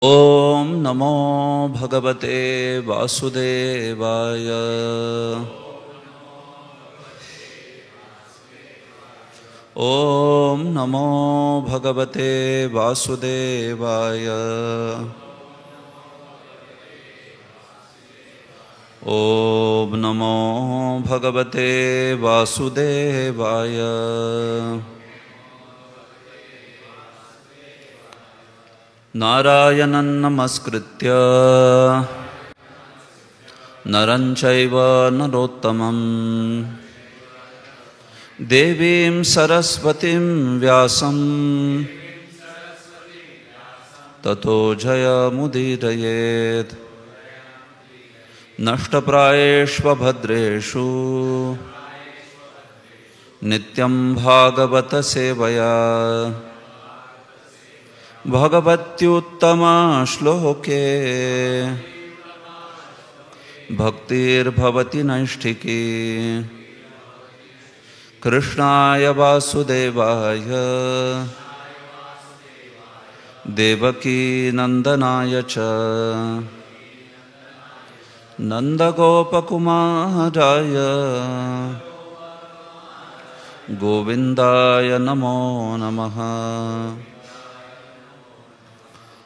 ओम नमो भगवते वासुदेवाय। ओम नमो भगवते वासुदेवाय। ओम नमो भगवते वासुदेवाय। नारायणं नमस्कृत्य नरं चैव नरोत्तमं देवीं सरस्वतीं व्यासं ततो जयमुदीरयेत्। नष्टप्रायेष्वभद्रेषु नित्यं भागवत सेवया भगवत्युत्तमश्लोके भक्तिर्भवति नैष्ठिकी। कृष्णाय वासुदेवाय देवकी नंदनाय च नंदगोपकुमाराय गोविन्दाय नमो नमः।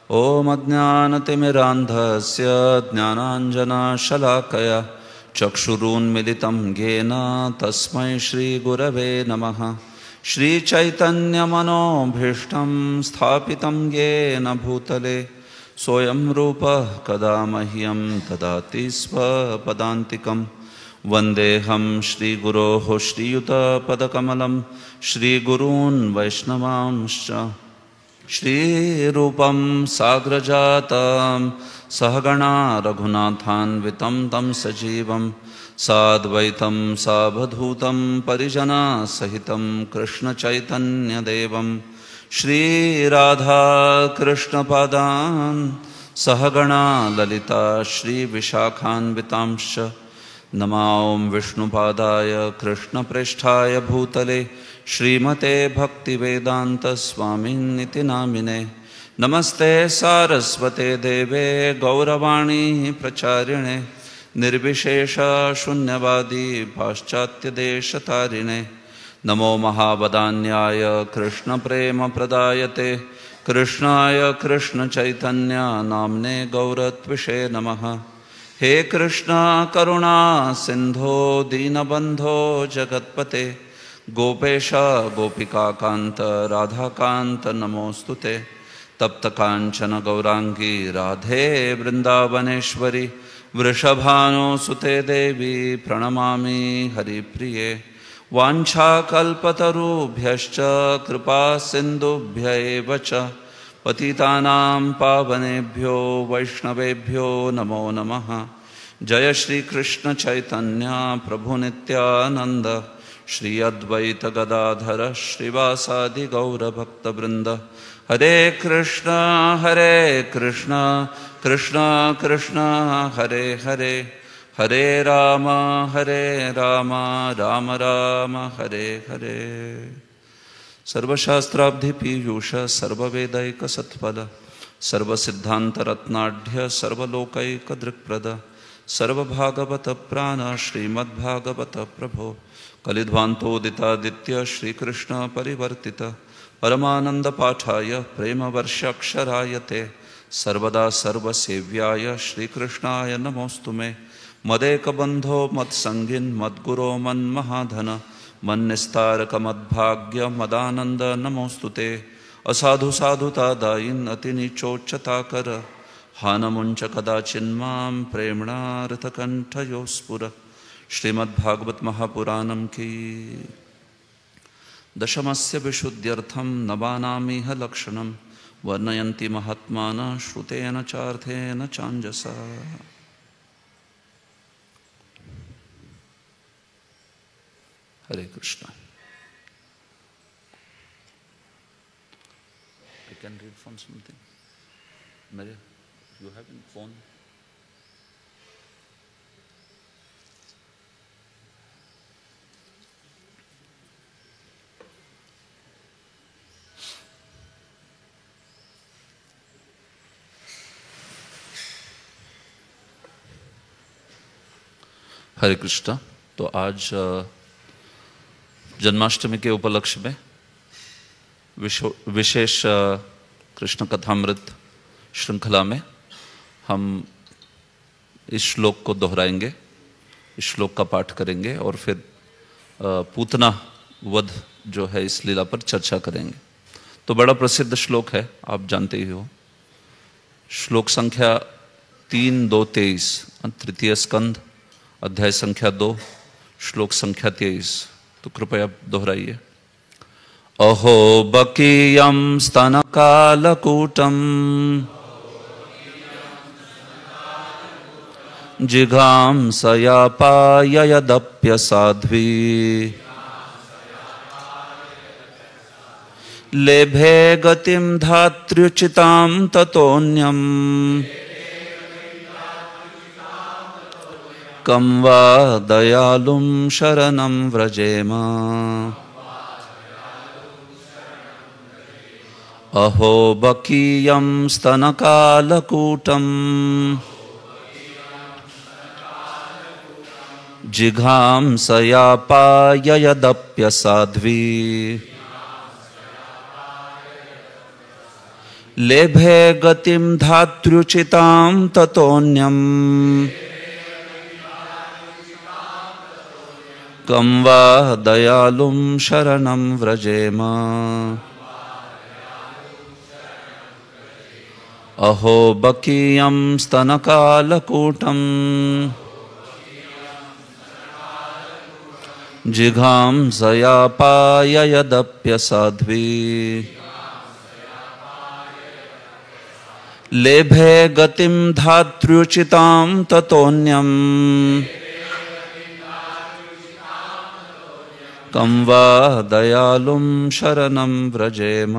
ओम अज्ञानतिमिरान्धस्य ज्ञानाञ्जनशलाकया चक्षुरुन्मिलितं येन तस्मै श्रीगुरवे नमः। श्रीचैतन्यमनोभीष्टं स्थापितं येन भूतले स्वयं रूपः कदा मह्यं ददाति स्वपदान्तिकं। वन्देऽहं श्रीगुरोः श्रीयुतपदकमलं श्रीगुरून् वैष्णवांश्च श्रीरूपं साग्रजातं सहगणा रघुनाथान्वितं तं सजीवं साद्वैतं सावधूतं परिजनसहितं कृष्णचैतन्यदेवं श्रीराधाकृष्णपादान् सहगणा ललिता श्रीविशाखान्वितांश्च नमां विष्णुपादाय कृष्णप्रेष्ठाय भूतले श्रीमते भक्तिवेदान्तस्वामिन्निति नामिने। नमस्ते सारस्वते देवे गौरवाणी प्रचारिणे निर्विशेषशून्यवादी पाश्चात्यदेशतारिणे। नमो महावदान्याय कृष्णप्रेमप्रदायते कृष्णाय कृष्णचैतन्य नाम्ने गौरत्विषे नमः। हे कृष्ण करुणा सिंधो दीनबंधो जगत्पते गोपेश गोपिकाकांत राधाकांत नमोस्तुते। तप्त कांचन गौरांगी राधे वृंदावनेश्वरी वृषभानुसुते देवी प्रणमामि हरिप्रिये। वाञ्छाकल्पतरुभ्यश्च कृपा सिन्धुभ्य एव च पतितानां पावनेभ्यो वैष्णवेभ्यो नमो नमः। जय श्री कृष्ण चैतन्य प्रभु नित्यानंद श्री अद्वैत गदाधर श्रीवासादि गौर भक्तवृंद। हरे कृष्ण कृष्ण कृष्ण हरे हरे हरे राम राम राम हरे हरे। सर्वशास्त्राब्धि पीयूष सर्ववेदैक सत्फल सर्वसिद्धांतरत्नाढ्य सर्वलोकैक दृक्प्रद सर्वभागवत प्राण श्रीमद्भागवत प्रभो कलिध्वांतोदितादित्य श्रीकृष्ण परिवर्तित परमानंद पाठाय प्रेमवर्षाक्षरायते सर्वदा सर्वसेव्याय श्रीकृष्णाय नमोस्तुमे। मदेकबंधो मत्संगिन् मद्गुरो मन्महाधन मन्निस्तारक मद्भाग्य मदानंद नमोस्तुते। असाधु साधुता दायिन् अतिनीचोच्चताकर हानमुंच कदाचिन्मां प्रेम्णार्थकण्ठयो स्फुर। श्रीमद्भागवत महापुराणम की दशमस्य विशुद्ध्यर्थं नवानामिह लक्षणं वर्णयन्ति महात्मानः श्रुतेन चार्थेन चाञ्जसा। Hare Krishna. I can read from something. Maria, you have a phone? हरे कृष्णा। तो आज जन्माष्टमी के उपलक्ष्य में विशेष कृष्ण कथामृत श्रृंखला में हम इस श्लोक को दोहराएंगे, इस श्लोक का पाठ करेंगे और फिर पूतना वध जो है इस लीला पर चर्चा करेंगे। तो बड़ा प्रसिद्ध श्लोक है, आप जानते ही हो। श्लोक संख्या 3-2-23, तृतीय स्कंध, अध्याय संख्या 2, श्लोक संख्या 23। तो कृपया दोहराइए। अहो बकीयं स्तनकालकूटं जिघांसयापाययदप्यसाध्वी लेभे गतिं धात्र्युचितां ततोऽन्यम् कं वा दयालुं शरणं व्रजेम। अहो बकीयं स्तनकालकूटं जिघांसयापाययदप्यसाध्वी लेभे गतिं धात्र्युचितां ततोऽन्यम् कं वा दयालुं शरणं व्रजेम। अहो बकीयं स्तनकालकूटं जिघांसयापाययदप्यसाध्वी लेभे गतिं धात्र्युचितां ततोऽन्यम् कं वा दयालुं शरणं व्रजेम।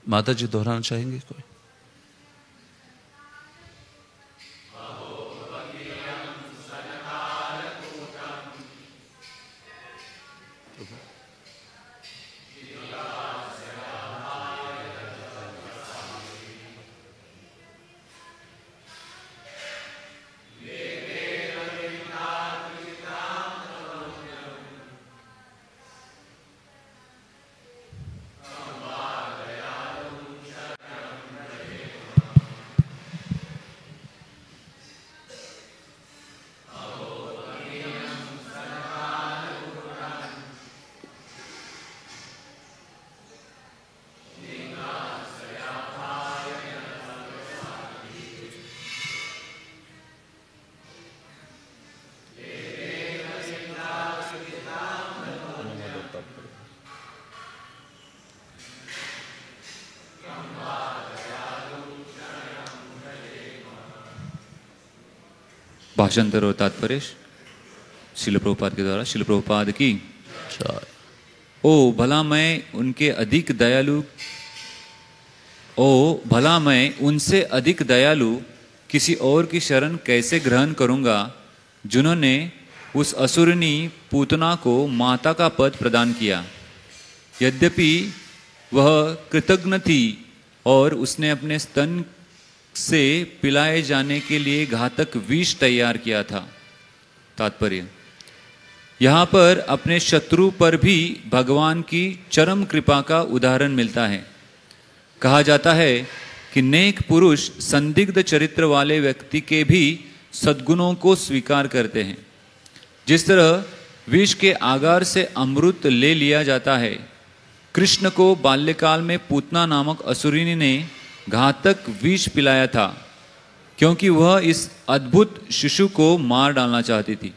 माता जी दोहराना चाहेंगे कोई? भाषांतर और तात्पर्य श्रील प्रभुपाद के द्वारा। श्रील प्रभुपाद की ओ भला मैं उनसे अधिक दयालु किसी और की शरण कैसे ग्रहण करूंगा जिन्होंने उस असुरनी पूतना को माता का पद प्रदान किया। यद्यपि वह कृतज्ञ थी और उसने अपने स्तन से पिलाए जाने के लिए घातक विष तैयार किया था। तात्पर्य, यहाँ पर अपने शत्रु पर भी भगवान की चरम कृपा का उदाहरण मिलता है। कहा जाता है कि नेक पुरुष संदिग्ध चरित्र वाले व्यक्ति के भी सद्गुणों को स्वीकार करते हैं। जिस तरह विष के आगार से अमृत ले लिया जाता है, कृष्ण को बाल्यकाल में पूतना नामक असुरिनी ने घातक विष पिलाया था, क्योंकि वह इस अद्भुत शिशु को मार डालना चाहती थी।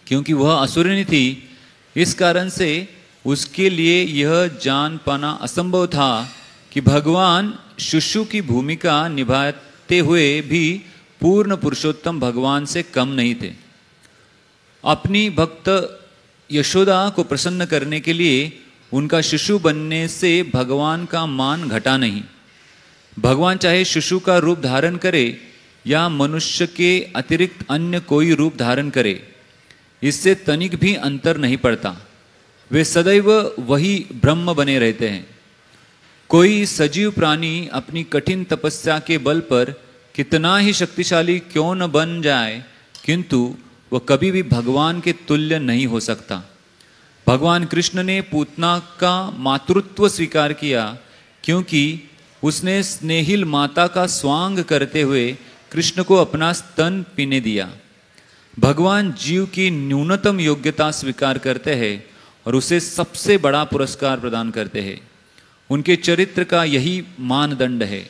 क्योंकि वह असुरिनी थी, इस कारण से उसके लिए यह जान पाना असंभव था कि भगवान शिशु की भूमिका निभाते हुए भी पूर्ण पुरुषोत्तम भगवान से कम नहीं थे। अपनी भक्त यशोदा को प्रसन्न करने के लिए उनका शिशु बनने से भगवान का मान घटा नहीं। भगवान चाहे शिशु का रूप धारण करे या मनुष्य के अतिरिक्त अन्य कोई रूप धारण करे, इससे तनिक भी अंतर नहीं पड़ता। वे सदैव वही ब्रह्म बने रहते हैं। कोई सजीव प्राणी अपनी कठिन तपस्या के बल पर कितना ही शक्तिशाली क्यों न बन जाए, किंतु वह कभी भी भगवान के तुल्य नहीं हो सकता। भगवान कृष्ण ने पूतना का मातृत्व स्वीकार किया, क्योंकि उसने स्नेहिल माता का स्वांग करते हुए कृष्ण को अपना स्तन पीने दिया। भगवान जीव की न्यूनतम योग्यता स्वीकार करते हैं और उसे सबसे बड़ा पुरस्कार प्रदान करते हैं। उनके चरित्र का यही मानदंड है।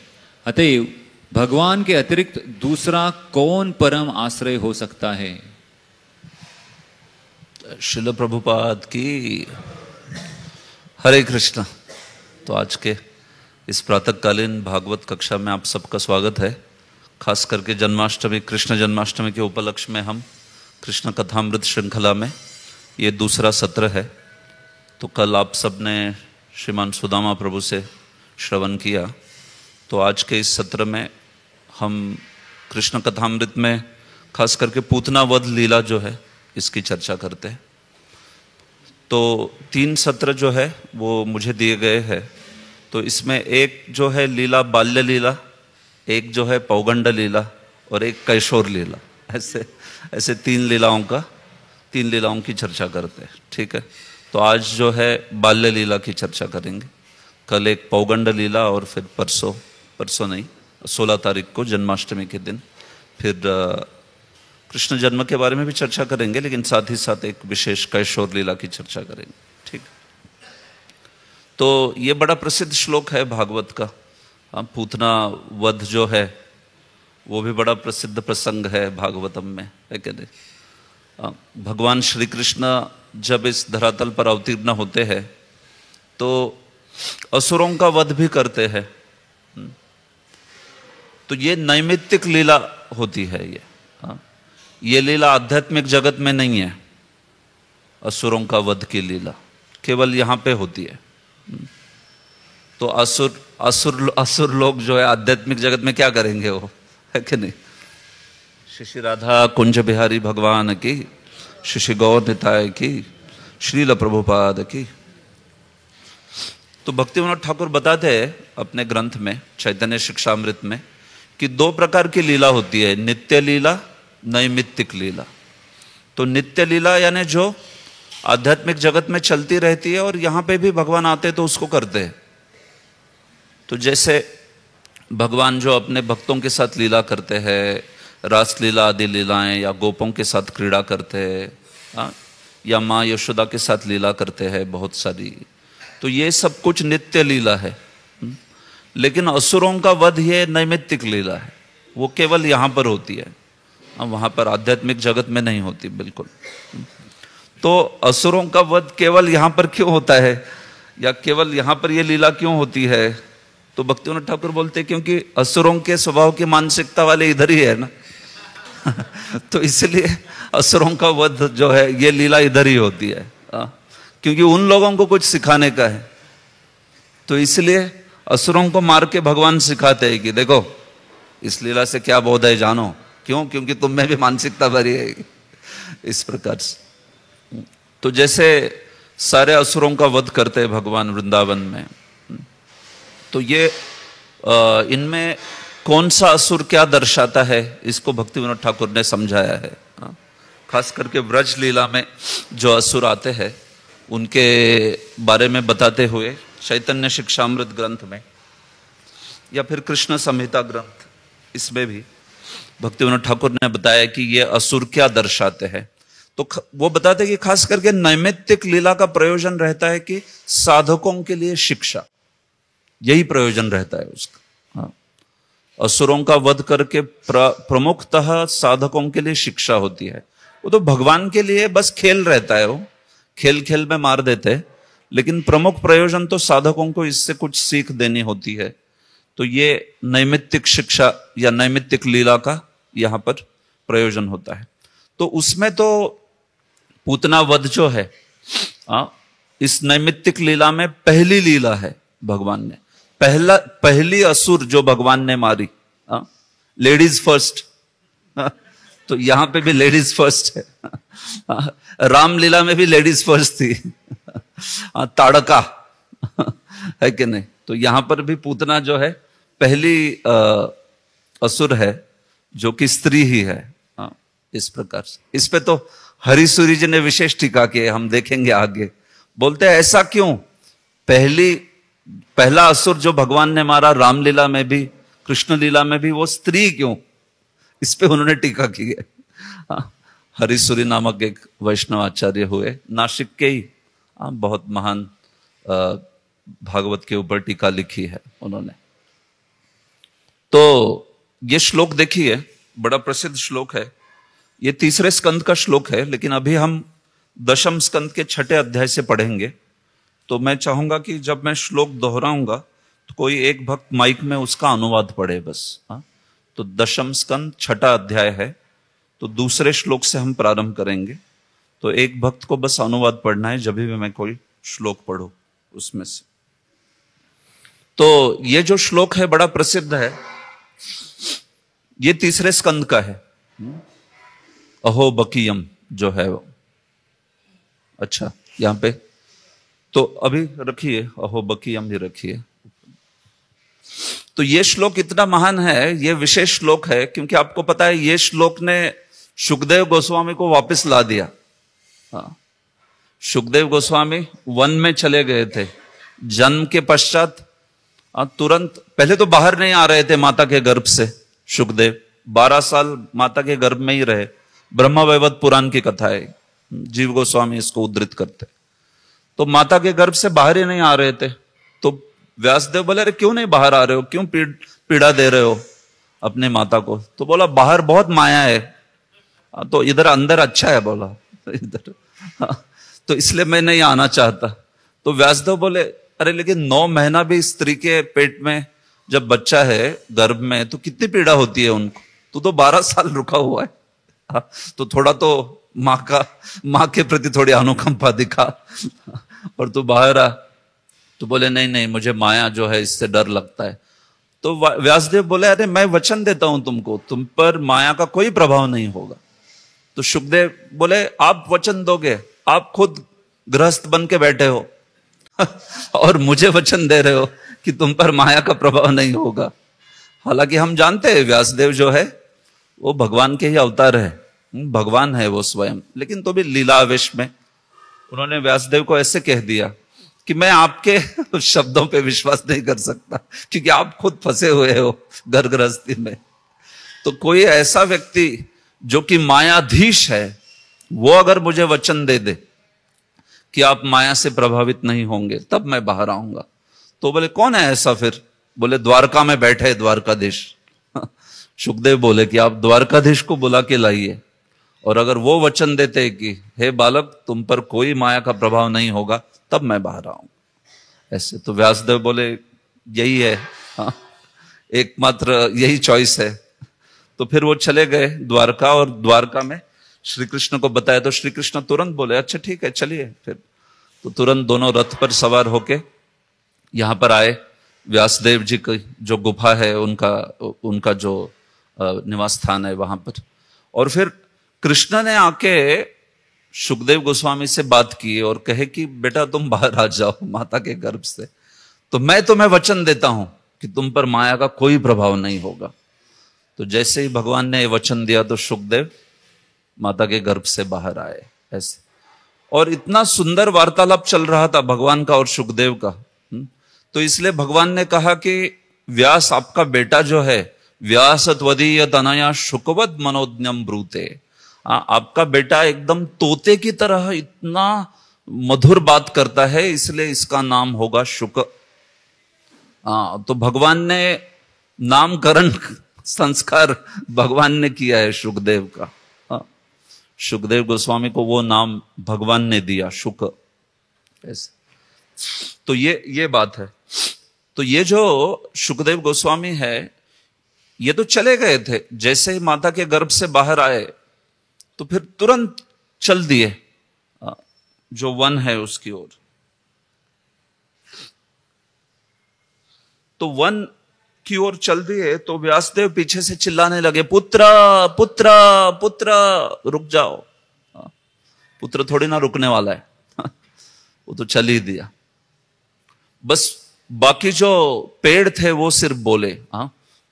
अतएव भगवान के अतिरिक्त दूसरा कौन परम आश्रय हो सकता है। श्रील प्रभुपाद की हरे कृष्ण। तो आज के इस प्रातःकालीन भागवत कक्षा में आप सबका स्वागत है। खास करके जन्माष्टमी, कृष्ण जन्माष्टमी के उपलक्ष्य में हम कृष्ण कथामृत श्रृंखला में ये दूसरा सत्र है। तो कल आप सब ने श्रीमान सुदामा प्रभु से श्रवण किया। तो आज के इस सत्र में हम कृष्ण कथामृत में खास करके पूतना वध लीला जो है इसकी चर्चा करते हैं। तो 3 सत्र जो है वो मुझे दिए गए हैं। तो इसमें एक जो है लीला बाल्य लीला, एक जो है पौगंड लीला और एक कैशोर लीला, ऐसे 3 लीलाओं की चर्चा करते हैं। ठीक है। तो आज जो है बाल्य लीला की चर्चा करेंगे, कल एक पौगंड लीला और फिर परसों नहीं 16 तारीख को जन्माष्टमी के दिन फिर कृष्ण जन्म के बारे में भी चर्चा करेंगे, लेकिन साथ ही साथ एक विशेष कैशोर लीला की चर्चा करेंगे। ठीक। तो ये बड़ा प्रसिद्ध श्लोक है भागवत का। पूतना वध जो है वो भी बड़ा प्रसिद्ध प्रसंग है भागवतम में, है क्या नहीं। भगवान श्री कृष्ण जब इस धरातल पर अवतीर्ण होते हैं तो असुरों का वध भी करते हैं। तो ये नैमित्तिक लीला होती है। ये लीला आध्यात्मिक जगत में नहीं है। असुरों का वध की लीला केवल यहाँ पे होती है। तो असुर लोग जो है आध्यात्मिक जगत में क्या करेंगे, वो है कि नहीं। श्री राधा कुंज बिहारी भगवान की, श्री गौर निताय की, श्रील प्रभुपाद की। तो भक्ति विनोद ठाकुर बताते हैं अपने ग्रंथ में चैतन्य शिक्षामृत में कि 2 प्रकार की लीला होती है, नित्य लीला, नैमित्तिक लीला। तो नित्य लीला यानी जो आध्यात्मिक जगत में चलती रहती है और यहाँ पे भी भगवान आते तो उसको करते हैं। तो जैसे भगवान जो अपने भक्तों के साथ लीला करते हैं, रास लीला आदि लीलाएं, या गोपों के साथ क्रीड़ा करते हैं, या माँ यशोदा के साथ लीला करते हैं बहुत सारी। तो ये सब कुछ नित्य लीला है। लेकिन असुरों का वध ये नैमित्तिक लीला है, वो केवल यहाँ पर होती है, वहाँ पर आध्यात्मिक जगत में नहीं होती बिल्कुल। तो असुरों का वध केवल यहाँ पर क्यों होता है, या केवल यहाँ पर ये लीला क्यों होती है। तो भक्ति विनोद ठाकुर बोलते हैं क्योंकि असुरों के स्वभाव की मानसिकता वाले इधर ही है ना। तो इसलिए असुरों का वध जो है ये लीला इधर ही होती है, क्योंकि उन लोगों को कुछ सिखाने का है। तो इसलिए असुरों को मार के भगवान सिखाते हैं कि देखो इस लीला से क्या बोध है जानो। क्यों? क्योंकि तुम में भी मानसिकता भरी है इस प्रकार से। तो जैसे सारे असुरों का वध करते हैं भगवान वृंदावन में, तो ये इनमें कौन सा असुर क्या दर्शाता है इसको भक्ति विनोद ठाकुर ने समझाया है। खास करके व्रज लीला में जो असुर आते हैं उनके बारे में बताते हुए चैतन्य शिक्षामृत ग्रंथ में या फिर कृष्ण संहिता ग्रंथ, इसमें भी भक्ति विनोद ठाकुर ने बताया कि ये असुर क्या दर्शाते हैं। तो वो बताते हैं कि खास करके नैमित्तिक लीला का प्रयोजन रहता है कि साधकों के लिए शिक्षा, यही प्रयोजन रहता है उसका। हाँ, असुरों का वध करके प्रमुखतः साधकों के लिए शिक्षा होती है। वो तो भगवान के लिए बस खेल रहता है, वो खेल खेल में मार देते हैं, लेकिन प्रमुख प्रयोजन तो साधकों को इससे कुछ सीख देनी होती है। तो ये नैमित्तिक शिक्षा या नैमित्तिक लीला का यहां पर प्रयोजन होता है। तो उसमें तो पूतना वध जो है इस नैमित्तिक लीला में पहली लीला है भगवान ने, पहली असुर जो भगवान ने मारी, लेडीज फर्स्ट। तो यहां पे भी लेडीज फर्स्ट है। रामलीला में भी लेडीज फर्स्ट थी, ताड़का है कि नहीं। तो यहां पर भी पूतना जो है पहली असुर है जो कि स्त्री ही है। इस प्रकार से इस पे तो हरिसूरी जी ने विशेष टीका की, हम देखेंगे आगे। बोलते हैं ऐसा क्यों, पहला असुर जो भगवान ने मारा रामलीला में भी कृष्ण लीला में भी वो स्त्री क्यों, इस पे उन्होंने टीका की है। हरिसूरी नामक एक वैष्णव आचार्य हुए, नासिक के ही, बहुत महान भागवत के ऊपर टीका लिखी है उन्होंने। तो ये श्लोक देखिए, बड़ा प्रसिद्ध श्लोक है। ये तीसरे स्कंद का श्लोक है, लेकिन अभी हम दशम स्कंद के 6ठे अध्याय से पढ़ेंगे। तो मैं चाहूंगा कि जब मैं श्लोक दोहराऊंगा तो कोई एक भक्त माइक में उसका अनुवाद पढ़े बस। तो दशम स्कंद 6ठा अध्याय है, तो दूसरे श्लोक से हम प्रारंभ करेंगे। तो एक भक्त को बस अनुवाद पढ़ना है जब भी मैं कोई श्लोक पढ़ू उसमें से। तो ये जो श्लोक है बड़ा प्रसिद्ध है, ये तीसरे स्कंद का है। अहो बकीयम जो है वो, अच्छा यहां पे तो अभी रखिए, अहो बकीयम भी रखिए। तो ये श्लोक इतना महान है, ये विशेष श्लोक है, क्योंकि आपको पता है ये श्लोक ने सुखदेव गोस्वामी को वापस ला दिया। सुखदेव गोस्वामी वन में चले गए थे जन्म के पश्चात, तुरंत, पहले तो बाहर नहीं आ रहे थे माता के गर्भ से। सुखदेव 12 साल माता के गर्भ में ही रहे। ब्रह्मा वैवर्त पुराण की कथा है, जीव गोस्वामी इसको उद्धृत करते। तो माता के गर्भ से बाहर ही नहीं आ रहे थे। तो व्यासदेव बोले, अरे क्यों नहीं बाहर आ रहे हो, क्यों पीड़ा दे रहे हो अपने माता को। तो बोला बाहर बहुत माया है, तो इधर अंदर अच्छा है, बोला इधर, तो इसलिए मैं नहीं आना चाहता। तो व्यासदेव बोले, अरे लेकिन 9 महीना भी स्त्री के पेट में जब बच्चा है गर्भ में तो कितनी पीड़ा होती है उनको। तू तो 12 साल रुका हुआ है, तो थोड़ा तो माँ के प्रति थोड़ी अनुकंपा दिखा, और तू बाहर आ। तो बोले नहीं नहीं, मुझे माया जो है इससे डर लगता है। तो व्यासदेव बोले, अरे मैं वचन देता हूं तुमको, तुम पर माया का कोई प्रभाव नहीं होगा। तो सुखदेव बोले, आप वचन दोगे, आप खुद गृहस्थ बन के बैठे हो और मुझे वचन दे रहे हो कि तुम पर माया का प्रभाव नहीं होगा। हालांकि हम जानते हैं व्यासदेव जो है वो भगवान के ही अवतार है, भगवान है वो स्वयं, लेकिन तो भी लीलावेश में उन्होंने व्यासदेव को ऐसे कह दिया कि मैं आपके शब्दों पे विश्वास नहीं कर सकता, क्योंकि आप खुद फंसे हुए हो घर गृहस्थी में। तो कोई ऐसा व्यक्ति जो कि मायाधीश है, वो अगर मुझे वचन दे दे कि आप माया से प्रभावित नहीं होंगे, तब मैं बाहर आऊंगा। तो बोले कौन है ऐसा फिर? बोले द्वारका में बैठे द्वारकाधीश। सुखदेव बोले कि आप द्वारकाधीश को बुला के लाइए, और अगर वो वचन देते कि हे बालक तुम पर कोई माया का प्रभाव नहीं होगा, तब मैं बाहर आऊंगा। ऐसे तो व्यासदेव बोले यही है, एकमात्र यही चॉइस है। तो फिर वो चले गए द्वारका, और द्वारका में श्री कृष्ण को बताया तो श्री कृष्ण तुरंत बोले अच्छा ठीक है चलिए। फिर तो तुरंत दोनों रथ पर सवार होके यहां पर आए। व्यासदेव जी की जो गुफा है उनका जो निवास स्थान है वहां पर। और फिर कृष्ण ने आके सुखदेव गोस्वामी से बात की और कहे कि बेटा तुम बाहर आ जाओ माता के गर्भ से, तो मैं तुम्हें वचन देता हूं कि तुम पर माया का कोई प्रभाव नहीं होगा। तो जैसे ही भगवान ने वचन दिया तो सुखदेव माता के गर्भ से बाहर आए ऐसे। और इतना सुंदर वार्तालाप चल रहा था भगवान का और सुखदेव का। तो इसलिए भगवान ने कहा कि व्यास आपका बेटा जो है, व्यास त्वदीय तनया शुकवद मनोज्ञम ब्रूते, आपका बेटा एकदम तोते की तरह इतना मधुर बात करता है, इसलिए इसका नाम होगा शुक। तो भगवान ने नामकरण संस्कार भगवान ने किया है सुखदेव का। सुखदेव गोस्वामी को वो नाम भगवान ने दिया शुक ऐसे। तो ये बात है। तो ये जो सुखदेव गोस्वामी है ये तो चले गए थे, जैसे ही माता के गर्भ से बाहर आए तो फिर तुरंत चल दिए जो वन है उसकी ओर। तो वन की ओर चल दिए तो व्यासदेव पीछे से चिल्लाने लगे पुत्र पुत्र पुत्र, रुक जाओ। पुत्र थोड़ी ना रुकने वाला है वो तो चल ही दिया। बस बाकी जो पेड़ थे वो सिर्फ बोले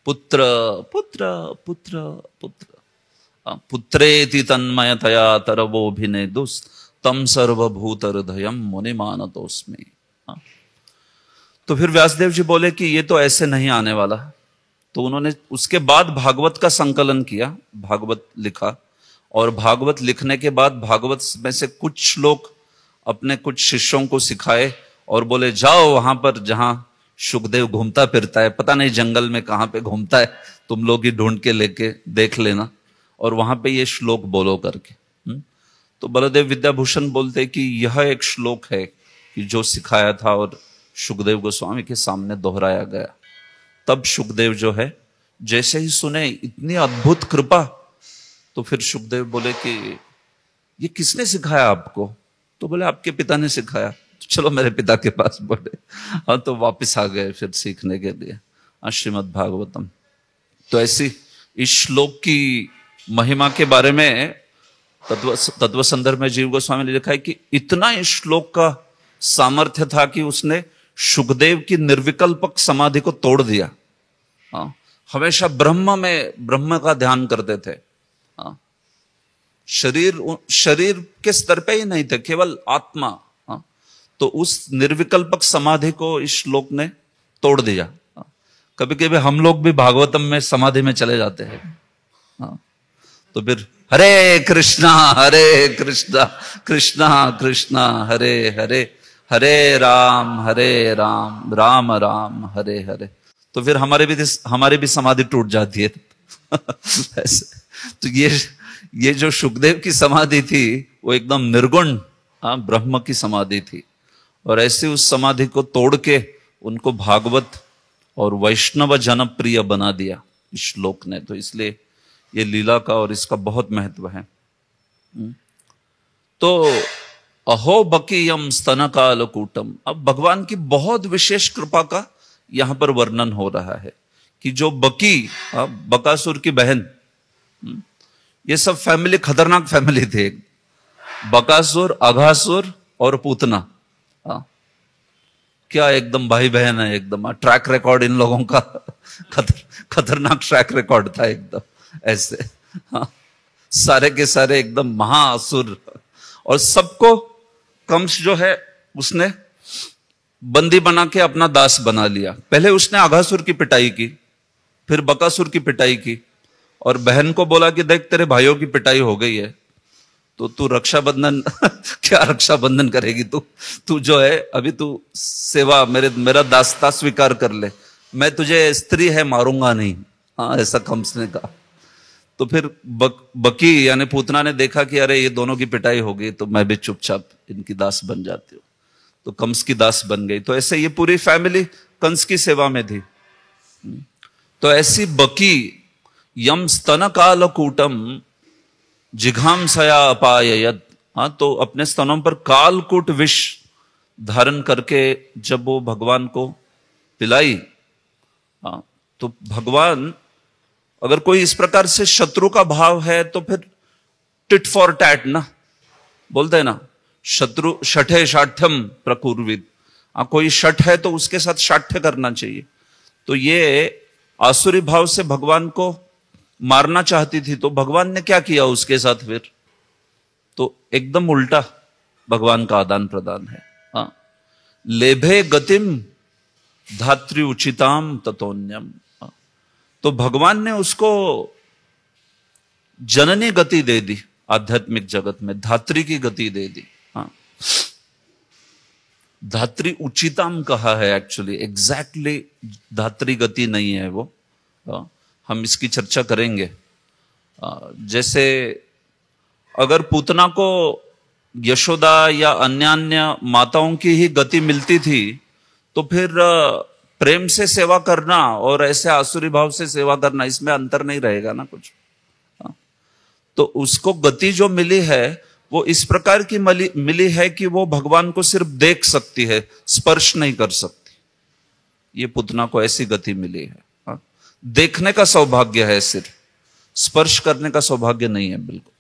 पुत्र पुत्र पुत्र पुत्र, पुत्रेति तन्मयतया तरवोभिनेदुस् तम सर्वभूत हृदयम मुनिमानतोस्मि। तो फिर व्यासदेव जी बोले कि ये तो ऐसे नहीं आने वाला। तो उन्होंने उसके बाद भागवत का संकलन किया, भागवत लिखा, और भागवत लिखने के बाद भागवत में से कुछ श्लोक अपने कुछ शिष्यों को सिखाए और बोले जाओ वहां पर जहां सुखदेव घूमता फिरता है, पता नहीं जंगल में कहां पे घूमता है, तुम लोग ही ढूंढ के लेके देख लेना, और वहां पे ये श्लोक बोलो करके। तो बलदेव विद्याभूषण बोलते कि यह एक श्लोक है कि जो सिखाया था और सुखदेव गोस्वामी के सामने दोहराया गया। तब सुखदेव जो है जैसे ही सुने इतनी अद्भुत कृपा, तो फिर सुखदेव बोले कि ये किसने सिखाया आपको? तो बोले आपके पिता ने सिखाया। तो चलो मेरे पिता के पास बढ़े। तो वापस आ गए फिर सीखने के लिए श्रीमद् भागवतम। तो ऐसी इस श्लोक की महिमा के बारे में तत्व संदर्भ में जीव गोस्वामी ने लिखा है कि इतना इस श्लोक का सामर्थ्य था कि उसने सुखदेव की निर्विकल्पक समाधि को तोड़ दिया। हमेशा ब्रह्म का ध्यान करते थे। शरीर के स्तर पे ही नहीं थे, केवल आत्मा। तो उस निर्विकल्पक समाधि को इस श्लोक ने तोड़ दिया। कभी कभी हम लोग भी भागवतम में समाधि में चले जाते हैं। तो फिर हरे कृष्णा कृष्णा कृष्णा हरे हरे, हरे राम राम राम हरे हरे। तो फिर हमारी भी समाधि टूट जाती है। ऐसे तो ये जो सुखदेव की समाधि थी वो एकदम निर्गुण ब्रह्म की समाधि थी, और ऐसे उस समाधि को तोड़ के उनको भागवत और वैष्णव जनप्रिय बना दिया इस श्लोक ने। तो इसलिए ये लीला का और इसका बहुत महत्व है। तो अहो बकीयम स्तन कालकूटम, अब भगवान की बहुत विशेष कृपा का यहां पर वर्णन हो रहा है कि जो बकासुर की बहन, ये सब फैमिली खतरनाक फैमिली थे। बकासुर, अघासुर और पूतना, क्या एकदम भाई बहन है एकदम। ट्रैक रिकॉर्ड इन लोगों का खतरनाक ट्रैक रिकॉर्ड था एकदम ऐसे। सारे के सारे एकदम महाअसुर, और सबको कंस जो है उसने बंदी बना के अपना दास बना लिया। पहले उसने अघासुर की पिटाई की, फिर बकासुर की पिटाई की, और बहन को बोला कि देख तेरे भाइयों की पिटाई हो गई है तो तू रक्षाबंधन क्या रक्षाबंधन करेगी तू जो है अभी तू सेवा मेरा दासता स्वीकार कर ले, मैं तुझे स्त्री है मारूंगा नहीं। ऐसा कंस ने कहा। तो फिर बकी यानी पूतना ने देखा कि अरे ये दोनों की पिटाई हो गई तो मैं भी चुपचाप इनकी दास बन जाती हूँ, तो कंस की दास बन गई। तो ऐसे ये पूरी फैमिली कंस की सेवा में थी। तो ऐसी बकी यम स्तन कालकूटम जिघांसया अपाययत। हाँ, तो अपने स्तनों पर कालकूट विष धारण करके जब वो भगवान को पिलाई, हाँ, तो भगवान, अगर कोई इस प्रकार से शत्रु का भाव है तो फिर टिट फॉर टैट ना, बोलते हैं ना, शत्रु शठे शाठ्यम प्रकुर्विद। कोई शठ है तो उसके साथ शाठ्य करना चाहिए। तो ये आसुरी भाव से भगवान को मारना चाहती थी, तो भगवान ने क्या किया उसके साथ फिर? तो एकदम उल्टा भगवान का आदान प्रदान है। हाँ, लेभे गतिम धात्री उचिताम ततोन्यम। तो भगवान ने उसको जननी गति दे दी, आध्यात्मिक जगत में धात्री की गति दे दी। हाँ, धात्री उचिताम कहा है, एक्चुअली एग्जैक्टली धात्री गति नहीं है वो। हम इसकी चर्चा करेंगे। जैसे अगर पूतना को यशोदा या अन्य माताओं की ही गति मिलती थी तो फिर प्रेम से सेवा करना और ऐसे आसुरी भाव से सेवा करना, इसमें अंतर नहीं रहेगा ना कुछ। तो उसको गति जो मिली है वो इस प्रकार की मिली है कि वो भगवान को सिर्फ देख सकती है, स्पर्श नहीं कर सकती। ये पूतना को ऐसी गति मिली है। देखने का सौभाग्य है, सिर्फ स्पर्श करने का सौभाग्य नहीं है बिल्कुल।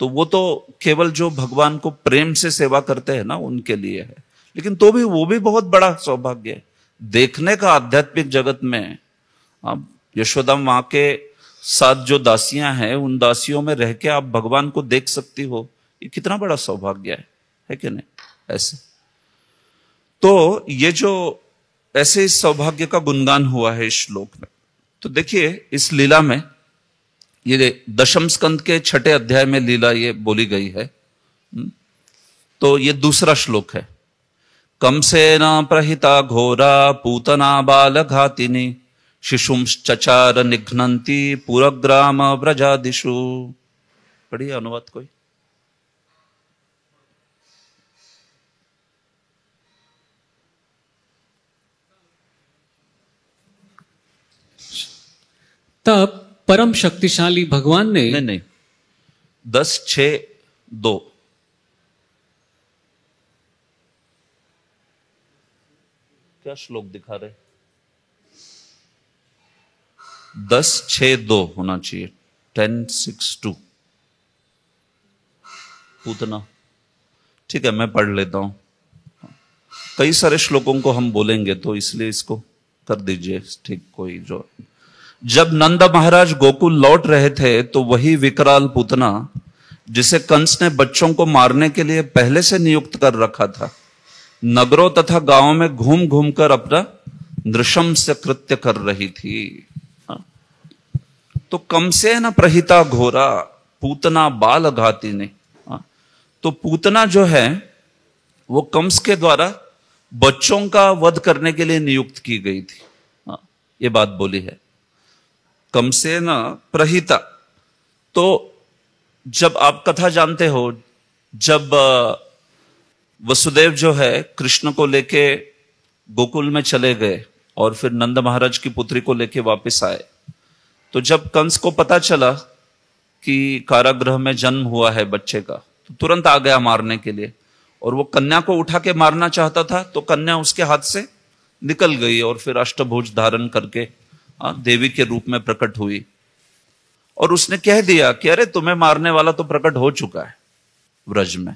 तो वो तो केवल जो भगवान को प्रेम से सेवा करते हैं ना उनके लिए है, लेकिन तो भी वो भी बहुत बड़ा सौभाग्य है देखने का आध्यात्मिक जगत में। अब यशोदा मां के साथ जो दासियां हैं उन दासियों में रह के आप भगवान को देख सकती हो, ये कितना बड़ा सौभाग्य है कि नहीं? ऐसे तो ये जो ऐसे इस सौभाग्य का गुणगान हुआ है इस श्लोक में। तो देखिए इस लीला में, ये दशम स्कंद के 6 अध्याय में लीला ये बोली गई है। तो ये दूसरा श्लोक है। कंसेन प्रहिता घोरा पूतना बाल घातिनी शिशुंश्चचार निघ्नन्ति पुरग्राम व्रजादिषु। पढ़िए अनुवाद कोई। तब परम शक्तिशाली भगवान ने, नहीं 10:6-2 क्या श्लोक दिखा रहे? 10:6-2 होना चाहिए। 10:6-2 पूतना। ठीक है, मैं पढ़ लेता हूं। कई सारे श्लोकों को हम बोलेंगे तो इसलिए इसको कर दीजिए ठीक। कोई जो, जब नंद महाराज गोकुल लौट रहे थे तो वही विकराल पूतना जिसे कंस ने बच्चों को मारने के लिए पहले से नियुक्त कर रखा था, नगरों तथा गांवों में घूम घूम कर अपना नृशंस कृत्य कर रही थी। तो कंसेन प्रहिता घोरा पूतना बाल घाती ने। तो पूतना जो है वो कंस के द्वारा बच्चों का वध करने के लिए नियुक्त की गई थी। ये बात बोली है कंसेन प्रहिता। तो जब आप कथा जानते हो, जब वसुदेव जो है कृष्ण को लेके गोकुल में चले गए और फिर नंद महाराज की पुत्री को लेके वापस आए, तो जब कंस को पता चला कि कारागृह में जन्म हुआ है बच्चे का, तो तुरंत आ गया मारने के लिए। और वो कन्या को उठा के मारना चाहता था तो कन्या उसके हाथ से निकल गई और फिर अष्टभुज धारण करके देवी के रूप में प्रकट हुई। और उसने कह दिया कि अरे तुम्हें मारने वाला तो प्रकट हो चुका है ब्रज में।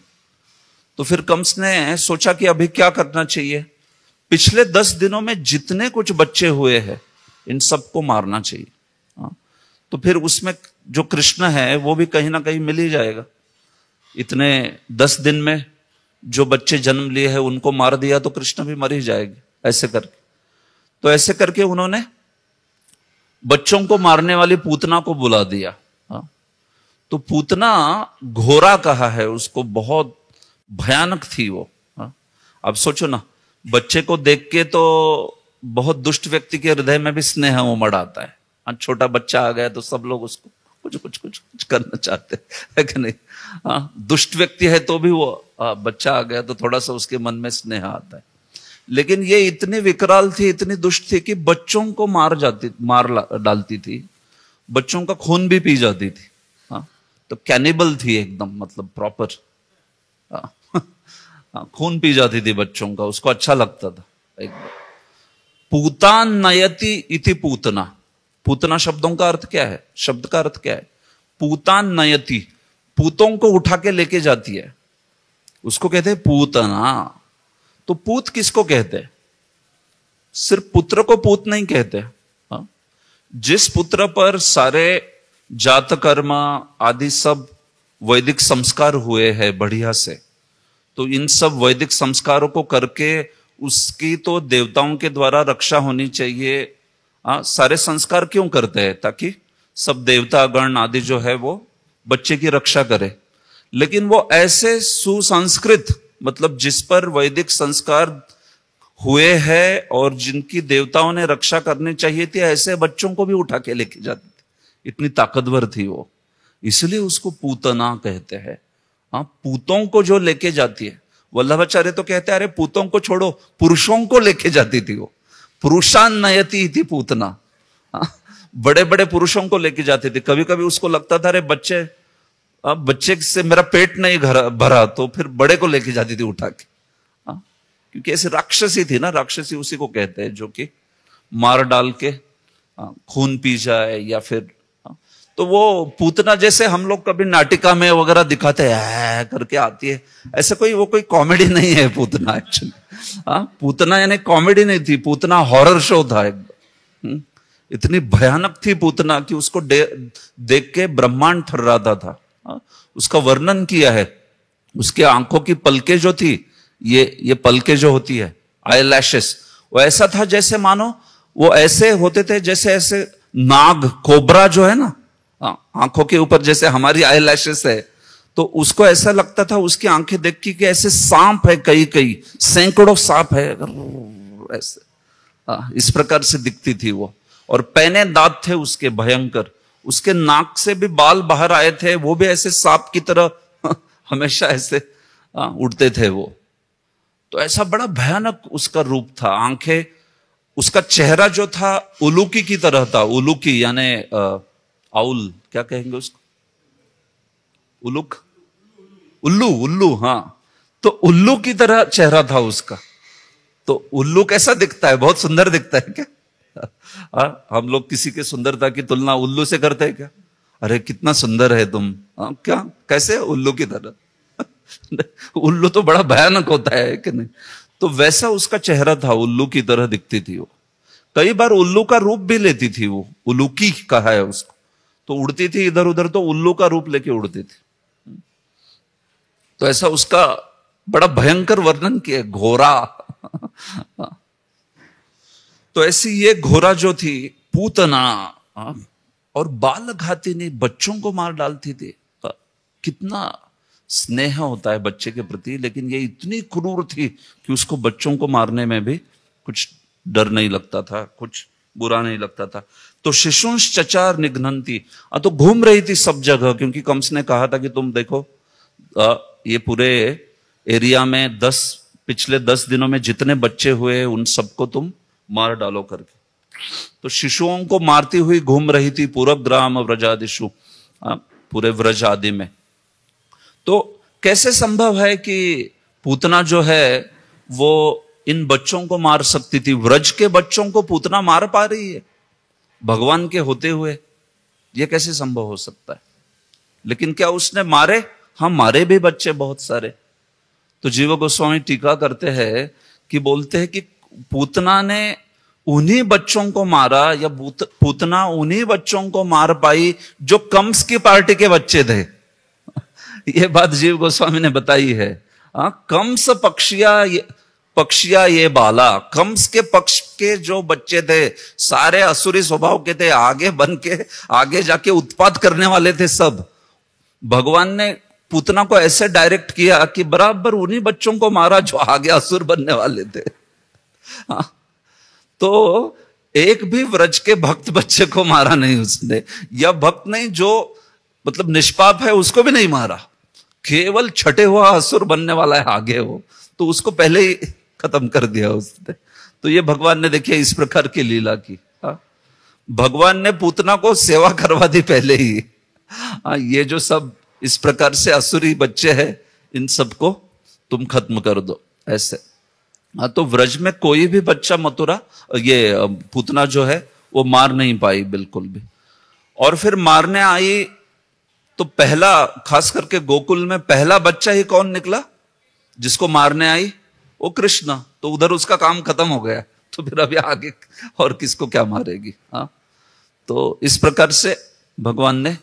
तो फिर कंस ने सोचा कि अभी क्या करना चाहिए। पिछले 10 दिनों में जितने कुछ बच्चे हुए हैं इन सबको मारना चाहिए। तो फिर उसमें जो कृष्ण है वो भी कहीं ना कहीं मिल ही जाएगा। इतने 10 दिन में जो बच्चे जन्म लिए हैं उनको मार दिया तो कृष्ण भी मर ही जाएंगे, ऐसे करके। तो ऐसे करके उन्होंने बच्चों को मारने वाली पूतना को बुला दिया। तो पूतना घोरा कहा है उसको, बहुत भयानक थी वो। अब सोचो ना, बच्चे को देख के तो बहुत दुष्ट व्यक्ति के हृदय में भी स्नेह उमड़ आता है। छोटा बच्चा आ गया तो सब लोग उसको कुछ करना चाहते है कि नहीं। दुष्ट व्यक्ति है तो भी वो बच्चा आ गया तो थोड़ा सा उसके मन में स्नेह आता है। लेकिन ये इतनी विकराल थी, इतनी दुष्ट थी कि बच्चों को मार डालती थी। बच्चों का खून भी पी जाती थी। हाँ, तो कैनिबल थी एकदम, मतलब प्रॉपर। खून पी जाती थी बच्चों का, उसको अच्छा लगता था एकदम। पूतान नयति इति पूतना। पूतना शब्दों का अर्थ क्या है? शब्द का अर्थ क्या है? पूतान नयति, पूतों को उठा के लेके जाती है, उसको कहते हैं पूतना। तो पूत किसको कहते हैं? सिर्फ पुत्र को पूत नहीं कहते। हाँ? जिस पुत्र पर सारे जात कर्म आदि सब वैदिक संस्कार हुए हैं बढ़िया से, तो इन सब वैदिक संस्कारों को करके उसकी तो देवताओं के द्वारा रक्षा होनी चाहिए। सारे संस्कार क्यों करते हैं? ताकि सब देवता गण आदि जो है वो बच्चे की रक्षा करे। लेकिन वो ऐसे सुसंस्कृत, मतलब जिस पर वैदिक संस्कार हुए हैं और जिनकी देवताओं ने रक्षा करनी चाहिए थी, ऐसे बच्चों को भी उठा के लेके जाती थी। इतनी ताकतवर थी वो, इसलिए उसको पूतना कहते हैं। पूतों को जो लेके जाती है, वल्लभाचार्य तो कहते हैं अरे पूतों को छोड़ो, पुरुषों को लेके जाती थी वो। पुरुषान नयति थी पूतना। बड़े बड़े पुरुषों को लेके जाती थी। कभी कभी उसको लगता था अरे बच्चे से मेरा पेट नहीं भरा, तो फिर बड़े को लेके जाती थी उठा के। क्योंकि ऐसी राक्षसी थी ना, राक्षसी उसी को कहते हैं जो कि मार डाल के खून पी जाए, या फिर तो वो पूतना जैसे हम लोग कभी नाटिका में वगैरह दिखाते हैं करके आती है, ऐसे वो कोई कॉमेडी नहीं है पूतना एक्चुअली। पूतना यानी कॉमेडी नहीं थी, पूतना हॉरर शो था एकदम। इतनी भयानक थी पूतना कि उसको देख के ब्रह्मांड थर्राता था। उसका वर्णन किया है, उसके आंखों की पलकें जो थी, ये पलकें जो होती है आई लैशेस, वो ऐसा था जैसे मानो वो ऐसे होते थे जैसे ऐसे नाग, कोबरा जो है ना आंखों के ऊपर, जैसे हमारी आई लैशेस है, तो उसको ऐसा लगता था उसकी आंखें देख के कि ऐसे सांप है, कई सैकड़ों सांप है ऐसे। इस प्रकार से दिखती थी वो। और पैने दांत थे उसके भयंकर, उसके नाक से भी बाल बाहर आए थे, वो भी ऐसे सांप की तरह हमेशा ऐसे उड़ते थे वो। तो ऐसा बड़ा भयानक उसका रूप था। आंखें, उसका चेहरा जो था उलूकी की तरह था। उलूकी यानी आउल, क्या कहेंगे उसको? उल्लू। हाँ, तो उल्लू की तरह चेहरा था उसका। तो उल्लू कैसा दिखता है? बहुत सुंदर दिखता है क्या? हम लोग किसी के सुंदरता की तुलना उल्लू से करते हैं क्या? अरे कितना सुंदर है तुम। क्या, कैसे? उल्लू की तरह। उल्लू तो बड़ा भयानक होता है कि नहीं? तो वैसा उसका चेहरा था, उल्लू की तरह दिखती थी वो। कई बार उल्लू का रूप भी लेती थी वो, उल्लूकी कहा है उसको। तो उड़ती थी इधर उधर, तो उल्लू का रूप लेके उड़ती थी। तो ऐसा उसका बड़ा भयंकर वर्णन किया, घोरा। तो ऐसी ये घोरा जो थी पूतना, और बाल घातिनी, बच्चों को मार डालती थी। कितना स्नेह होता है बच्चे के प्रति, लेकिन ये इतनी क्रूर थी कि उसको बच्चों को मारने में भी कुछ डर नहीं लगता था, कुछ बुरा नहीं लगता था। तो शिशुंश चचार निघ्नंती, तो घूम रही थी सब जगह, क्योंकि कंस ने कहा था कि तुम देखो ये पूरे एरिया में पिछले 10 दिनों में जितने बच्चे हुए उन सबको तुम मार डालो करके। तो शिशुओं को मारती हुई घूम रही थी पूरब ग्राम व्रजादिशु, पूरे व्रज आदि में। तो कैसे संभव है कि पूतना जो है वो इन बच्चों को मार सकती थी? व्रज के बच्चों को पूतना मार पा रही है भगवान के होते हुए? ये कैसे संभव हो सकता है? लेकिन क्या उसने मारे? हाँ, मारे भी बच्चे बहुत सारे। तो जीव गोस्वामी टीका करते हैं कि बोलते हैं कि पूतना ने उन्हीं बच्चों को मारा, या पूतना उन्हीं बच्चों को मार पाई जो कंस की पार्टी के बच्चे थे। ये बात जीव गोस्वामी ने बताई है। कंस पक्षिया ये बाला, कंस के पक्ष के जो बच्चे थे सारे असुरी स्वभाव के थे, आगे बन के आगे जाके उत्पात करने वाले थे सब। भगवान ने पूतना को ऐसे डायरेक्ट किया कि बराबर उन्हीं बच्चों को मारा जो आगे असुर बनने वाले थे। तो एक भी व्रज के भक्त बच्चे को मारा नहीं उसने, या भक्त नहीं जो मतलब निष्पाप है उसको भी नहीं मारा, केवल छटे हुआ असुर बनने वाला है आगे वो, तो उसको पहले ही खत्म कर दिया उसने। तो ये भगवान ने देखिए इस प्रकार की लीला की। भगवान ने पूतना को सेवा करवा दी पहले ही। ये जो सब इस प्रकार से असुरी बच्चे हैं, इन सबको तुम खत्म कर दो ऐसे। तो व्रज में कोई भी बच्चा मथुरा ये पूतना जो है वो मार नहीं पाई बिल्कुल भी। और फिर मारने आई तो पहला, खास करके गोकुल में पहला बच्चा ही कौन निकला जिसको मारने आई? वो कृष्ण। तो उधर उसका काम खत्म हो गया, तो फिर अभी आगे और किसको क्या मारेगी। हाँ, तो इस प्रकार से भगवान ने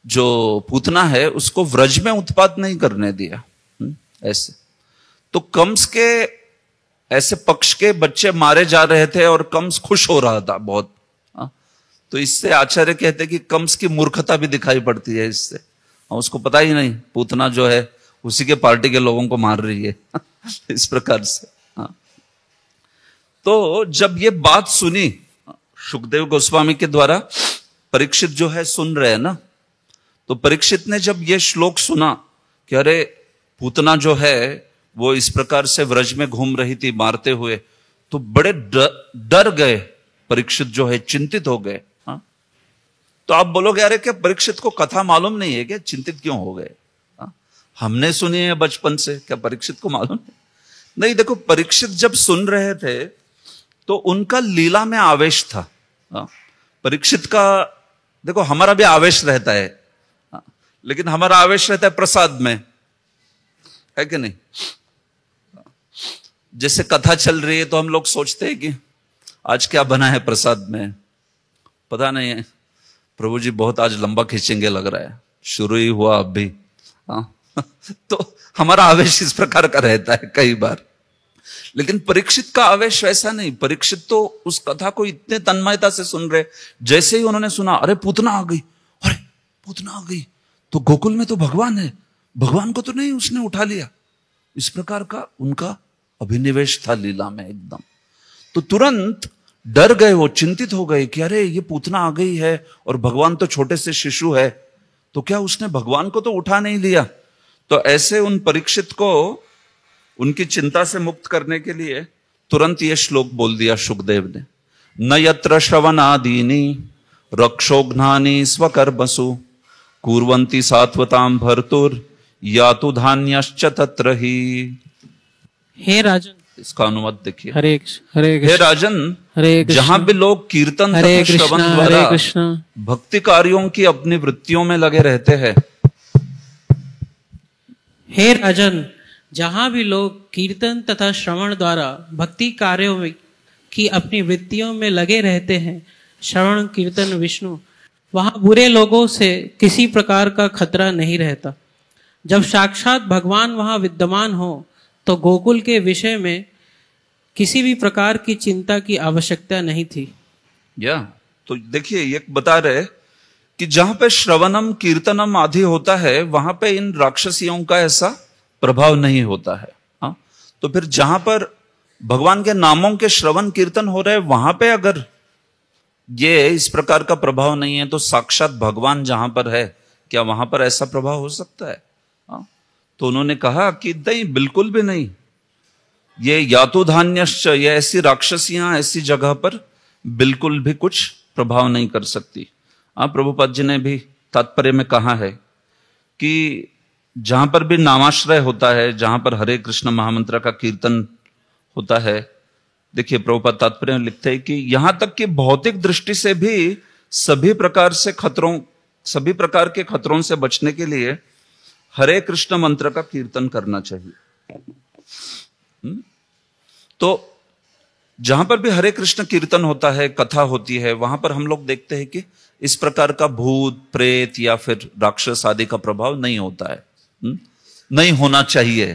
जो पूतना है उसको व्रज में उत्पात नहीं करने दिया। ऐसे तो कंस के ऐसे पक्ष के बच्चे मारे जा रहे थे और कंस खुश हो रहा था बहुत। तो इससे आचार्य कहते हैं कि कंस की मूर्खता भी दिखाई पड़ती है इससे। उसको पता ही नहीं पूतना जो है उसी के पार्टी के लोगों को मार रही है इस प्रकार से। तो जब ये बात सुनी सुखदेव गोस्वामी के द्वारा, परीक्षित जो है सुन रहे हैं ना, तो परीक्षित ने जब ये श्लोक सुना कि अरे पूतना जो है वो इस प्रकार से व्रज में घूम रही थी मारते हुए, तो बड़े डर गए। परीक्षित जो है चिंतित हो गए। तो आप बोलोगे अरे क्या परीक्षित को कथा मालूम नहीं है क्या, चिंतित क्यों हो गए? हमने सुनी है बचपन से, क्या परीक्षित को मालूम नहीं? देखो, परीक्षित जब सुन रहे थे तो उनका लीला में आवेश था। परीक्षित का देखो, हमारा भी आवेश रहता है, लेकिन हमारा आवेश रहता है प्रसाद में, है कि नहीं? जैसे कथा चल रही है तो हम लोग सोचते हैं कि आज क्या बना है प्रसाद में, पता नहीं है, प्रभु जी बहुत आज लंबा खींचेंगे लग रहा है, शुरू ही हुआ अब भी। तो हमारा आवेश इस प्रकार का रहता है कई बार। लेकिन परीक्षित का आवेश वैसा नहीं। परीक्षित तो उस कथा को इतने तन्मयता से सुन रहे, जैसे ही उन्होंने सुना अरे पूतना आ गई, अरे पूतना आ गई, तो गोकुल में तो भगवान है, भगवान को तो नहीं उसने उठा लिया, इस प्रकार का उनका अभिनिवेश था लीला में एकदम। तो तुरंत डर गए, वो चिंतित हो गए कि अरे ये पूतना आ गई है और भगवान तो छोटे से शिशु है, तो क्या उसने भगवान को तो उठा नहीं लिया? तो ऐसे उन परीक्षित को उनकी चिंता से मुक्त करने के लिए तुरंत ये श्लोक बोल दिया सुखदेव ने, न यत्र श्रवणादीनि रक्षोघ्नानि स्वकर्मसु कुर्वन्ति सात्वतां भर्तुर यातु धान्यश्च तत्र ही। हे राजन, इसका अनुवाद देखिए। हरे कृष्ण, हे राजन, हरे कृष्ण, जहां भी लोग कीर्तन तथा श्रवण द्वारा भक्ति कार्यों की अपनी वृत्तियों में लगे रहते हैं। हे राजन, जहां भी लोग कीर्तन तथा श्रवण द्वारा भक्ति कार्यों की अपनी वृत्तियों में लगे रहते हैं, श्रवण कीर्तन विष्णु, वहां बुरे लोगों से किसी प्रकार का खतरा नहीं रहता। जब साक्षात भगवान वहां विद्यमान हो तो गोकुल के विषय में किसी भी प्रकार की चिंता की आवश्यकता नहीं थी। तो देखिए, ये बता रहे कि जहां पे श्रवणम कीर्तनम आदि होता है वहां पे इन राक्षसियों का ऐसा प्रभाव नहीं होता है। हाँ, तो फिर जहां पर भगवान के नामों के श्रवण कीर्तन हो रहे वहां पे अगर ये इस प्रकार का प्रभाव नहीं है, तो साक्षात भगवान जहां पर है, क्या वहां पर ऐसा प्रभाव हो सकता है? हाँ, तो उन्होंने कहा कि नहीं, बिल्कुल भी नहीं। ये यातु धान्यश्च, ये ऐसी राक्षसियां ऐसी जगह पर बिल्कुल भी कुछ प्रभाव नहीं कर सकती। प्रभुपाद जी ने भी तात्पर्य में कहा है कि जहां पर भी नामाश्रय होता है, जहां पर हरे कृष्ण महामंत्र का कीर्तन होता है, देखिए प्रभुपाद तात्पर्य में लिखते हैं कि यहां तक कि भौतिक दृष्टि से भी सभी प्रकार के खतरों से बचने के लिए हरे कृष्ण मंत्र का कीर्तन करना चाहिए। तो जहां पर भी हरे कृष्ण कीर्तन होता है, कथा होती है, वहां पर हम लोग देखते हैं कि इस प्रकार का भूत प्रेत या फिर राक्षस आदि का प्रभाव नहीं होता है, नहीं होना चाहिए।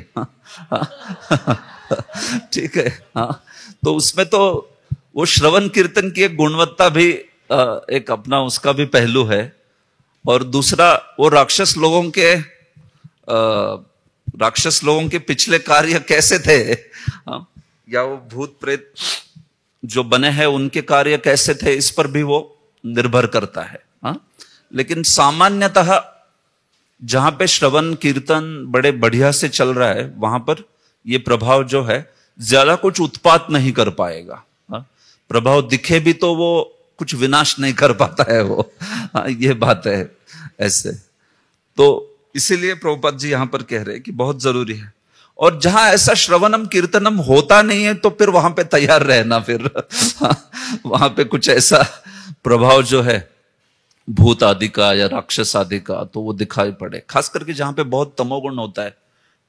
ठीक है। हाँ, तो उसमें तो वो श्रवण कीर्तन की एक गुणवत्ता भी एक अपना उसका भी पहलू है, और दूसरा वो राक्षस लोगों के पिछले कार्य कैसे थे, या वो भूत प्रेत जो बने हैं उनके कार्य कैसे थे, इस पर भी वो निर्भर करता है। लेकिन सामान्यतः जहां पे श्रवण कीर्तन बड़े बढ़िया से चल रहा है वहां पर ये प्रभाव जो है ज्यादा कुछ उत्पात नहीं कर पाएगा। प्रभाव दिखे भी तो वो कुछ विनाश नहीं कर पाता है वो। ये बात है ऐसे। तो इसीलिए प्रभुपाद जी यहां पर कह रहे हैं कि बहुत जरूरी है। और जहां ऐसा श्रवणम कीर्तनम होता नहीं है तो फिर वहां पे तैयार रहना, फिर वहां पे कुछ ऐसा प्रभाव जो है भूत आदि का या राक्षस आदि का तो वो दिखाई पड़े। खास करके जहां पे बहुत तमोगुण होता है,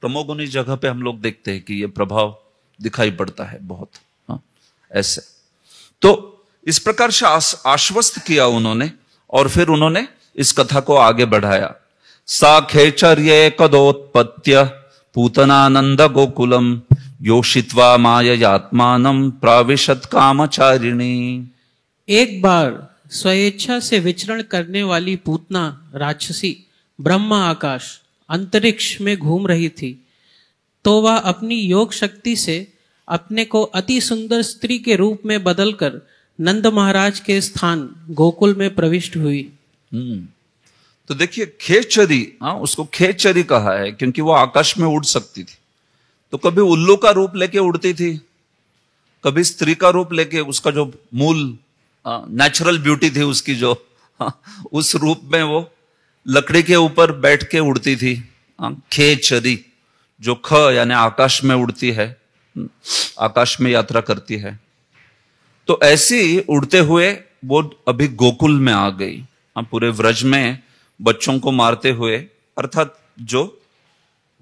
तमोगुणी जगह पे हम लोग देखते हैं कि ये प्रभाव दिखाई पड़ता है बहुत। ऐसे तो इस प्रकार से आश्वस्त किया उन्होंने और फिर उन्होंने इस कथा को आगे बढ़ाया। सा खेचर्ये कदोत्पत्य पूतनानंद गोकुलम योषित्वा माययात्मानं प्राविशत कामचारिणी। एक बार स्वेच्छा से विचरण करने वाली पूतना राक्षसी ब्रह्म आकाश अंतरिक्ष में घूम रही थी, तो वह अपनी योग शक्ति से अपने को अति सुंदर स्त्री के रूप में बदलकर नंद महाराज के स्थान गोकुल में प्रविष्ट हुई। तो देखिए खेचरी, उसको खेचरी कहा है क्योंकि वो आकाश में उड़ सकती थी। तो कभी उल्लू का रूप लेके उड़ती थी, कभी स्त्री का रूप लेके, उसका जो मूल नेचुरल ब्यूटी थी उसकी जो, उस रूप में वो लकड़ी के ऊपर बैठ के उड़ती थी। खेचरी जो ख यानी आकाश में उड़ती है, आकाश में यात्रा करती है। तो ऐसी उड़ते हुए वो अभी गोकुल में आ गई। पूरे व्रज में बच्चों को मारते हुए, अर्थात जो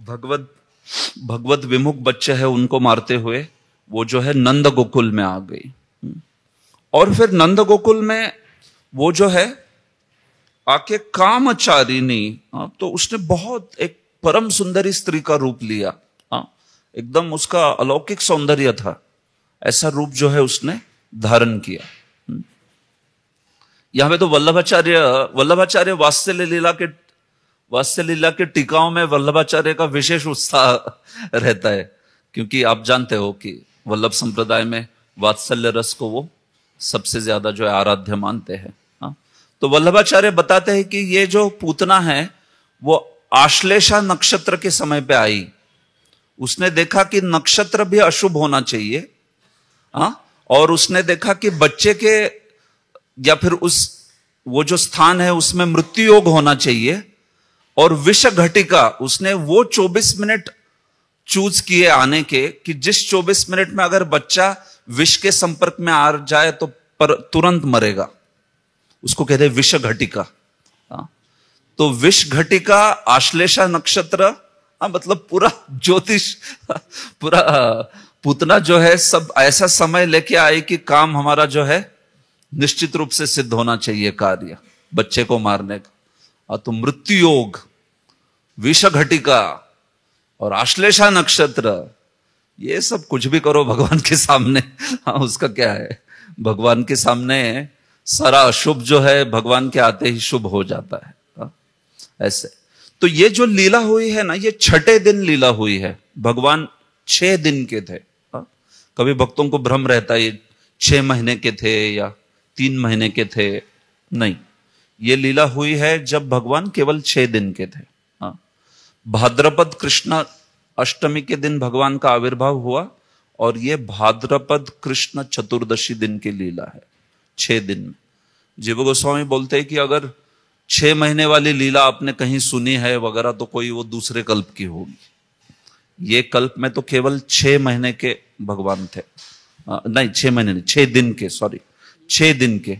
भगवत विमुख बच्चे हैं उनको मारते हुए वो जो है नंद गोकुल में आ गई। और फिर नंद गोकुल में वो जो है आके कामचारिणी, तो उसने बहुत एक परम सुंदरी स्त्री का रूप लिया। एकदम उसका अलौकिक सौंदर्य था, ऐसा रूप जो है उसने धारण किया। यहां पे तो वल्लभाचार्य वात्सल्य लीला के टीकाओं में वल्लभाचार्य का विशेष उत्साह रहता है, क्योंकि आप जानते हो कि वल्लभ संप्रदाय में वात्सल्य रस को वो सबसे ज्यादा जो है आराध्य मानते हैं। तो वल्लभाचार्य बताते हैं कि ये जो पूतना है वो आश्लेषा नक्षत्र के समय पे आई। उसने देखा कि नक्षत्र भी अशुभ होना चाहिए, और उसने देखा कि बच्चे के या फिर वो जो स्थान है उसमें मृत्यु योग होना चाहिए, और विष घटिका उसने वो 24 मिनट चूज किए आने के कि जिस 24 मिनट में अगर बच्चा विष के संपर्क में आ जाए तो तुरंत मरेगा, उसको कहते हैं विष घटिका। तो विष घटिका आश्लेषा नक्षत्र, मतलब पूरा ज्योतिष, पूरा पूतना जो है सब ऐसा समय लेके आई कि काम हमारा जो है निश्चित रूप से सिद्ध होना चाहिए कार्य बच्चे को मारने का। तो मृत्यु योग, विष घटिका और आश्लेषा नक्षत्र, ये सब कुछ भी करो भगवान के सामने, उसका क्या है, भगवान के सामने सारा अशुभ जो है भगवान के आते ही शुभ हो जाता है। ऐसे तो ये जो लीला हुई है ना, ये छठे दिन लीला हुई है। भगवान 6 दिन के थे। कभी भक्तों को भ्रम रहता है ये 6 महीने के थे या 3 महीने के थे, नहीं, ये लीला हुई है जब भगवान केवल 6 दिन के थे। भाद्रपद कृष्ण अष्टमी के दिन भगवान का आविर्भाव हुआ, और ये भाद्रपद कृष्ण चतुर्दशी दिन की लीला है, 6 दिन में। जीव गोस्वामी बोलते हैं कि अगर 6 महीने वाली लीला आपने कहीं सुनी है वगैरह तो कोई वो दूसरे कल्प की होगी। ये कल्प में तो केवल 6 महीने के भगवान थे, नहीं 6 महीने नहीं, 6 दिन के, सॉरी 6 दिन के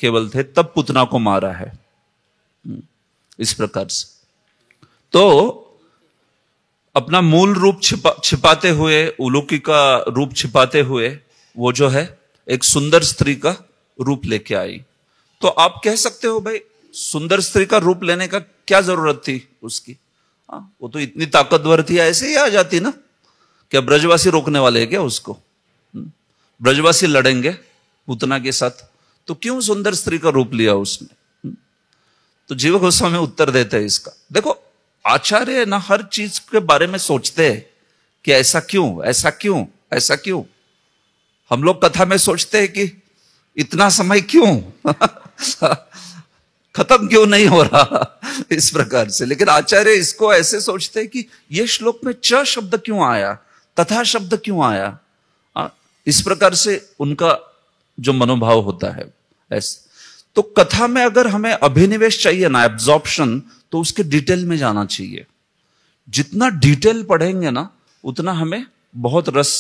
केवल थे, तब पुतना को मारा है। इस प्रकार से तो अपना मूल रूप छिपाते हुए, उलूकी का रूप छिपाते हुए वो जो है एक सुंदर स्त्री का रूप लेके आई। तो आप कह सकते हो भाई सुंदर स्त्री का रूप लेने का क्या जरूरत थी उसकी, वो तो इतनी ताकतवर थी, ऐसे ही आ जाती ना। क्या ब्रजवासी रोकने वाले हैं क्या उसको? ब्रजवासी लड़ेंगे पूतना के साथ, तो क्यों सुंदर स्त्री का रूप लिया उसने? तो जीव गोस्वामी उत्तर देते हैं इसका। देखो आचार्य ना हर चीज के बारे में सोचते हैं कि ऐसा क्यों, ऐसा क्यों, ऐसा क्यों। हम लोग कथा में सोचते हैं कि इतना समय क्यों खत्म क्यों नहीं हो रहा, इस प्रकार से। लेकिन आचार्य इसको ऐसे सोचते हैं कि ये श्लोक में च शब्द क्यों आया, तथा शब्द क्यों आया, इस प्रकार से उनका जो मनोभाव होता है ऐसे। तो कथा में अगर हमें अभिनिवेश चाहिए ना, एब्जॉर्प्शन, तो उसके डिटेल में जाना चाहिए। जितना डिटेल पढ़ेंगे ना उतना हमें बहुत रस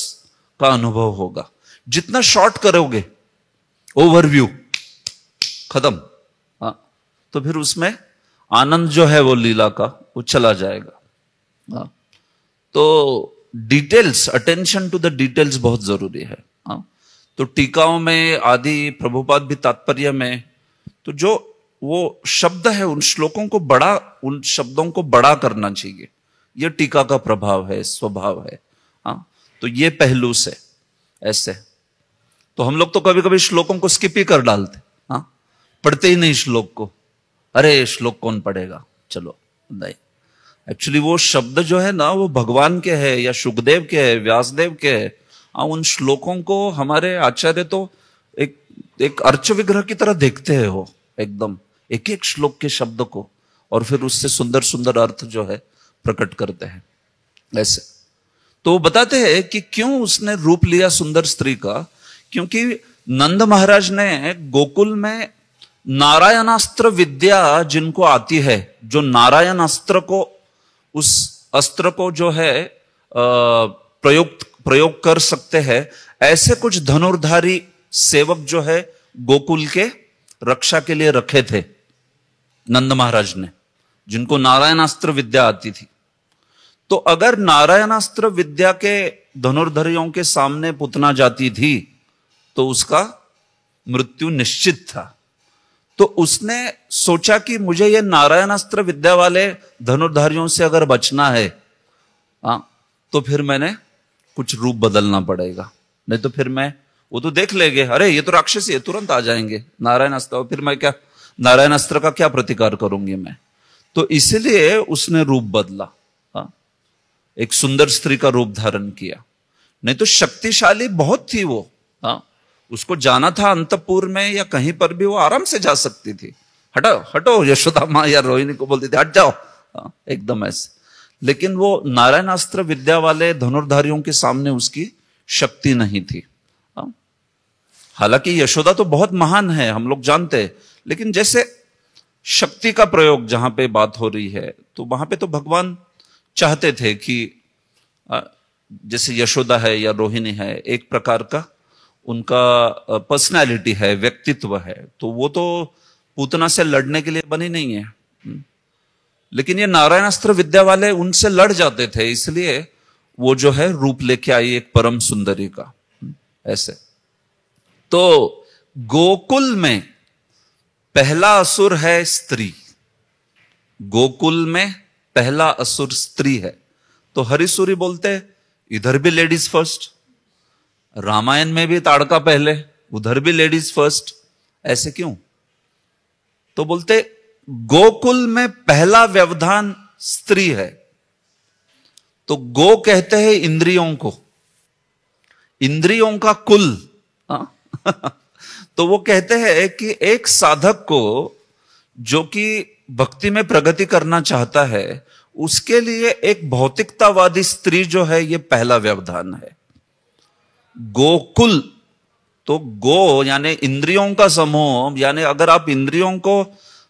का अनुभव होगा। जितना शॉर्ट करोगे, ओवरव्यू, खत्म, हाँ, तो फिर उसमें आनंद जो है वो लीला का वो चला जाएगा। हाँ, तो details, attention to the details बहुत जरूरी है। हाँ, तो टीकाओं में आदि, प्रभुपाद भी तात्पर्य में, तो जो वो शब्द है उन श्लोकों को बड़ा, उन शब्दों को बड़ा करना चाहिए। ये टीका का प्रभाव है, स्वभाव है। हाँ, तो ये पहलू से ऐसे। तो हम लोग तो कभी कभी श्लोकों को स्किप ही कर डालते, हाँ, पढ़ते ही नहीं श्लोक को। अरे श्लोक कौन पढ़ेगा, चलो नहीं। एक्चुअली वो शब्द जो है ना वो भगवान के हैं या सुखदेव के हैं, व्यासदेव के हैं। उन श्लोकों को हमारे आचार्य तो एक अर्च विग्रह की तरह देखते हैं, हो एकदम एक एक श्लोक के शब्द को, और फिर उससे सुंदर सुंदर अर्थ जो है प्रकट करते हैं ऐसे। तो वो बताते हैं कि क्यों उसने रूप लिया सुंदर स्त्री का, क्योंकि नंद महाराज ने गोकुल में नारायणास्त्र विद्या जिनको आती है, जो नारायण अस्त्र को, उस अस्त्र को जो है प्रयोग कर सकते हैं, ऐसे कुछ धनुर्धारी सेवक जो है गोकुल के रक्षा के लिए रखे थे नंद महाराज ने, जिनको नारायणास्त्र विद्या आती थी। तो अगर नारायणास्त्र विद्या के धनुर्धरियों के सामने पुतना जाती थी तो उसका मृत्यु निश्चित था। तो उसने सोचा कि मुझे ये नारायणास्त्र विद्या वाले धनुर्धारियों से अगर बचना है, तो फिर मैंने कुछ रूप बदलना पड़ेगा, नहीं तो फिर मैं, वो तो देख लेंगे, अरे ये तो राक्षसी है, तुरंत आ जाएंगे नारायण अस्त्र, फिर मैं क्या नारायण अस्त्र का क्या प्रतिकार करूंगी मैं। तो इसलिए उसने रूप बदला, एक सुंदर स्त्री का रूप धारण किया। नहीं तो शक्तिशाली बहुत थी वो, उसको जाना था अंतपुर में या कहीं पर भी, वो आराम से जा सकती थी। हटो हटो, यशोदा माँ या रोहिणी को बोलती थी हट जाओ, एकदम ऐसे। लेकिन वो नारायणास्त्र विद्या वाले धनुर्धारियों के सामने उसकी शक्ति नहीं थी। हालांकि यशोदा तो बहुत महान है, हम लोग जानते हैं, लेकिन जैसे शक्ति का प्रयोग जहां पे बात हो रही है, तो वहां पे तो भगवान चाहते थे कि जैसे यशोदा है या रोहिणी है, एक प्रकार का उनका पर्सनालिटी है, व्यक्तित्व है, तो वो तो पूतना से लड़ने के लिए बनी नहीं है। लेकिन ये नारायणास्त्र विद्या वाले उनसे लड़ जाते थे, इसलिए वो जो है रूप लेके आई एक परम सुंदरी का ऐसे। तो गोकुल में पहला असुर है स्त्री, गोकुल में पहला असुर स्त्री है। तो हरिसूरी बोलते इधर भी लेडीज फर्स्ट, रामायण में भी ताड़का पहले, उधर भी लेडीज फर्स्ट, ऐसे क्यों? तो बोलते गोकुल में पहला व्यवधान स्त्री है। तो गो कहते हैं इंद्रियों को, इंद्रियों का कुल। तो वो कहते हैं कि एक साधक को जो कि भक्ति में प्रगति करना चाहता है, उसके लिए एक भौतिकतावादी स्त्री जो है, ये पहला व्यवधान है। गोकुल तो गो यानी इंद्रियों का समूह, यानी अगर आप इंद्रियों को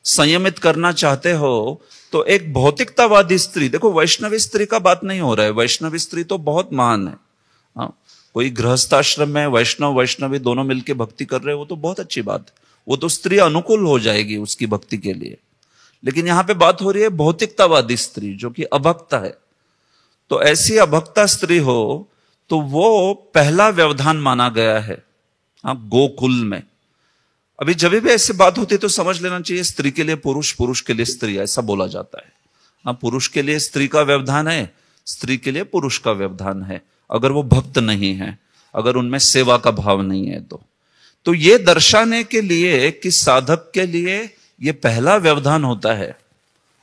संयमित करना चाहते हो तो एक भौतिकतावादी स्त्री, देखो वैष्णवी स्त्री का बात नहीं हो रहा है, वैष्णवी स्त्री तो बहुत महान है। कोई गृहस्थाश्रम में वैष्णव वैष्णवी दोनों मिलकर भक्ति कर रहे हो, वो तो बहुत अच्छी बात है, वो तो स्त्री अनुकूल हो जाएगी उसकी भक्ति के लिए। लेकिन यहां पे बात हो रही है भौतिकतावादी स्त्री जो कि अभक्त है। तो ऐसी अभक्ता स्त्री हो तो वो पहला व्यवधान माना गया है गोकुल में। अभी जब भी ऐसी बात होती है तो समझ लेना चाहिए स्त्री के लिए पुरुष, पुरुष के लिए स्त्री, ऐसा बोला जाता है। पुरुष के लिए स्त्री का व्यवधान है, स्त्री के लिए पुरुष का व्यवधान है, अगर वो भक्त नहीं है, अगर उनमें सेवा का भाव नहीं है तो ये दर्शाने के लिए कि साधक के लिए ये पहला व्यवधान होता है।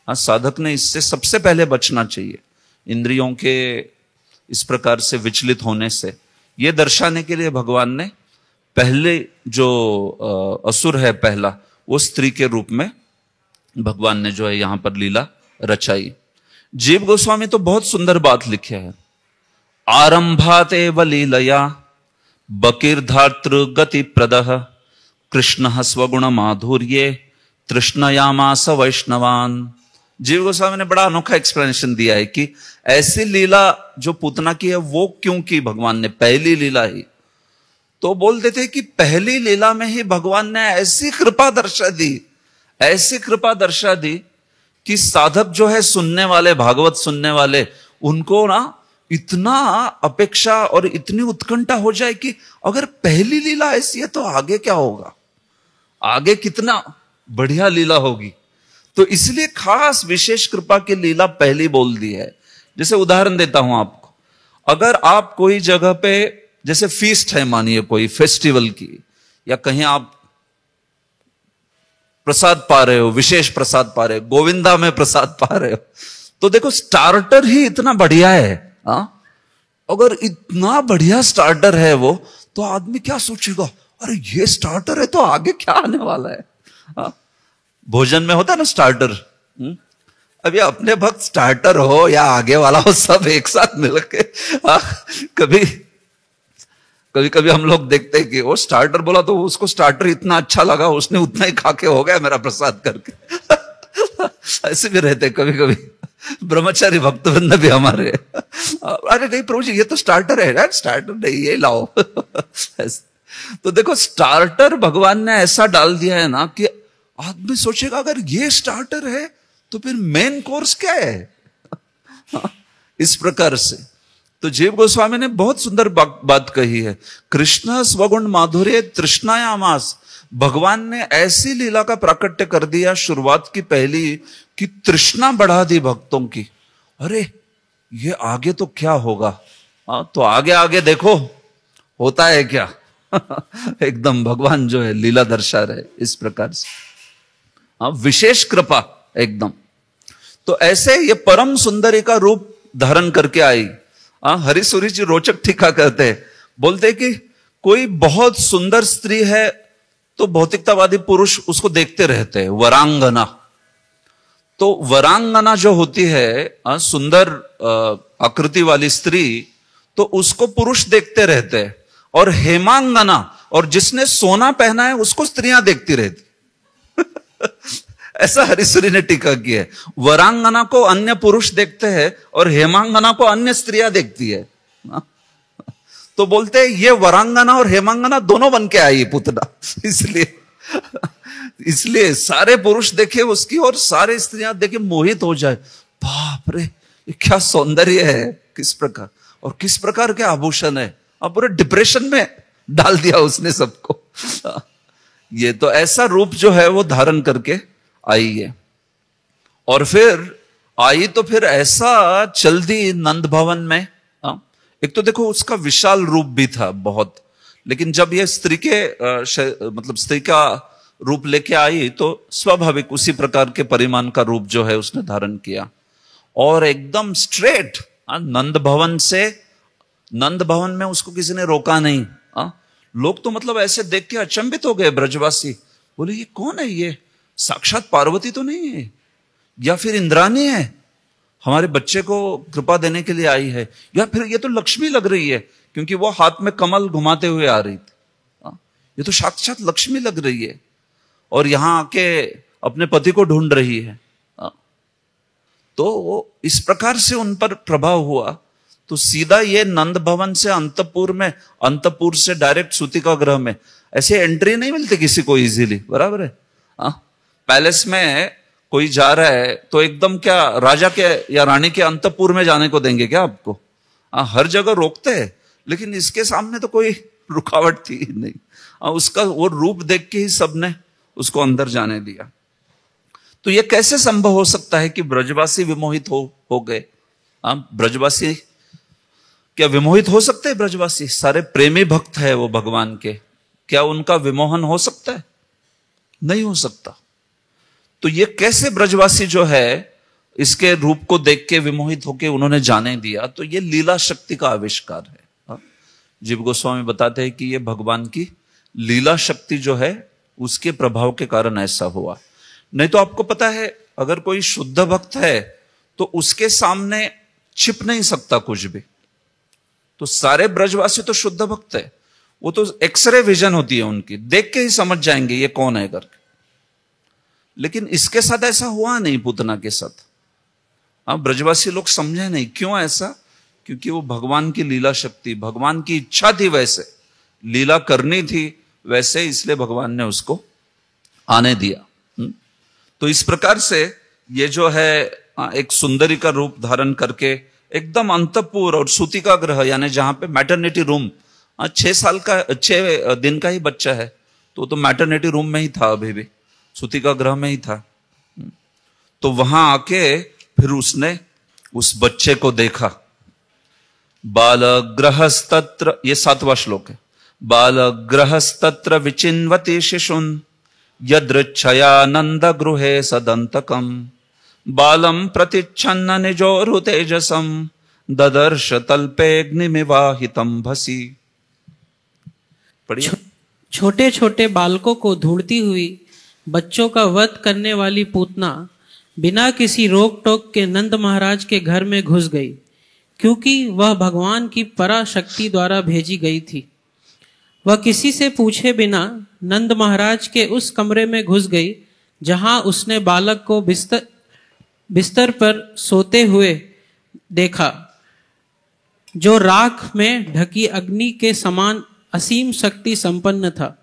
साधक ने इससे सबसे पहले बचना चाहिए, इंद्रियों के इस प्रकार से विचलित होने से। ये दर्शाने के लिए भगवान ने पहले जो असुर है पहला, वो स्त्री के रूप में भगवान ने जो है यहां पर लीला रचाई। जीव गोस्वामी तो बहुत सुंदर बात लिखे है, आरंभात एव लीलया बकीर्धातृ गति प्रदः कृष्ण स्वगुण माधुर्ये तृष्णयामास वैष्णवान। जीव गोस्वामी ने बड़ा अनोखा एक्सप्लेनेशन दिया है कि ऐसी लीला जो पूतना की है वो क्यों की भगवान ने, पहली लीला ही। तो बोल देते कि पहली लीला में ही भगवान ने ऐसी कृपा दर्शा दी, ऐसी कृपा दर्शा दी कि साधक जो है सुनने वाले, भागवत सुनने वाले, उनको ना इतना अपेक्षा और इतनी उत्कंठा हो जाए कि अगर पहली लीला ऐसी है तो आगे क्या होगा, आगे कितना बढ़िया लीला होगी। तो इसलिए खास विशेष कृपा की लीला पहली बोल दी है। जैसे उदाहरण देता हूं आपको, अगर आप कोई जगह पे जैसे फीस्ट है, मानिए कोई फेस्टिवल की, या कहीं आप प्रसाद पा रहे हो, विशेष प्रसाद पा रहे हो, गोविंदा में प्रसाद पा रहे हो, तो देखो स्टार्टर ही इतना बढ़िया है। अगर इतना बढ़िया स्टार्टर है वो, तो आदमी क्या सोचेगा, अरे ये स्टार्टर है तो आगे क्या आने वाला है। भोजन में होता है ना स्टार्टर, अब ये अपने भक्त स्टार्टर हो या आगे वाला हो, सब एक साथ मिलके कभी कभी हम लोग देखते हैं कि वो स्टार्टर बोला तो उसको स्टार्टर इतना अच्छा लगा, उसने उतना ही खा के हो गया मेरा प्रसाद करके। ऐसे भी रहते कभी कभी ब्रह्मचारी भक्तवृंद भी हमारे। अरे नहीं प्रभु जी ये तो स्टार्टर है, स्टार्टर नहीं ये लाओ। तो देखो स्टार्टर भगवान ने ऐसा डाल दिया है ना कि आदमी सोचेगा अगर ये स्टार्टर है तो फिर मेन कोर्स क्या है। इस प्रकार से तो जीव गोस्वामी ने बहुत सुंदर बात कही है, कृष्ण स्वगुण माधुर्य तृष्णायामास। भगवान ने ऐसी लीला का प्राकट्य कर दिया शुरुआत की पहली कि तृष्णा बढ़ा दी भक्तों की। अरे ये आगे तो क्या होगा, तो आगे आगे देखो होता है क्या। एकदम भगवान जो है लीला दर्शा रहे इस प्रकार से, विशेष कृपा एकदम। तो ऐसे ये परम सुंदरी का रूप धारण करके आई। हरिसूरी जी रोचक टीका कहते हैं, बोलते कि कोई बहुत सुंदर स्त्री है तो भौतिकतावादी पुरुष उसको देखते रहते हैं, वरांगना। तो वरांगना जो होती है सुंदर आकृति वाली स्त्री, तो उसको पुरुष देखते रहते हैं। और हेमांगना, और जिसने सोना पहना है उसको स्त्रियां देखती रहती। ऐसा हरिसूरी ने टीका की है। वरांगना को अन्य पुरुष देखते हैं और हेमांगना को अन्य स्त्रियां देखती है। तो बोलते हैं ये वरांगना और हेमांगना दोनों बन के आई पुतना। इसलिए सारे पुरुष देखे उसकी और सारे स्त्रियां देखे मोहित हो जाए, बाप रे ये क्या सौंदर्य है, किस प्रकार और किस प्रकार के आभूषण है। अब पूरे डिप्रेशन में डाल दिया उसने सबको। ये तो ऐसा रूप जो है वो धारण करके आई है। और फिर आई तो फिर ऐसा चल दी नंद भवन में। एक तो देखो उसका विशाल रूप भी था बहुत, लेकिन जब ये स्त्री के मतलब स्त्री का रूप लेके आई तो स्वाभाविक उसी प्रकार के परिमाण का रूप जो है उसने धारण किया। और एकदम स्ट्रेट नंद भवन से, नंद भवन में उसको किसी ने रोका नहीं। लोग तो मतलब ऐसे देख के अचंभित हो गए ब्रजवासी, बोले ये कौन है, ये साक्षात पार्वती तो नहीं है, या फिर इंद्राणी है, हमारे बच्चे को कृपा देने के लिए आई है, या फिर ये तो लक्ष्मी लग रही है क्योंकि वो हाथ में कमल घुमाते हुए आ रही थी। ये तो साक्षात लक्ष्मी लग रही है और यहां आके अपने पति को ढूंढ रही है। तो इस प्रकार से उन पर प्रभाव हुआ। तो सीधा ये नंद भवन से अंतपुर में, अंतपुर से डायरेक्ट सूतिका गृह में, ऐसे एंट्री नहीं मिलती किसी को इजीली, बराबर है। पैलेस में कोई जा रहा है तो एकदम क्या राजा के या रानी के अंतपुर में जाने को देंगे क्या आपको? हर जगह रोकते हैं, लेकिन इसके सामने तो कोई रुकावट थी नहीं। उसका वो रूप देख के ही सबने उसको अंदर जाने दिया। तो ये कैसे संभव हो सकता है कि ब्रजवासी विमोहित हो गए? ब्रजवासी क्या विमोहित हो सकते हैं? ब्रजवासी सारे प्रेमी भक्त है वो भगवान के, क्या उनका विमोहन हो सकता है? नहीं हो सकता। तो ये कैसे ब्रजवासी जो है इसके रूप को देख के विमोहित होके उन्होंने जाने दिया? तो ये लीला शक्ति का आविष्कार है। जीव गोस्वामी बताते हैं कि ये भगवान की लीला शक्ति जो है उसके प्रभाव के कारण ऐसा हुआ। नहीं तो आपको पता है अगर कोई शुद्ध भक्त है तो उसके सामने छिप नहीं सकता कुछ भी। तो सारे ब्रजवासी तो शुद्ध भक्त है, वो तो एक्सरे विजन होती है उनकी, देख के ही समझ जाएंगे ये कौन है करके। लेकिन इसके साथ ऐसा हुआ नहीं, पूतना के साथ। ब्रजवासी लोग समझे नहीं क्यों ऐसा, क्योंकि वो भगवान की लीला शक्ति, भगवान की इच्छा थी, वैसे लीला करनी थी वैसे, इसलिए भगवान ने उसको आने दिया। तो इस प्रकार से ये जो है एक सुंदरी का रूप धारण करके एकदम अंतपुर और सूतिका ग्रह, यानी जहां पे मैटरनिटी रूम, 6 दिन का ही बच्चा है तो मैटरनिटी रूम में ही था, अभी भी सूतिका ग्रह में ही था। तो वहां आके फिर उसने उस बच्चे को देखा। बाल ग्रहस्तत्र, ये 7वां श्लोक है। बाल ग्रहस्तत्र विचिन्वति शिशुन यदृच्छयानंद गृहे सदंतकम बालम प्रतिच्छन्न निजोरु तेजसम ददर्श तल्पेग्निमिवाहितम भसी। पढ़िए। छोटे छोटे बालकों को ढूंढती हुई बच्चों का वध करने वाली पूतना बिना किसी रोक टोक के नंद महाराज के घर में घुस गई, क्योंकि वह भगवान की पराशक्ति द्वारा भेजी गई थी। वह किसी से पूछे बिना नंद महाराज के उस कमरे में घुस गई जहां उसने बालक को बिस्तर पर सोते हुए देखा, जो राख में ढकी अग्नि के समान असीम शक्ति संपन्न था।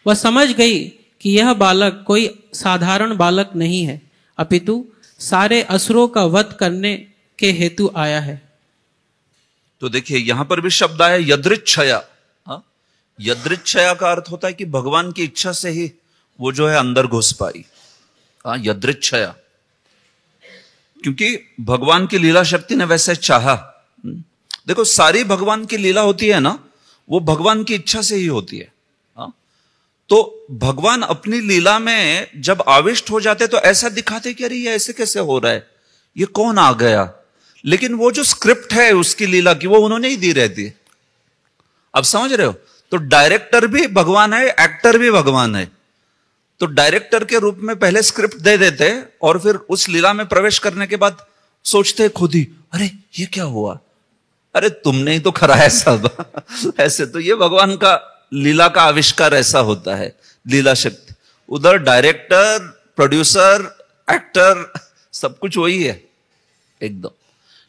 वह समझ गई कि यह बालक कोई साधारण बालक नहीं है, अपितु सारे असुरों का वध करने के हेतु आया है। तो देखिए यहां पर भी शब्द आया यदृच्छया। यदृच्छया का अर्थ होता है कि भगवान की इच्छा से ही वो जो है अंदर घुस पाई। यदृच्छया, क्योंकि भगवान की लीला शक्ति ने वैसे चाहा। देखो सारी भगवान की लीला होती है ना, वो भगवान की इच्छा से ही होती है। तो भगवान अपनी लीला में जब आविष्ट हो जाते तो ऐसा दिखाते कि अरे ये ऐसे कैसे हो रहा है, ये कौन आ गया। लेकिन वो जो स्क्रिप्ट है उसकी लीला की, वो उन्होंने ही दी रहती है। अब समझ रहे हो? तो डायरेक्टर भी भगवान है, एक्टर भी भगवान है। तो डायरेक्टर के रूप में पहले स्क्रिप्ट दे देते और फिर उस लीला में प्रवेश करने के बाद सोचते खुद ही, अरे ये क्या हुआ, अरे तुमने ही तो कराया सब। ऐसे तो ये भगवान का लीला का आविष्कार ऐसा होता है, लीला शक्ति। उधर डायरेक्टर, प्रोड्यूसर, एक्टर सब कुछ वही है एकदम।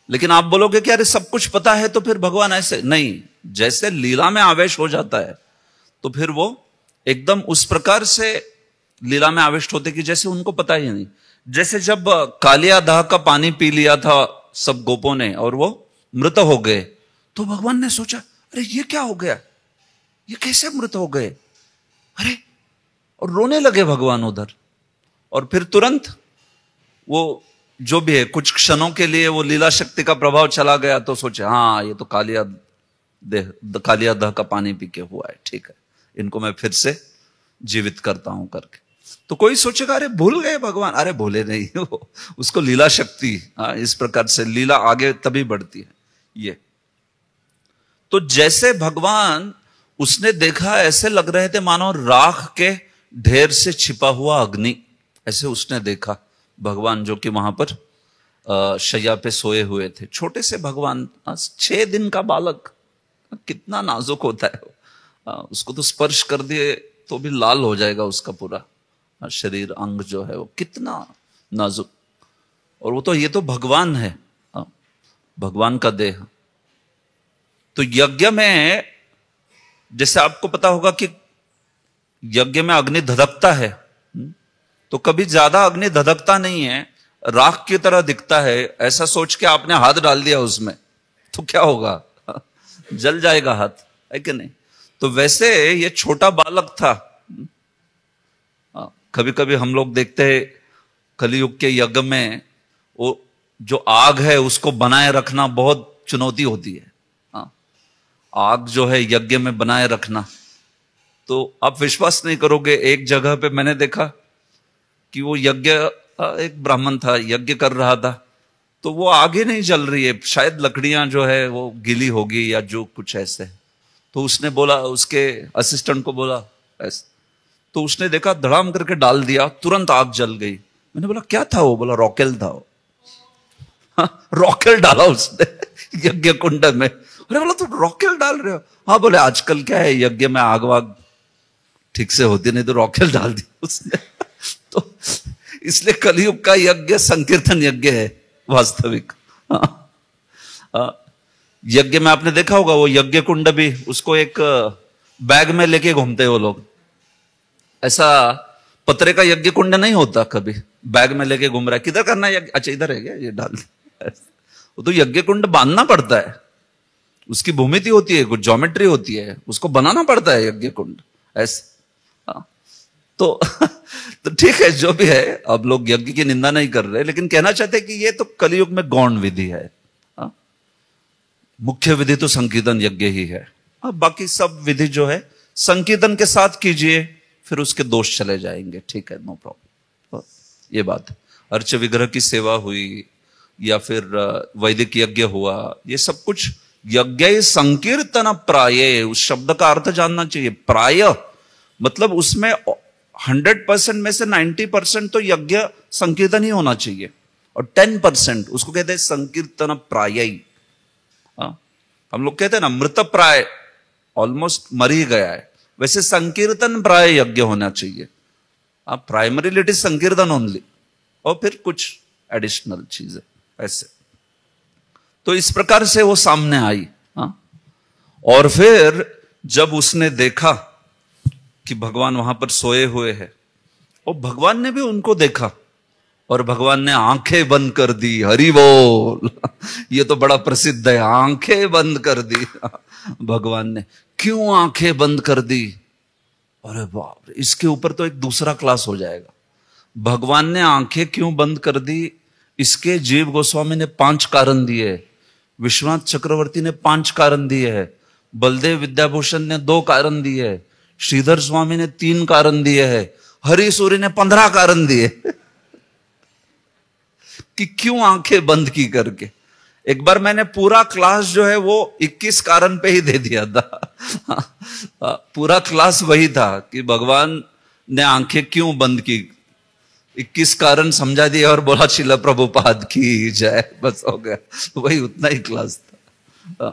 लेकिन आप बोलोगे कि अरे सब कुछ पता है तो फिर भगवान ऐसे नहीं। जैसे लीला में आवेश हो जाता है तो फिर वो एकदम उस प्रकार से लीला में आविष्ट होते कि जैसे उनको पता ही नहीं। जैसे जब कालिया दाह का पानी पी लिया था सब गोपों ने और वो मृत हो गए, तो भगवान ने सोचा अरे ये क्या हो गया, ये कैसे मृत हो गए, अरे, और रोने लगे भगवान उधर। और फिर तुरंत वो जो भी है कुछ क्षणों के लिए वो लीला शक्ति का प्रभाव चला गया, तो सोचे हाँ ये तो कालिया दह का पानी पी के हुआ है, ठीक है, इनको मैं फिर से जीवित करता हूं करके। तो कोई सोचेगा अरे भूल गए भगवान, अरे भूले नहीं, वो उसको लीला शक्ति, इस प्रकार से लीला आगे तभी बढ़ती है ये। तो जैसे भगवान उसने देखा, ऐसे लग रहे थे मानो राख के ढेर से छिपा हुआ अग्नि, ऐसे उसने देखा भगवान जो कि वहां पर शैया पे सोए हुए थे। छोटे से भगवान, 6 दिन का बालक, कितना नाजुक होता है, उसको तो स्पर्श कर दिए तो भी लाल हो जाएगा उसका पूरा शरीर, अंग जो है वो कितना नाजुक। और वो तो ये तो भगवान है, भगवान का देह। तो यज्ञ में जैसे आपको पता होगा कि यज्ञ में अग्नि धधकता है, तो कभी ज्यादा अग्नि धधकता नहीं है, राख की तरह दिखता है। ऐसा सोच के आपने हाथ डाल दिया उसमें तो क्या होगा, जल जाएगा हाथ, है कि नहीं। तो वैसे ये छोटा बालक था। कभी कभी हम लोग देखते हैं कलियुग के यज्ञ में वो जो आग है उसको बनाए रखना बहुत चुनौती होती है। आग जो है यज्ञ में बनाए रखना, तो आप विश्वास नहीं करोगे, एक जगह पे मैंने देखा कि वो यज्ञ, एक ब्राह्मण था यज्ञ कर रहा था, तो वो आगे नहीं जल रही है, शायद लकड़ियां जो है वो गीली होगी या जो कुछ ऐसे। तो उसने बोला, उसके असिस्टेंट को बोला ऐसे, तो उसने देखा धड़ाम करके डाल दिया, तुरंत आग जल गई। मैंने बोला क्या था वो, बोला रॉकेल था वो। रॉकेल डाला उसने यज्ञ कुंड में। अरे बोला तू रॉकेल डाल रहे हो? हाँ बोले आजकल क्या है, यज्ञ में आग वाग ठीक से होती नहीं तो रॉकेल डाल दी उसने। तो इसलिए कलयुग का यज्ञ संकीर्तन यज्ञ है वास्तविक। यज्ञ में आपने देखा होगा वो यज्ञ कुंड भी, उसको एक बैग में लेके घूमते हैं वो लोग। ऐसा पतरे का यज्ञ कुंड नहीं होता कभी, बैग में लेके घूम रहा है, किधर करना है यज्ञ, अच्छा इधर है क्या, ये डाल दे। वो तो यज्ञ कुंड बांधना पड़ता है, उसकी भूमिति होती है, कुछ ज्योमेट्री होती है, उसको बनाना पड़ता है यज्ञ कुंड ऐसे। तो ठीक है जो भी है, अब लोग यज्ञ की निंदा नहीं कर रहे, लेकिन कहना चाहते कि ये तो कलयुग में गौण विधि है। मुख्य विधि तो संकीर्तन यज्ञ ही है। अब बाकी सब विधि जो है संकीर्तन के साथ कीजिए, फिर उसके दोष चले जाएंगे, ठीक है, नो प्रॉब्लम। ये बात अर्च विग्रह की सेवा हुई या फिर वैदिक यज्ञ हुआ, ये सब कुछ यज्ञ संकीर्तन प्राय, उस शब्द का अर्थ जानना चाहिए। प्राय मतलब उसमें 100% में से 90% तो यज्ञ संकीर्तन ही होना चाहिए, और 10% उसको कहते हैं संकीर्तन प्राय। हम लोग कहते हैं ना मृत प्राय, ऑलमोस्ट मर ही गया है, वैसे संकीर्तन प्राय यज्ञ होना चाहिए। प्राइमरी इट इज संकीर्तन ओनली, और फिर कुछ एडिशनल चीजें ऐसे। तो इस प्रकार से वो सामने आई। और फिर जब उसने देखा कि भगवान वहां पर सोए हुए हैं, और भगवान ने भी उनको देखा, और भगवान ने आंखें बंद कर दी। हरि बोल। ये तो बड़ा प्रसिद्ध है, आंखें बंद कर दी भगवान ने। क्यों आंखें बंद कर दी? अरे बाप रे, इसके ऊपर तो एक दूसरा क्लास हो जाएगा। भगवान ने आंखें क्यों बंद कर दी, इसके जीव गोस्वामी ने 5 कारण दिए, विश्वनाथ चक्रवर्ती ने 5 कारण दिए है, बलदेव विद्याभूषण ने 2 कारण दिए है, श्रीधर स्वामी ने 3 कारण दिए हैं, हरि सूरी ने 15 कारण दिए कि क्यों आंखें बंद की करके। एक बार मैंने पूरा क्लास जो है वो 21 कारण पे ही दे दिया था। पूरा क्लास वही था कि भगवान ने आंखें क्यों बंद की, 21 कारण समझा दिया और बोला श्रील प्रभुपाद की जय, बस हो गया, वही उतना ही क्लास था।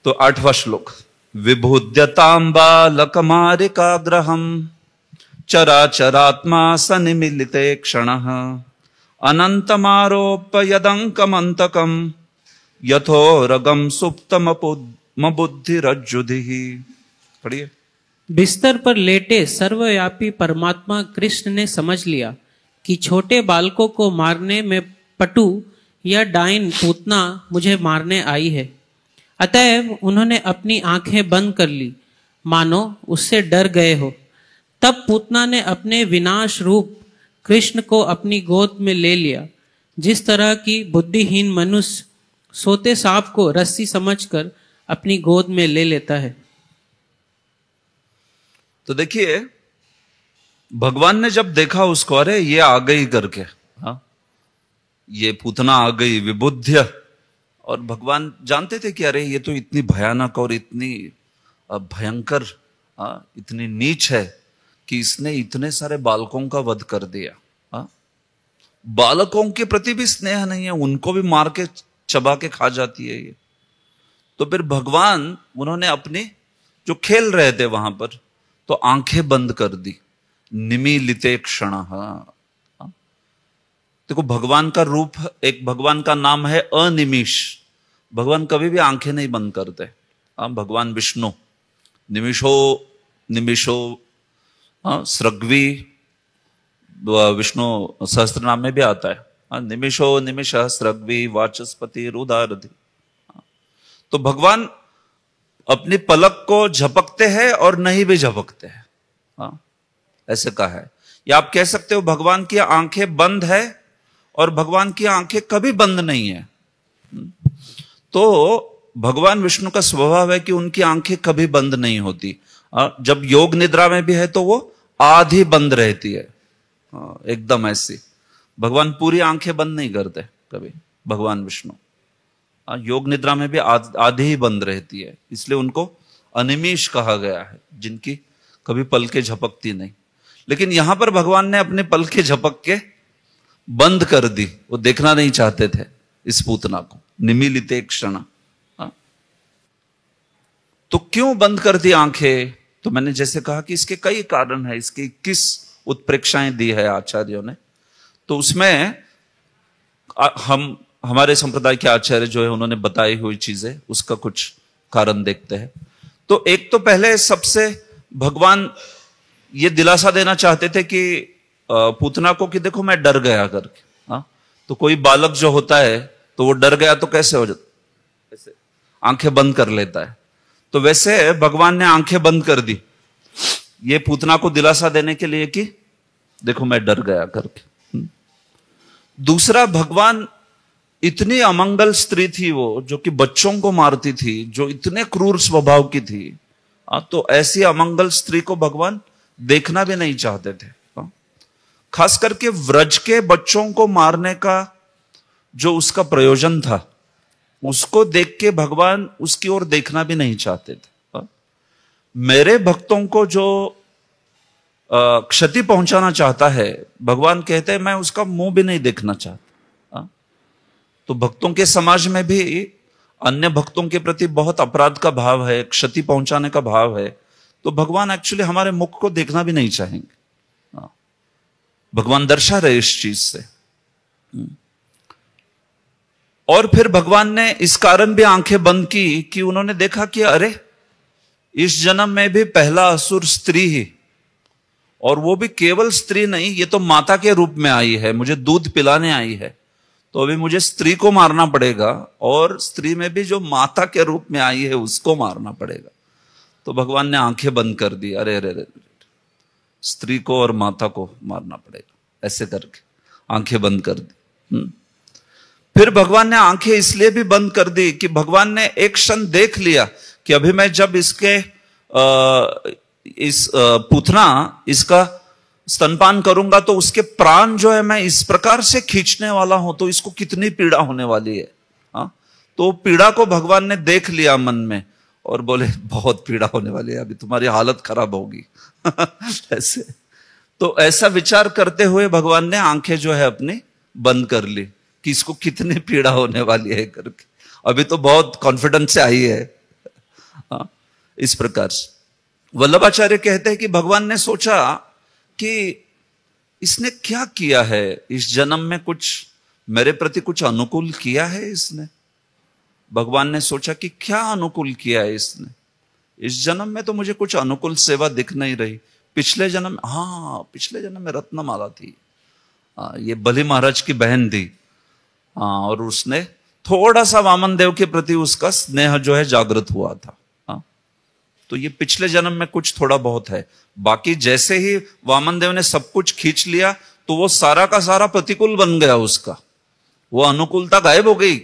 तो 8वां श्लोक, विभुद्यतां बालकमारिकाग्रहं चराचरात्मा सनिमिलिते क्षणः अनन्तमारोप्य यथोरगं सुप्तमबुद्धिरज्जुधिः। पढ़िए। बिस्तर पर लेटे सर्वव्यापी परमात्मा कृष्ण ने समझ लिया कि छोटे बालकों को मारने में पटु या डाइन पूतना मुझे मारने आई है। अतएव उन्होंने अपनी आंखें बंद कर ली, मानो उससे डर गए हो। तब पूतना ने अपने विनाश रूप कृष्ण को अपनी गोद में ले लिया, जिस तरह की बुद्धिहीन मनुष्य सोते सांप को रस्सी समझकर अपनी गोद में ले लेता है। तो देखिए, भगवान ने जब देखा उसको, अरे ये आ गई करके, ये पूतना आ गई विबुद्ध्य, और भगवान जानते थे कि अरे ये तो इतनी भयानक और इतनी भयंकर, इतनी नीच है कि इसने इतने सारे बालकों का वध कर दिया। बालकों के प्रति भी स्नेह नहीं है, उनको भी मार के चबा के खा जाती है ये। तो फिर भगवान, उन्होंने अपने जो खेल रहे थे वहां पर, तो आंखें बंद कर दी। निमीलिते क्षण। देखो भगवान का रूप, एक भगवान का नाम है अनिमिष। भगवान कभी भी आंखें नहीं बंद करते। भगवान विष्णु निमिषो निमिषो, सृग्वी विष्णु सहस्त्र नाम में भी आता है, निमिषो निमिष सृग्वी वाचस्पति रुदारधि। तो भगवान अपनी पलक को झपकते हैं और नहीं भी झपकते हैं, ऐसे कहा है। या आप कह सकते हो भगवान की आंखें बंद है और भगवान की आंखें कभी बंद नहीं है। तो भगवान विष्णु का स्वभाव है कि उनकी आंखें कभी बंद नहीं होती। जब योग निद्रा में भी है तो वो आधी बंद रहती है, एकदम ऐसी। भगवान पूरी आंखें बंद नहीं करते कभी, भगवान विष्णु योग निद्रा में भी आधी ही बंद रहती है, इसलिए उनको अनिमीष कहा गया है, जिनकी कभी पलकें झपकती नहीं। लेकिन यहां पर भगवान ने अपने पलकें झपक के बंद कर दी, वो देखना नहीं चाहते थे इस पूतना को। निमीलिते क्षण, तो क्यों बंद कर दी आंखें? तो मैंने जैसे कहा कि इसके कई कारण है, इसकी 21 उत्प्रेक्षाएं दी है आचार्यों ने। तो उसमें हम हमारे संप्रदाय के आचार्य जो है उन्होंने बताई हुई चीजें, उसका कुछ कारण देखते हैं। तो एक तो पहले सबसे भगवान ये दिलासा देना चाहते थे कि पूतना को कि देखो मैं डर गया करके। हाँ, तो कोई बालक जो होता है तो वो डर गया तो कैसे हो जाता, ऐसे आंखें बंद कर लेता है। तो वैसे भगवान ने आंखें बंद कर दी ये पूतना को दिलासा देने के लिए कि देखो मैं डर गया करके। दूसरा, भगवान इतनी अमंगल स्त्री थी वो, जो कि बच्चों को मारती थी, जो इतने क्रूर स्वभाव की थी। तो ऐसी अमंगल स्त्री को भगवान देखना भी नहीं चाहते थे। खास करके व्रज के बच्चों को मारने का जो उसका प्रयोजन था, उसको देख के भगवान उसकी ओर देखना भी नहीं चाहते थे। मेरे भक्तों को जो क्षति पहुंचाना चाहता है, भगवान कहते हैं मैं उसका मुंह भी नहीं देखना चाहता। तो भक्तों के समाज में भी अन्य भक्तों के प्रति बहुत अपराध का भाव है, क्षति पहुंचाने का भाव है। तो भगवान एक्चुअली हमारे मुख को देखना भी नहीं चाहेंगे। भगवान दर्शा रहे इस चीज से। और फिर भगवान ने इस कारण भी आंखें बंद की कि उन्होंने देखा कि अरे इस जन्म में भी पहला असुर स्त्री ही, और वो भी केवल स्त्री नहीं, ये तो माता के रूप में आई है, मुझे दूध पिलाने आई है। तो अभी मुझे स्त्री को मारना पड़ेगा, और स्त्री में भी जो माता के रूप में आई है उसको मारना पड़ेगा। तो भगवान ने आंखें बंद कर दी, अरे अरे अरे, स्त्री को और माता को मारना पड़ेगा, ऐसे करके आंखें बंद कर दी। फिर भगवान ने आंखें इसलिए भी बंद कर दी कि भगवान ने एक क्षण देख लिया कि अभी मैं जब पूतना इसका स्तनपान करूंगा तो उसके प्राण जो है मैं इस प्रकार से खींचने वाला हूं, तो इसको कितनी पीड़ा होने वाली है। हाँ, तो पीड़ा को भगवान ने देख लिया मन में और बोले बहुत पीड़ा होने वाली है, अभी तुम्हारी हालत खराब होगी। ऐसे तो ऐसा विचार करते हुए भगवान ने आंखें जो है अपनी बंद कर ली कि इसको कितनी पीड़ा होने वाली है करके। अभी तो बहुत कॉन्फिडेंस से आई है। हाँ, इस प्रकार से वल्लभाचार्य कहते हैं कि भगवान ने सोचा कि इसने क्या किया है इस जन्म में, कुछ मेरे प्रति कुछ अनुकूल किया है इसने। भगवान ने सोचा कि क्या अनुकूल किया है इसने, इस जन्म में तो मुझे कुछ अनुकूल सेवा दिख नहीं रही। पिछले जन्म, हाँ पिछले जन्म में रत्नमाला थी, ये बलि महाराज की बहन थी। हाँ, और उसने थोड़ा सा वामन देव के प्रति उसका स्नेह जो है जागृत हुआ था। हाँ, तो ये पिछले जन्म में कुछ थोड़ा बहुत है। बाकी जैसे ही वामन देव ने सब कुछ खींच लिया तो वो सारा का सारा प्रतिकूल बन गया उसका, वो अनुकूलता गायब हो गई।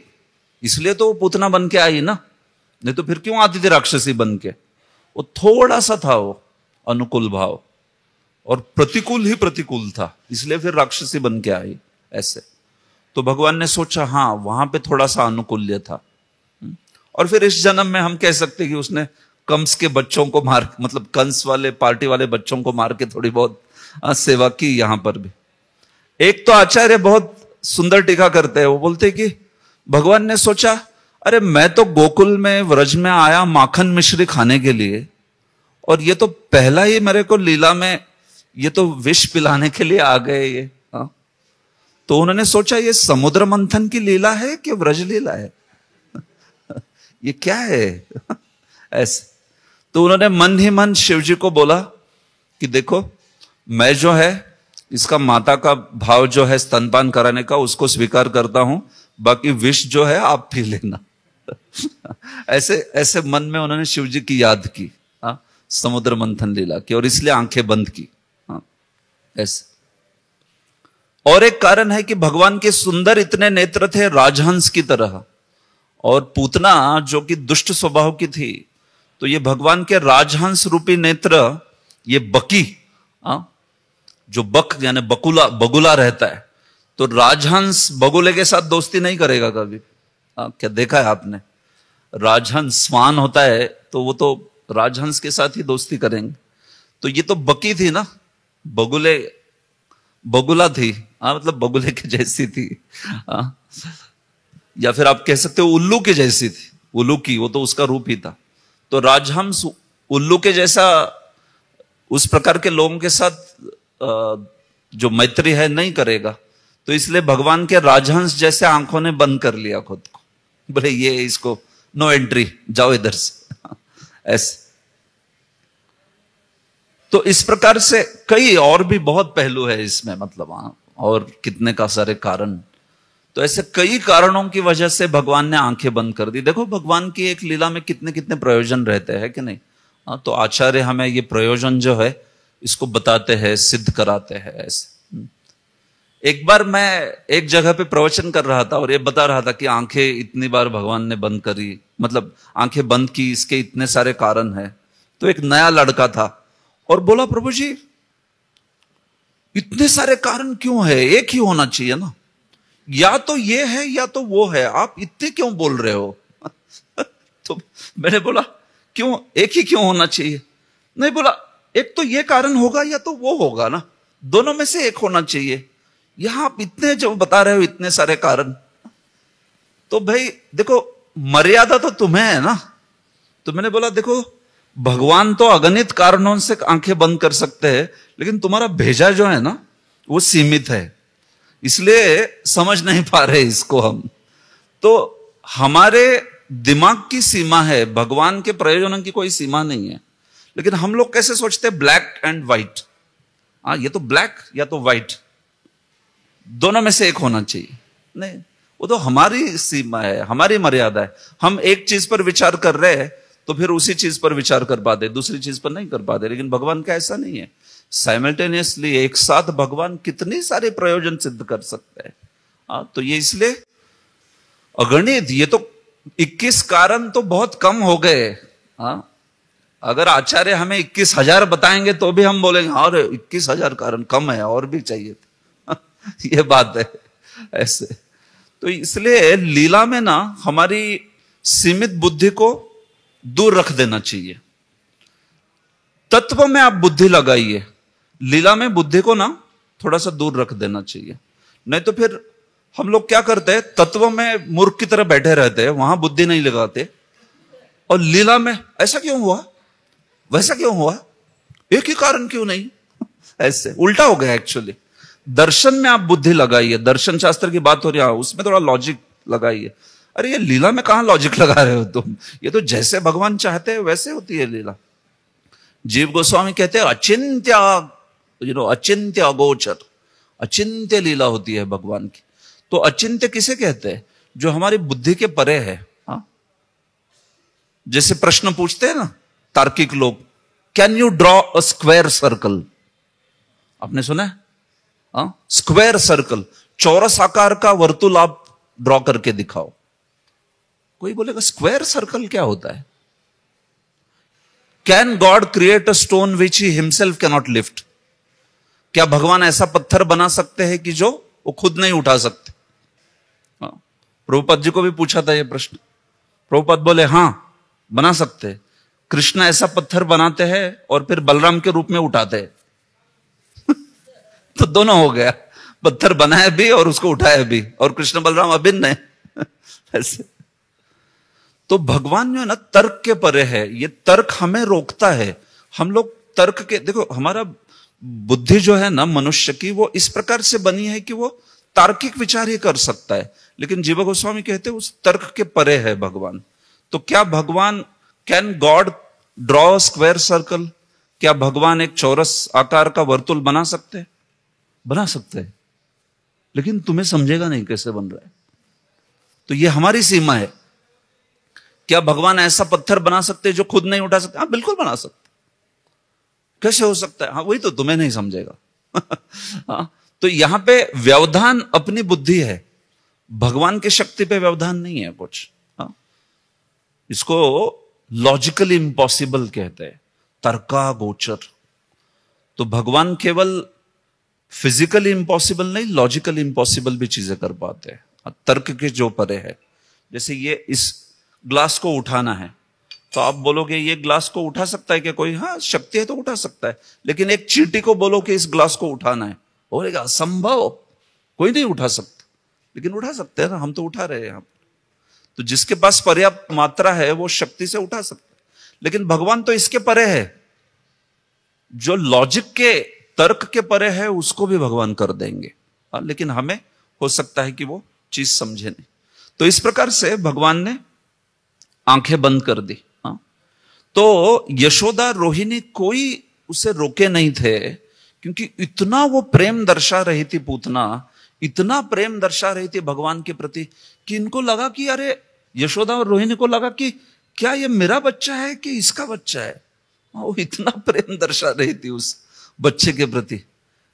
इसलिए तो वो पूतना बन के आई ना, नहीं तो फिर क्यों आती थी राक्षसी बन के। वो थोड़ा सा था वो अनुकूल भाव, और प्रतिकूल ही प्रतिकूल था, इसलिए फिर राक्षसी बन के आई ऐसे। तो भगवान ने सोचा हाँ वहां पे थोड़ा सा अनुकूल्य था। और फिर इस जन्म में हम कह सकते हैं कि उसने कंस के बच्चों को मार, मतलब कंस वाले पार्टी वाले बच्चों को मार के थोड़ी बहुत सेवा की यहां पर भी। एक तो आचार्य बहुत सुंदर टीका करते हैं, वो बोलते कि भगवान ने सोचा अरे मैं तो गोकुल में व्रज में आया माखन मिश्री खाने के लिए, और ये तो पहला ही मेरे को लीला में ये तो विष पिलाने के लिए आ गए ये। हाँ, तो उन्होंने सोचा ये समुद्र मंथन की लीला है कि व्रज लीला है, ये क्या है ऐसे। तो उन्होंने मन ही मन शिव जी को बोला कि देखो मैं जो है इसका माता का भाव जो है स्तनपान कराने का उसको स्वीकार करता हूं, बाकी विष जो है आप पी लेना। ऐसे ऐसे मन में उन्होंने शिव जी की याद की, हाँ, समुद्र मंथन लीला की, और इसलिए आंखें बंद की। हाँ, ऐसे। और एक कारण है कि भगवान के सुंदर इतने नेत्र थे राजहंस की तरह, और पूतना जो कि दुष्ट स्वभाव की थी, तो ये भगवान के राजहंस रूपी नेत्र, ये बकी, जो बक यानी बगुला रहता है, तो राजहंस बगुले के साथ दोस्ती नहीं करेगा कभी। क्या देखा है आपने, राजहंस स्वान होता है तो वो तो राजहंस के साथ ही दोस्ती करेंगे। तो ये तो बकी थी ना, बगुला थी, मतलब बगुले की जैसी थी। या फिर आप कह सकते हो उल्लू की जैसी थी, उल्लू की, वो तो उसका रूप ही था। तो राजहंस उल्लू के जैसा उस प्रकार के लोगों के साथ जो मैत्री है नहीं करेगा, तो इसलिए भगवान के राजहंस जैसे आंखों ने बंद कर लिया खुद को, बोले ये इसको नो एंट्री, जाओ इधर से ऐसे। तो इस प्रकार से कई और भी बहुत पहलू है इसमें, मतलब और कितने का सारे कारण। तो ऐसे कई कारणों की वजह से भगवान ने आंखें बंद कर दी। देखो भगवान की एक लीला में कितने कितने प्रयोजन रहते हैं कि नहीं। तो आचार्य हमें ये प्रयोजन जो है इसको बताते हैं, सिद्ध कराते हैं ऐसे। एक बार मैं एक जगह पे प्रवचन कर रहा था और ये बता रहा था कि आंखें इतनी बार भगवान ने बंद करी, मतलब आंखें बंद की, इसके इतने सारे कारण हैं। तो एक नया लड़का था और बोला, प्रभु जी इतने सारे कारण क्यों है, एक ही होना चाहिए ना, या तो ये है या तो वो है, आप इतने क्यों बोल रहे हो। तो मैंने बोला क्यों, एक ही क्यों होना चाहिए। नहीं, बोला एक तो ये कारण होगा या तो वो होगा ना, दोनों में से एक होना चाहिए। यहां आप इतने जो बता रहे हो इतने सारे कारण, तो भाई देखो मर्यादा तो तुम्हें है ना। तो मैंने बोला देखो भगवान तो अगणित कारणों से आंखें बंद कर सकते हैं, लेकिन तुम्हारा भेजा जो है ना वो सीमित है, इसलिए समझ नहीं पा रहे इसको हम। तो हमारे दिमाग की सीमा है, भगवान के प्रयोजनों की कोई सीमा नहीं है। लेकिन हम लोग कैसे सोचते हैं, ब्लैक एंड व्हाइट, हाँ ये तो ब्लैक या तो व्हाइट, दोनों में से एक होना चाहिए। नहीं, वो तो हमारी सीमा है, हमारी मर्यादा है। हम एक चीज पर विचार कर रहे हैं तो फिर उसी चीज पर विचार कर पाते, दूसरी चीज पर नहीं कर पाते। लेकिन भगवान का ऐसा नहीं है, साइमल्टेनियसली एक साथ भगवान कितने सारे प्रयोजन सिद्ध कर सकते हैं। तो ये इसलिए अगणित, ये तो 21 कारण तो बहुत कम हो गए। अगर आचार्य हमें 21,000 बताएंगे तो भी हम बोलेंगे और 21,000 कारण कम है, और भी चाहिए था। ये बात है ऐसे। तो इसलिए लीला में ना हमारी सीमित बुद्धि को दूर रख देना चाहिए। तत्व में आप बुद्धि लगाइए, लीला में बुद्धि को ना थोड़ा सा दूर रख देना चाहिए। नहीं तो फिर हम लोग क्या करते हैं, तत्व में मूर्ख की तरह बैठे रहते हैं, वहां बुद्धि नहीं लगाते, और लीला में ऐसा क्यों हुआ, वैसा क्यों हुआ, एक ही कारण क्यों नहीं, ऐसे उल्टा हो गया एक्चुअली। दर्शन में आप बुद्धि लगाइए, दर्शन शास्त्र की बात हो रही है, उसमें थोड़ा लॉजिक लगाइए। अरे ये लीला में कहां लॉजिक लगा रहे हो तुम, ये तो जैसे भगवान चाहते हैं वैसे होती है लीला। जीव गोस्वामी कहते हैं अचिंत्य, अचिंत्य अगोचर, अचिंत्य लीला होती है भगवान की। तो अचिंत्य किसे कहते हैं, जो हमारी बुद्धि के परे है। जैसे प्रश्न पूछते हैं ना तार्किक लोग, can you draw a square circle, आपने सुना है? स्क्वायर सर्कल, चौरस आकार का वर्तुल आप ड्रॉ करके दिखाओ। कोई बोलेगा स्क्वायर सर्कल क्या होता है। Can God create a stone which he himself cannot lift, क्या भगवान ऐसा पत्थर बना सकते हैं कि जो वो खुद नहीं उठा सकते। प्रभुपाद जी को भी पूछा था ये प्रश्न, प्रभुपाद बोले हां बना सकते हैं। कृष्ण ऐसा पत्थर बनाते हैं और फिर बलराम के रूप में उठाते हैं। तो दोनों हो गया, पत्थर बनाया भी और उसको उठाया भी, और कृष्ण बलराम अभिन्न है। ऐसे तो भगवान जो है ना तर्क के परे है, ये तर्क हमें रोकता है। हम लोग तर्क के, देखो हमारा बुद्धि जो है ना मनुष्य की, वो इस प्रकार से बनी है कि वो तार्किक विचार ही कर सकता है। लेकिन जीव गोस्वामी कहते हैं उस तर्क के परे है भगवान। तो क्या भगवान, can God draw square circle, क्या भगवान एक चौरस आकार का वर्तुल बना सकते हैं? बना सकते हैं, लेकिन तुम्हें समझेगा नहीं कैसे बन रहा है। तो ये हमारी सीमा है। क्या भगवान ऐसा पत्थर बना सकते हैं जो खुद नहीं उठा सकते? हाँ बिल्कुल बना सकते। कैसे हो सकता है? हाँ वही तो तुम्हें नहीं समझेगा। हाँ, तो यहां पे व्यवधान अपनी बुद्धि है, भगवान की शक्ति पे व्यवधान नहीं है कुछ। हाँ? इसको लॉजिकली इम्पॉसिबल कहते हैं, तर्का गोचर। तो भगवान केवल फिजिकली इम्पॉसिबल नहीं, लॉजिकली इम्पॉसिबल भी चीजें कर पाते हैं, तर्क के जो परे है। जैसे ये इस ग्लास को उठाना है, तो आप बोलोगे ये ग्लास को उठा सकता है क्या कोई? हाँ शक्ति है तो उठा सकता है। लेकिन एक चींटी को बोलो कि इस ग्लास को उठाना है, बोलेगा असंभव, कोई नहीं उठा सकता। लेकिन उठा सकते हैं ना, हम तो उठा रहे हैं यहां पर। तो जिसके पास पर्याप्त मात्रा है वो शक्ति से उठा सकता है। लेकिन भगवान तो इसके परे है, जो लॉजिक के तर्क के परे है उसको भी भगवान कर देंगे। लेकिन हमें हो सकता है कि वो चीज समझे नहीं। तो इस प्रकार से भगवान ने आंखें बंद कर दी। तो यशोदा रोहिणी कोई उसे रोके नहीं थे, क्योंकि इतना वो प्रेम दर्शा रही थी पूतना, इतना प्रेम दर्शा रही थी भगवान के प्रति कि इनको लगा कि अरे, यशोदा और रोहिणी को लगा कि क्या ये मेरा बच्चा है कि इसका बच्चा है। वो इतना प्रेम दर्शा रही थी उस बच्चे के प्रति,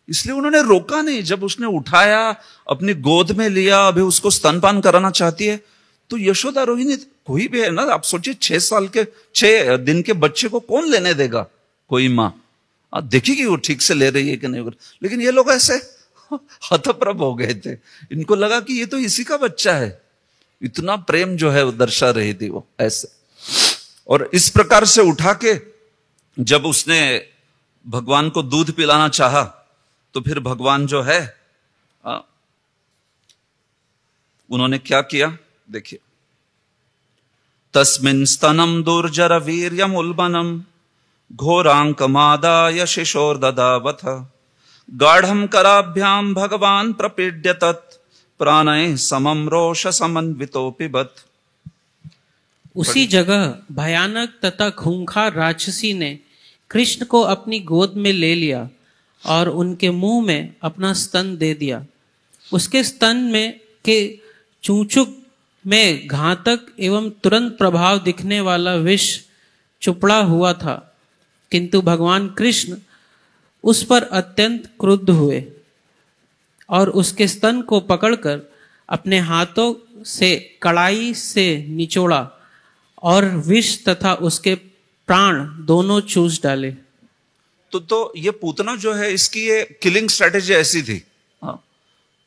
इसलिए उन्होंने रोका नहीं। जब उसने उठाया, अपनी गोद में लिया, अभी उसको स्तनपान कराना चाहती है, तो यशोदा रोहिणी, कोई भी है ना, आप सोचिए 6 दिन के बच्चे को कौन लेने देगा, कोई माँ देखेगी वो ठीक से ले रही है कि नहीं। लेकिन ये लोग ऐसे हतप्रभ हो गए थे, इनको लगा कि ये तो इसी का बच्चा है। इतना प्रेम जो है वो दर्शा रही थी वो ऐसे। और इस प्रकार से उठा के जब उसने भगवान को दूध पिलाना चाहा, तो फिर भगवान जो है उन्होंने क्या किया, देखिए, तस्मिन् स्तनम दुर्जर वीर्यम उल्बनम घोरांकमादाय शिशोर्ददावथ गाढ़म कराभ्याम भगवान प्रपीड्य तत् प्राणय समम रोष समन्वितो पिबत। उसी जगह भयानक तथा खूंखार राक्षसी ने कृष्ण को अपनी गोद में ले लिया और उनके मुंह में अपना स्तन दे दिया। उसके स्तन में के चूचुक में घातक एवं तुरंत प्रभाव दिखने वाला विष चुपड़ा हुआ था, किंतु भगवान कृष्ण उस पर अत्यंत क्रुद्ध हुए और उसके स्तन को पकड़कर अपने हाथों से कड़ाई से निचोड़ा और विष तथा उसके प्राण दोनों चूस डाले। तो ये पूतना जो है, इसकी ये किलिंग स्ट्रेटेजी ऐसी थी।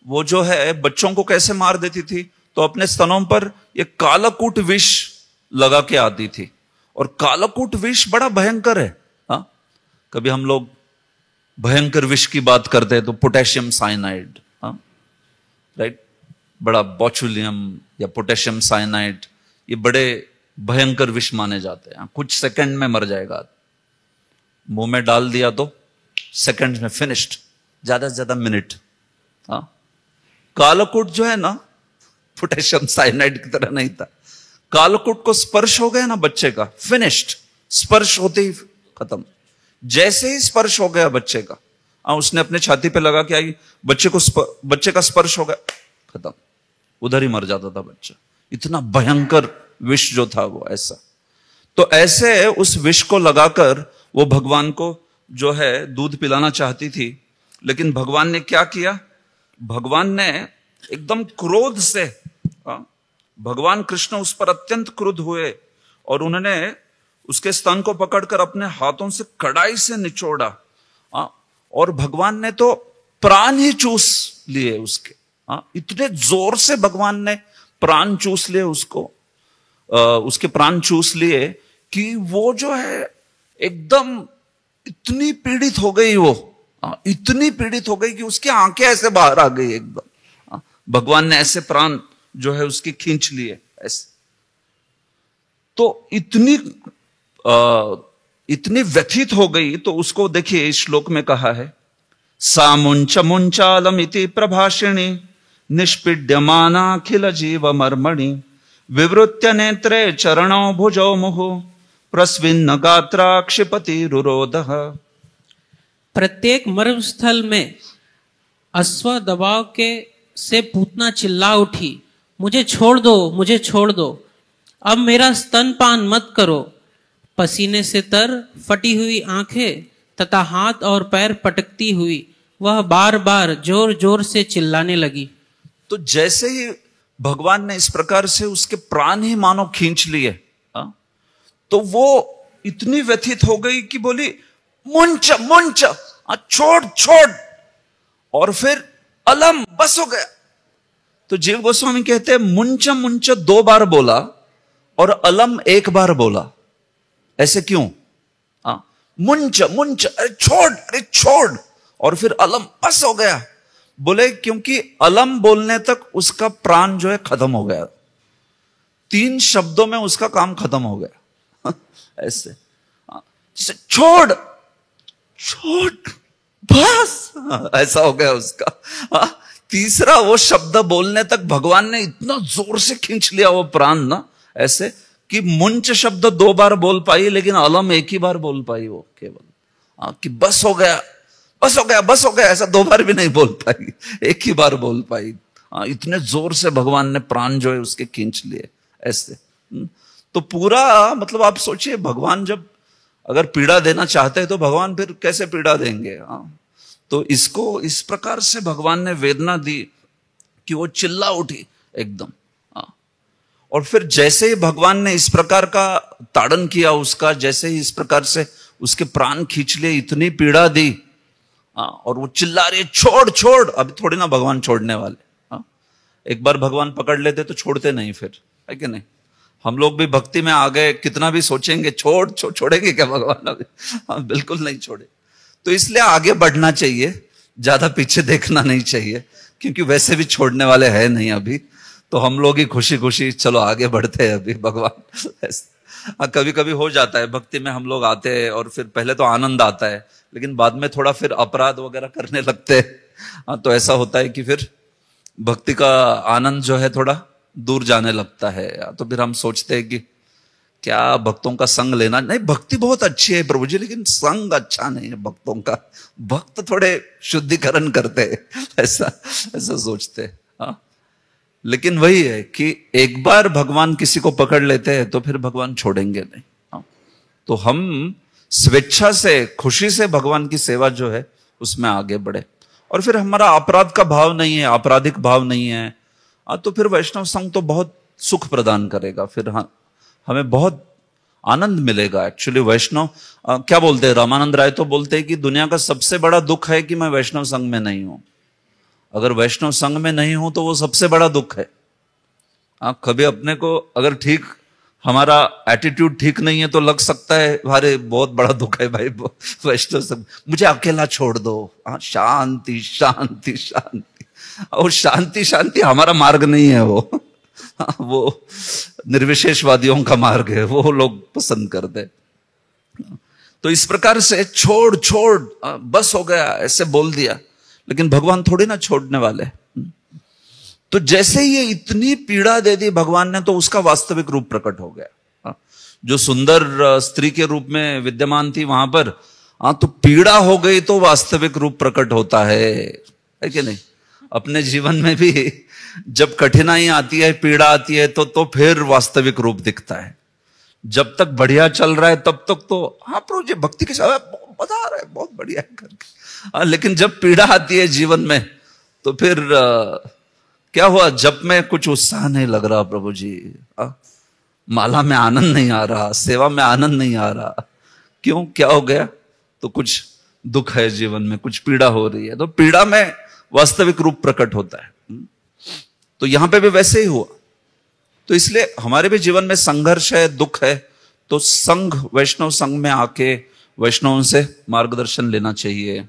वो जो है बच्चों को कैसे मार देती थी, तो अपने स्तनों पर ये कालकूट विष लगा के आती थी। और कालकूट विष बड़ा भयंकर है। कभी हम लोग भयंकर विष की बात करते हैं तो पोटेशियम साइनाइड, राइट, बड़ा बोचुलियम या पोटेशियम साइनाइड, ये बड़े भयंकर विष माने जाते हैं। कुछ सेकंड में मर जाएगा, मुंह में डाल दिया तो सेकंड में फिनिश्ड, ज्यादा से ज्यादा मिनट। कालकूट जो है ना, पोटेशियम साइनाइड की तरह नहीं था। कालकूट को स्पर्श हो गया ना बच्चे का, फिनिश्ड, स्पर्श होते ही खत्म। जैसे ही स्पर्श हो गया बच्चे का, उसने अपने छाती पे लगा के आई, बच्चे का स्पर्श हो गया, खत्म, उधर ही मर जाता था बच्चा। इतना भयंकर विष जो था वो ऐसा। तो ऐसे उस विष को लगाकर वो भगवान को जो है दूध पिलाना चाहती थी, लेकिन भगवान ने क्या किया, भगवान ने एकदम क्रोध से, भगवान कृष्ण उस पर अत्यंत क्रुद्ध हुए और उन्होंने उसके स्तन को पकड़कर अपने हाथों से कड़ाई से निचोड़ा। और भगवान ने तो प्राण ही चूस लिए उसके। इतने जोर से भगवान ने प्राण चूस लिए उसको, उसके प्राण चूस लिए कि वो जो है एकदम इतनी पीड़ित हो गई, वो इतनी पीड़ित हो गई कि उसकी आंखें ऐसे बाहर आ गई एकदम। भगवान ने ऐसे प्राण जो है उसकी खींच लिए ऐसे। तो इतनी व्यथित हो गई, तो उसको देखिए इस श्लोक में कहा है, सा मुंच मुंचालम इति प्रभाषिणी निष्पीड्यमानाखिल जीव मर्मणि विवृत्य नेत्रे चरणो भुजो मुहु प्रस्विन्न गात्रा क्षिपति रुरोधः। प्रत्येक मर्म स्थल में अश्व दबाव के से पूतना चिल्ला उठी, मुझे छोड़ दो, मुझे छोड़ दो, अब मेरा स्तनपान मत करो। पसीने से तर फटी हुई आंखें तथा हाथ और पैर पटकती हुई वह बार बार जोर जोर से चिल्लाने लगी। तो जैसे ही भगवान ने इस प्रकार से उसके प्राण ही मानो खींच लिए, तो वो इतनी व्यथित हो गई कि बोली मुंच मुंच, छोड़ छोड़, और फिर अलम, बस हो गया। तो जीव गोस्वामी कहते हैं मुंच मुंच 2 बार बोला और अलम 1 बार बोला। ऐसे क्यों? मुंच मुंच, अरे छोड़, अरे छोड़, और फिर अलम, बस हो गया। बोले क्योंकि अलम बोलने तक उसका प्राण जो है खत्म हो गया। 3 शब्दों में उसका काम खत्म हो गया। ऐसे जैसे छोड़ छोड़ बस, ऐसा हो गया उसका। तीसरा वो शब्द बोलने तक भगवान ने इतना जोर से खींच लिया वो प्राण ना, ऐसे कि मुंच शब्द 2 बार बोल पाई, लेकिन अलम एक ही बार बोल पाई वो केवल। कि बस हो गया बस हो गया बस हो गया, ऐसा 2 बार भी नहीं बोल पाई, एक ही बार बोल पाई। इतने जोर से भगवान ने प्राण जो है उसके खींच लिए ऐसे। तो पूरा मतलब आप सोचिए, भगवान जब अगर पीड़ा देना चाहते हैं तो भगवान फिर कैसे पीड़ा देंगे। तो इसको इस प्रकार से भगवान ने वेदना दी कि वो चिल्ला उठी एकदम। और फिर जैसे ही भगवान ने इस प्रकार का ताड़न किया उसका, जैसे ही इस प्रकार से उसके प्राण खींच लिए, इतनी पीड़ा दी, और वो चिल्ला रही छोड़ छोड़। अभी थोड़ी ना भगवान छोड़ने वाले, एक बार भगवान पकड़ लेते तो छोड़ते नहीं फिर, है कि नहीं। हम लोग भी भक्ति में आ गए, कितना भी सोचेंगे छोड़ेंगे क्या भगवान अभी? बिल्कुल नहीं छोड़े। तो इसलिए आगे बढ़ना चाहिए, ज्यादा पीछे देखना नहीं चाहिए, क्योंकि वैसे भी छोड़ने वाले हैं नहीं अभी। तो हम लोग ही खुशी खुशी चलो आगे बढ़ते हैं अभी भगवान। कभी कभी हो जाता है भक्ति में, हम लोग आते हैं और फिर पहले तो आनंद आता है, लेकिन बाद में थोड़ा फिर अपराध वगैरह करने लगते हैं। तो ऐसा होता है कि फिर भक्ति का आनंद जो है थोड़ा दूर जाने लगता है। तो फिर हम सोचते हैं कि क्या भक्तों का संग लेना, नहीं भक्ति बहुत अच्छी है प्रभु जी, लेकिन संग अच्छा नहीं है भक्तों का, भक्त थोड़े शुद्धिकरण करते हैं, ऐसा सोचते हैं। लेकिन वही है कि एक बार भगवान किसी को पकड़ लेते हैं तो फिर भगवान छोड़ेंगे नहीं। तो हम स्वेच्छा से, खुशी से भगवान की सेवा जो है उसमें आगे बढ़े, और फिर हमारा अपराध का भाव नहीं है, आपराधिक भाव नहीं है, तो फिर वैष्णव संघ तो बहुत सुख प्रदान करेगा, फिर हमें बहुत आनंद मिलेगा। एक्चुअली वैष्णव क्या बोलते हैं, रामानंद राय तो बोलते हैं कि दुनिया का सबसे बड़ा दुख है कि मैं वैष्णव संघ में नहीं हूं। अगर वैष्णव संघ में नहीं हूं तो वो सबसे बड़ा दुख है। कभी अपने को अगर ठीक, हमारा एटीट्यूड ठीक नहीं है तो लग सकता है अरे बहुत बड़ा दुख है भाई वैष्णव संघ, मुझे अकेला छोड़ दो। शांति शांति शांति, और शांति शांति हमारा मार्ग नहीं है वो निर्विशेषवादियों का मार्ग है, वो लोग पसंद करते। तो इस प्रकार से छोड़ छोड़ बस हो गया ऐसे बोल दिया, लेकिन भगवान थोड़ी ना छोड़ने वाले। तो जैसे ही ये इतनी पीड़ा दे दी भगवान ने, तो उसका वास्तविक रूप प्रकट हो गया। जो सुंदर स्त्री के रूप में विद्यमान थी वहां पर, तो पीड़ा हो गई तो वास्तविक रूप प्रकट होता है कि नहीं। अपने जीवन में भी जब कठिनाई आती है, पीड़ा आती है, तो फिर वास्तविक रूप दिखता है। जब तक बढ़िया चल रहा है तब तक तो प्रभु जी भक्ति के साथ बता रहे हैं बहुत बढ़िया है करके, लेकिन जब पीड़ा आती है जीवन में तो फिर क्या हुआ, जब में कुछ उत्साह नहीं लग रहा प्रभु जी, माला में आनंद नहीं आ रहा, सेवा में आनंद नहीं आ रहा, क्यों, क्या हो गया, तो कुछ दुख है जीवन में, कुछ पीड़ा हो रही है। तो पीड़ा में वास्तविक रूप प्रकट होता है। तो यहां पे भी वैसे ही हुआ। तो इसलिए हमारे भी जीवन में संघर्ष है, दुख है, तो संघ, वैष्णव संघ में आके वैष्णवों से मार्गदर्शन लेना चाहिए।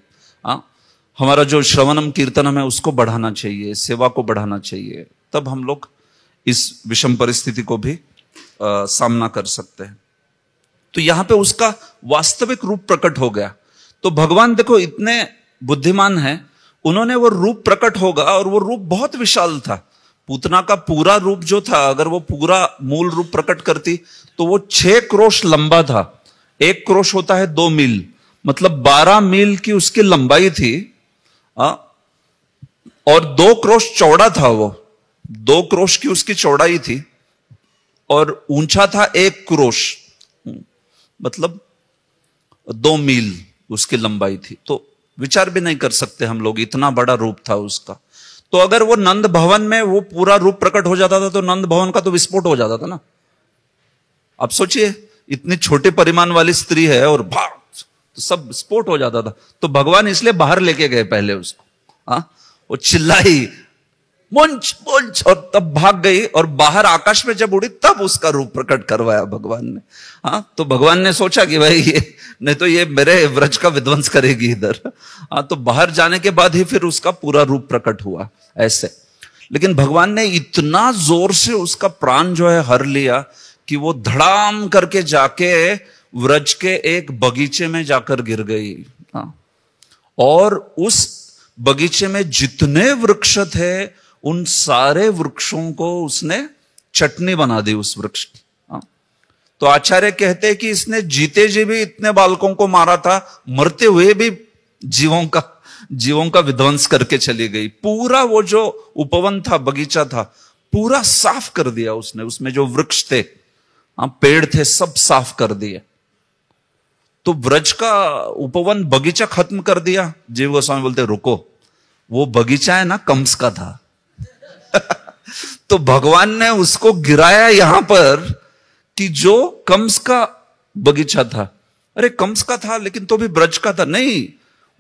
हमारा जो श्रवणम कीर्तनम है उसको बढ़ाना चाहिए, सेवा को बढ़ाना चाहिए, तब हम लोग इस विषम परिस्थिति को भी सामना कर सकते हैं। तो यहां पे उसका वास्तविक रूप प्रकट हो गया। तो भगवान देखो इतने बुद्धिमान है, उन्होंने वो रूप प्रकट होगा, और वो रूप बहुत विशाल था। पूतना का पूरा रूप जो था, अगर वो पूरा मूल रूप प्रकट करती तो वो 6 क्रोश लंबा था। 1 क्रोश होता है 2 मील, मतलब 12 मील की उसकी लंबाई थी, और 2 क्रोश चौड़ा था। वो 2 क्रोश की उसकी चौड़ाई थी, और ऊंचा था 1 क्रोश, मतलब 2 मील उसकी लंबाई थी। तो विचार भी नहीं कर सकते हम लोग, इतना बड़ा रूप था उसका। तो अगर वो नंद भवन में वो पूरा रूप प्रकट हो जाता था तो नंद भवन का तो विस्फोट हो जाता था ना। आप सोचिए, इतनी छोटे परिमाण वाली स्त्री है और भाग, तो सब स्फोट हो जाता था। तो भगवान इसलिए बाहर लेके गए पहले उसको, वो चिल्लाई मुंच मुंच, और तब भाग गई, और बाहर आकाश में जब उड़ी तब उसका रूप प्रकट करवाया भगवान ने। तो भगवान ने सोचा कि भाई ये नहीं तो ये मेरे व्रज का विध्वंस करेगी इधर। तो बाहर जाने के बाद ही फिर उसका पूरा रूप प्रकट हुआ ऐसे। लेकिन भगवान ने इतना जोर से उसका प्राण जो है हर लिया कि वो धड़ाम करके जाके व्रज के एक बगीचे में जाकर गिर गई। हाँ। और उस बगीचे में जितने वृक्ष थे उन सारे वृक्षों को उसने चटनी बना दी उस वृक्ष की। हाँ। तो आचार्य कहते हैं कि इसने जीते जी भी इतने बालकों को मारा था, मरते हुए भी जीवों का विध्वंस करके चली गई। पूरा वो जो उपवन था, बगीचा था, पूरा साफ कर दिया उसने। उसमें जो वृक्ष थे, पेड़ थे, सब साफ कर दिए। तो ब्रज का उपवन बगीचा खत्म कर दिया। जीव गोस्वामी बोलते रुको, वो बगीचा है ना कंस का था। तो भगवान ने उसको गिराया यहां पर कि जो कंस का बगीचा था। अरे कंस का था लेकिन तो भी ब्रज का था। नहीं,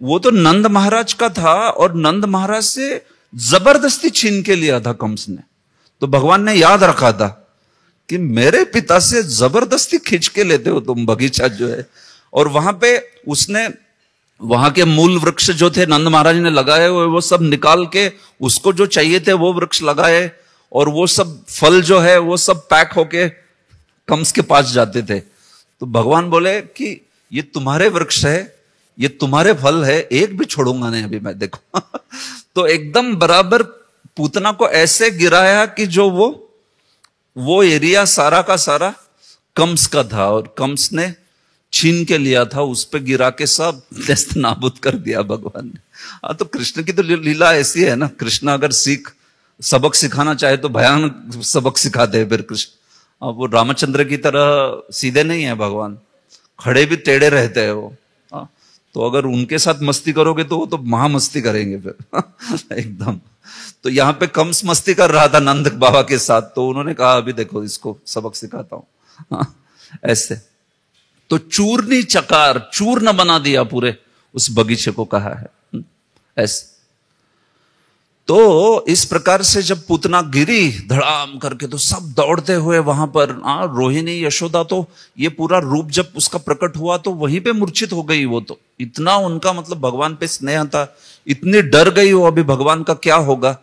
वो तो नंद महाराज का था और नंद महाराज से जबरदस्ती छीन के लिया था कंस ने। तो भगवान ने याद रखा था कि मेरे पिता से जबरदस्ती खींच के लेते हो तुम बगीचा जो है। और वहां पे उसने वहां के मूल वृक्ष जो थे नंद महाराज ने लगाए हुए, वो सब निकाल के उसको जो चाहिए थे वो वृक्ष लगाए। और वो सब फल जो है वो सब पैक होके कंस के पास जाते थे। तो भगवान बोले कि ये तुम्हारे वृक्ष है, ये तुम्हारे फल है, एक भी छोड़ूंगा नहीं अभी मैं, देखो। तो एकदम बराबर पूतना को ऐसे गिराया कि जो वो एरिया सारा का सारा कंस का था और कंस ने छीन के लिया था, उस पे गिरा के सब नेस्त नाबूद कर दिया भगवान ने। हाँ, तो कृष्ण की तो लीला ऐसी है ना। कृष्ण अगर सबक सिखाना चाहे तो भयानक सबक सिखाते हैं फिर कृष्ण। अब वो रामचंद्र की तरह सीधे नहीं है भगवान, खड़े भी टेढ़े रहते हैं वो। तो अगर उनके साथ मस्ती करोगे तो वो तो महामस्ती करेंगे फिर एकदम। तो यहाँ पे कंस मस्ती कर रहा था नंद बाबा के साथ, तो उन्होंने कहा अभी देखो इसको सबक सिखाता हूं। ऐसे तो चूरनी चकार, चूर्ण बना दिया पूरे उस बगीचे को, कहा है ऐसे। तो इस प्रकार से जब पूतना गिरी धड़ाम करके तो सब दौड़ते हुए वहां पर, रोहिणी यशोदा तो ये पूरा रूप जब उसका प्रकट हुआ तो वहीं पे मूर्छित हो गई। वो तो इतना उनका मतलब भगवान पे स्नेह था, इतनी डर गई वो अभी भगवान का क्या होगा।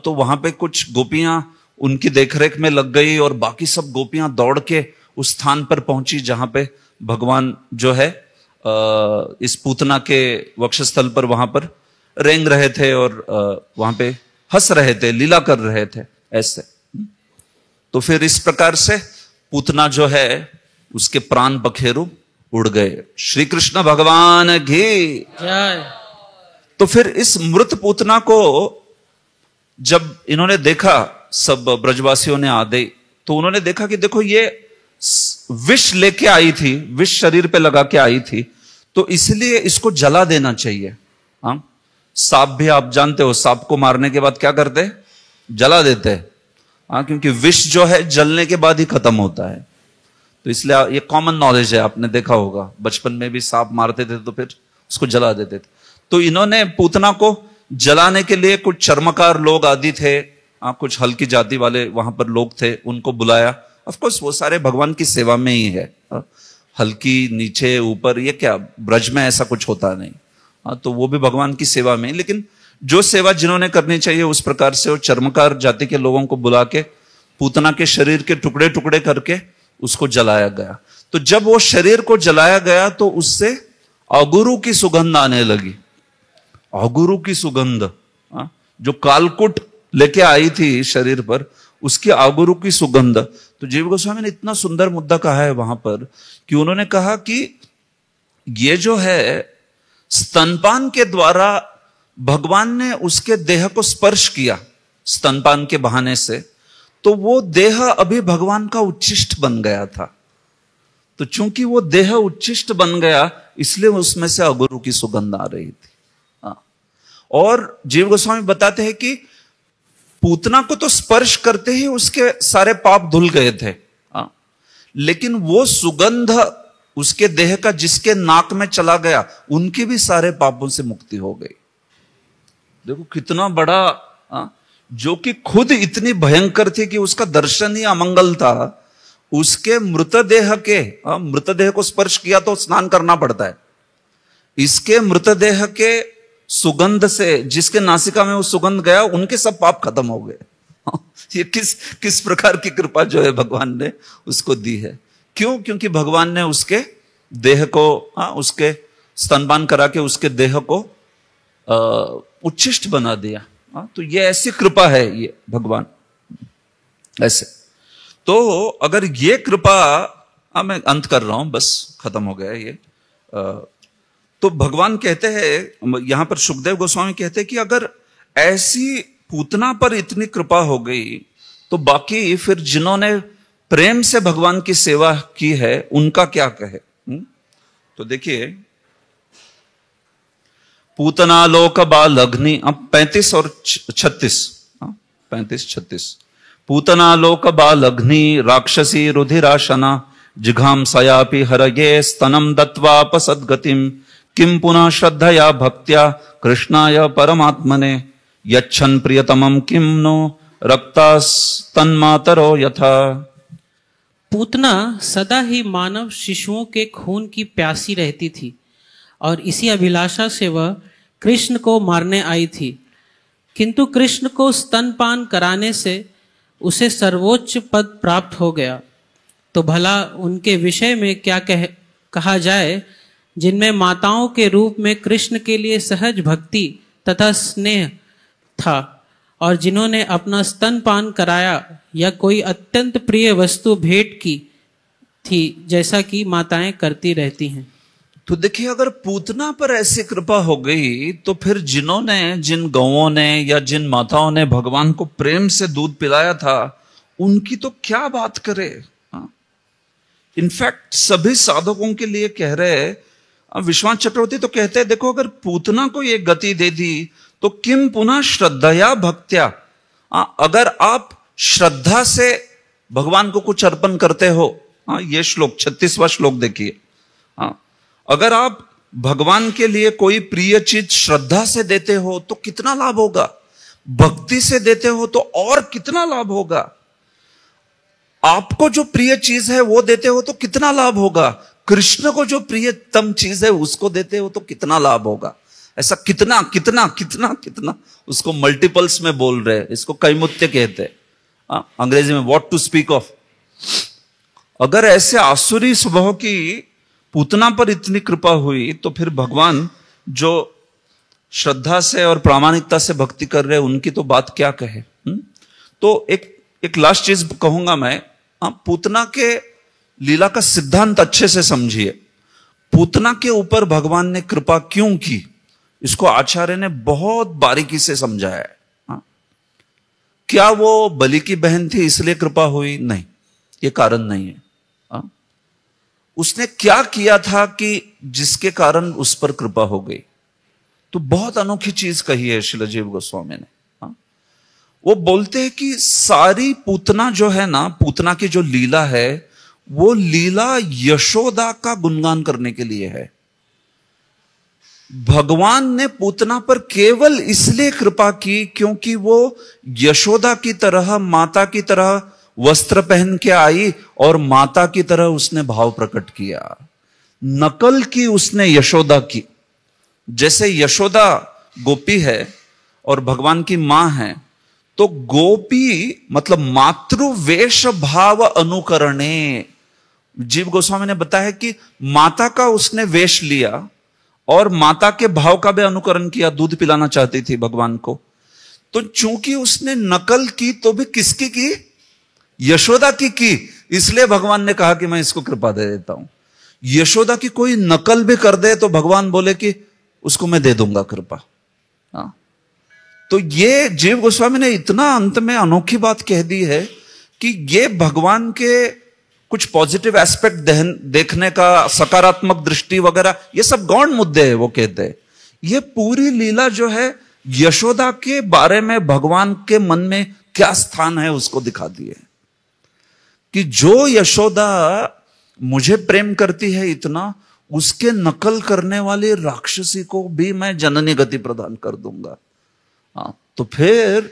तो वहां पे कुछ गोपियां उनकी देखरेख में लग गई और बाकी सब गोपियां दौड़ के उस स्थान पर पहुंची जहां पे भगवान जो है इस पूतना के वक्षस्थल पर वहां पर रेंग रहे थे और वहां पे हंस रहे थे, लीला कर रहे थे ऐसे। तो फिर इस प्रकार से पूतना जो है उसके प्राण बखेरु उड़ गए। श्री कृष्ण भगवान की जय। तो फिर इस मृत पूतना को जब इन्होंने देखा, सब ब्रजवासियों ने आदे, तो उन्होंने देखा कि देखो ये विष लेके आई थी, विष शरीर पे लगा के आई थी, तो इसलिए इसको जला देना चाहिए। हाँ, सांप भी आप जानते हो, सांप को मारने के बाद क्या करते हैं? जला देते हैं। हाँ, क्योंकि विष जो है जलने के बाद ही खत्म होता है। तो इसलिए ये कॉमन नॉलेज है, आपने देखा होगा बचपन में भी सांप मारते थे तो फिर उसको जला देते थे। तो इन्होंने पूतना को जलाने के लिए कुछ चर्मकार लोग आदि थे, कुछ हल्की जाति वाले वहां पर लोग थे, उनको बुलाया। ऑफ कोर्स वो सारे भगवान की सेवा में ही है, हल्की नीचे ऊपर ये क्या, ब्रज में ऐसा कुछ होता नहीं। तो वो भी भगवान की सेवा में, लेकिन जो सेवा जिन्होंने करनी चाहिए उस प्रकार से वो चर्मकार जाति के लोगों को बुला के पूतना के शरीर के टुकड़े टुकड़े करके उसको जलाया गया। तो जब वो शरीर को जलाया गया तो उससे अगुरु की सुगंध आने लगी। अगुरु की सुगंध, जो कालकुट लेके आई थी शरीर पर, उसकी अगुरु की सुगंध। तो जीव गोस्वामी ने इतना सुंदर मुद्दा कहा है वहां पर कि उन्होंने कहा कि ये जो है स्तनपान के द्वारा भगवान ने उसके देह को स्पर्श किया, स्तनपान के बहाने से, तो वो देह अभी भगवान का उच्छिष्ट बन गया था। तो चूंकि वो देह उच्छिष्ट बन गया इसलिए उसमें से अगुरु की सुगंध आ रही थी। और जीव गोस्वामी बताते हैं कि पूतना को तो स्पर्श करते ही उसके सारे पाप धुल गए थे, लेकिन वो सुगंध उसके देह का जिसके नाक में चला गया उनके भी सारे पापों से मुक्ति हो गई। देखो कितना बड़ा, जो कि खुद इतनी भयंकर थी कि उसका दर्शन ही अमंगल था, उसके मृतदेह को स्पर्श किया तो स्नान करना पड़ता है। इसके मृतदेह के सुगंध से जिसके नासिका में वो सुगंध गया उनके सब पाप खत्म हो गए। ये किस प्रकार की कृपा जो है भगवान ने उसको दी है। क्यों? क्योंकि भगवान ने उसके देह को, उसके स्तनपान करा के उसके देह को उच्छिष्ट बना दिया। तो ये ऐसी कृपा है, ये भगवान ऐसे। तो अगर ये कृपा, मैं अंत कर रहा हूं, बस खत्म हो गया ये। तो भगवान कहते हैं, यहां पर सुखदेव गोस्वामी कहते हैं कि अगर ऐसी पूतना पर इतनी कृपा हो गई तो बाकी फिर जिन्होंने प्रेम से भगवान की सेवा की है उनका क्या कहे। तो देखिए, पूतना लोक बाल अग्नि, अब 35 और 36, 35-36। पूतना लोक बाल अग्नि राक्षसी रुधिराशना जिघाम सयापि हरये स्तनम दत्वापसद्गतिम किम पुनः श्रद्धया भक्त्या कृष्णाय परमात्मने यच्छन प्रियतमम किम नो रक्तास्तन्मातरो यथा। पूतना सदा ही मानव शिशुओं के खून की प्यासी रहती थी और इसी अभिलाषा से वह कृष्ण को मारने आई थी, किंतु कृष्ण को स्तनपान कराने से उसे सर्वोच्च पद प्राप्त हो गया। तो भला उनके विषय में क्या कहा जाए जिनमें माताओं के रूप में कृष्ण के लिए सहज भक्ति तथा स्नेह था और जिन्होंने अपना स्तनपान कराया या कोई अत्यंत प्रिय वस्तु भेंट की थी, जैसा कि माताएं करती रहती हैं। तो देखिए, अगर पूतना पर ऐसी कृपा हो गई तो फिर जिन्होंने, जिन गौओं ने या जिन माताओं ने भगवान को प्रेम से दूध पिलाया था, उनकी तो क्या बात करे। इनफैक्ट सभी साधकों के लिए कह रहे, विश्वनाथ चक्रवर्ती तो कहते हैं, देखो अगर पूतना को ये गति दे दी तो किम पुनः श्रद्धया भक्त्या, अगर आप श्रद्धा से भगवान को कुछ अर्पण करते हो, ये श्लोक 36वां श्लोक देखिए, अगर आप भगवान के लिए कोई प्रिय चीज श्रद्धा से देते हो तो कितना लाभ होगा, भक्ति से देते हो तो और कितना लाभ होगा, आपको जो प्रिय चीज है वो देते हो तो कितना लाभ होगा, कृष्ण को जो प्रियतम चीज है उसको देते हो तो कितना लाभ होगा। ऐसा कितना कितना कितना कितना, उसको मल्टीपल्स में बोल रहे हैं, इसको कैमुत्य कहते हैं अंग्रेजी में, व्हाट टू स्पीक ऑफ। अगर ऐसे आसुरी स्वभाव की पूतना पर इतनी कृपा हुई तो फिर भगवान जो श्रद्धा से और प्रामाणिकता से भक्ति कर रहे हैं उनकी तो बात क्या कहे। तो एक लास्ट चीज कहूंगा मैं, पूतना के लीला का सिद्धांत अच्छे से समझिए। पूतना के ऊपर भगवान ने कृपा क्यों की, इसको आचार्य ने बहुत बारीकी से समझाया है। क्या वो बलि की बहन थी इसलिए कृपा हुई? नहीं, ये कारण नहीं है। उसने क्या किया था कि जिसके कारण उस पर कृपा हो गई? तो बहुत अनोखी चीज कही है श्रील जीव गोस्वामी ने। वो बोलते हैं कि सारी पूतना जो है ना, पूतना की जो लीला है वो लीला यशोदा का गुणगान करने के लिए है। भगवान ने पूतना पर केवल इसलिए कृपा की क्योंकि वो यशोदा की तरह, माता की तरह वस्त्र पहन के आई और माता की तरह उसने भाव प्रकट किया। नकल की उसने यशोदा की। जैसे यशोदा गोपी है और भगवान की मां है, तो गोपी मतलब मातृवेश भाव अनुकरणे। जीव गोस्वामी ने बताया कि माता का उसने वेश लिया और माता के भाव का भी अनुकरण किया। दूध पिलाना चाहती थी भगवान को, तो चूंकि उसने नकल की तो भी किसकी की? यशोदा की। इसलिए भगवान ने कहा कि मैं इसको कृपा दे देता हूं। यशोदा की कोई नकल भी कर दे तो भगवान बोले कि उसको मैं दे दूंगा कृपा। तो ये जीव गोस्वामी ने इतना अंत में अनोखी बात कह दी है कि ये भगवान के कुछ पॉजिटिव एस्पेक्ट देखने का, सकारात्मक दृष्टि वगैरह, ये सब गौण मुद्दे हैं। वो कहते हैं ये पूरी लीला जो है यशोदा के बारे में भगवान के मन में क्या स्थान है उसको दिखा दिए कि जो यशोदा मुझे प्रेम करती है इतना, उसके नकल करने वाली राक्षसी को भी मैं जननी गति प्रदान कर दूंगा। तो फिर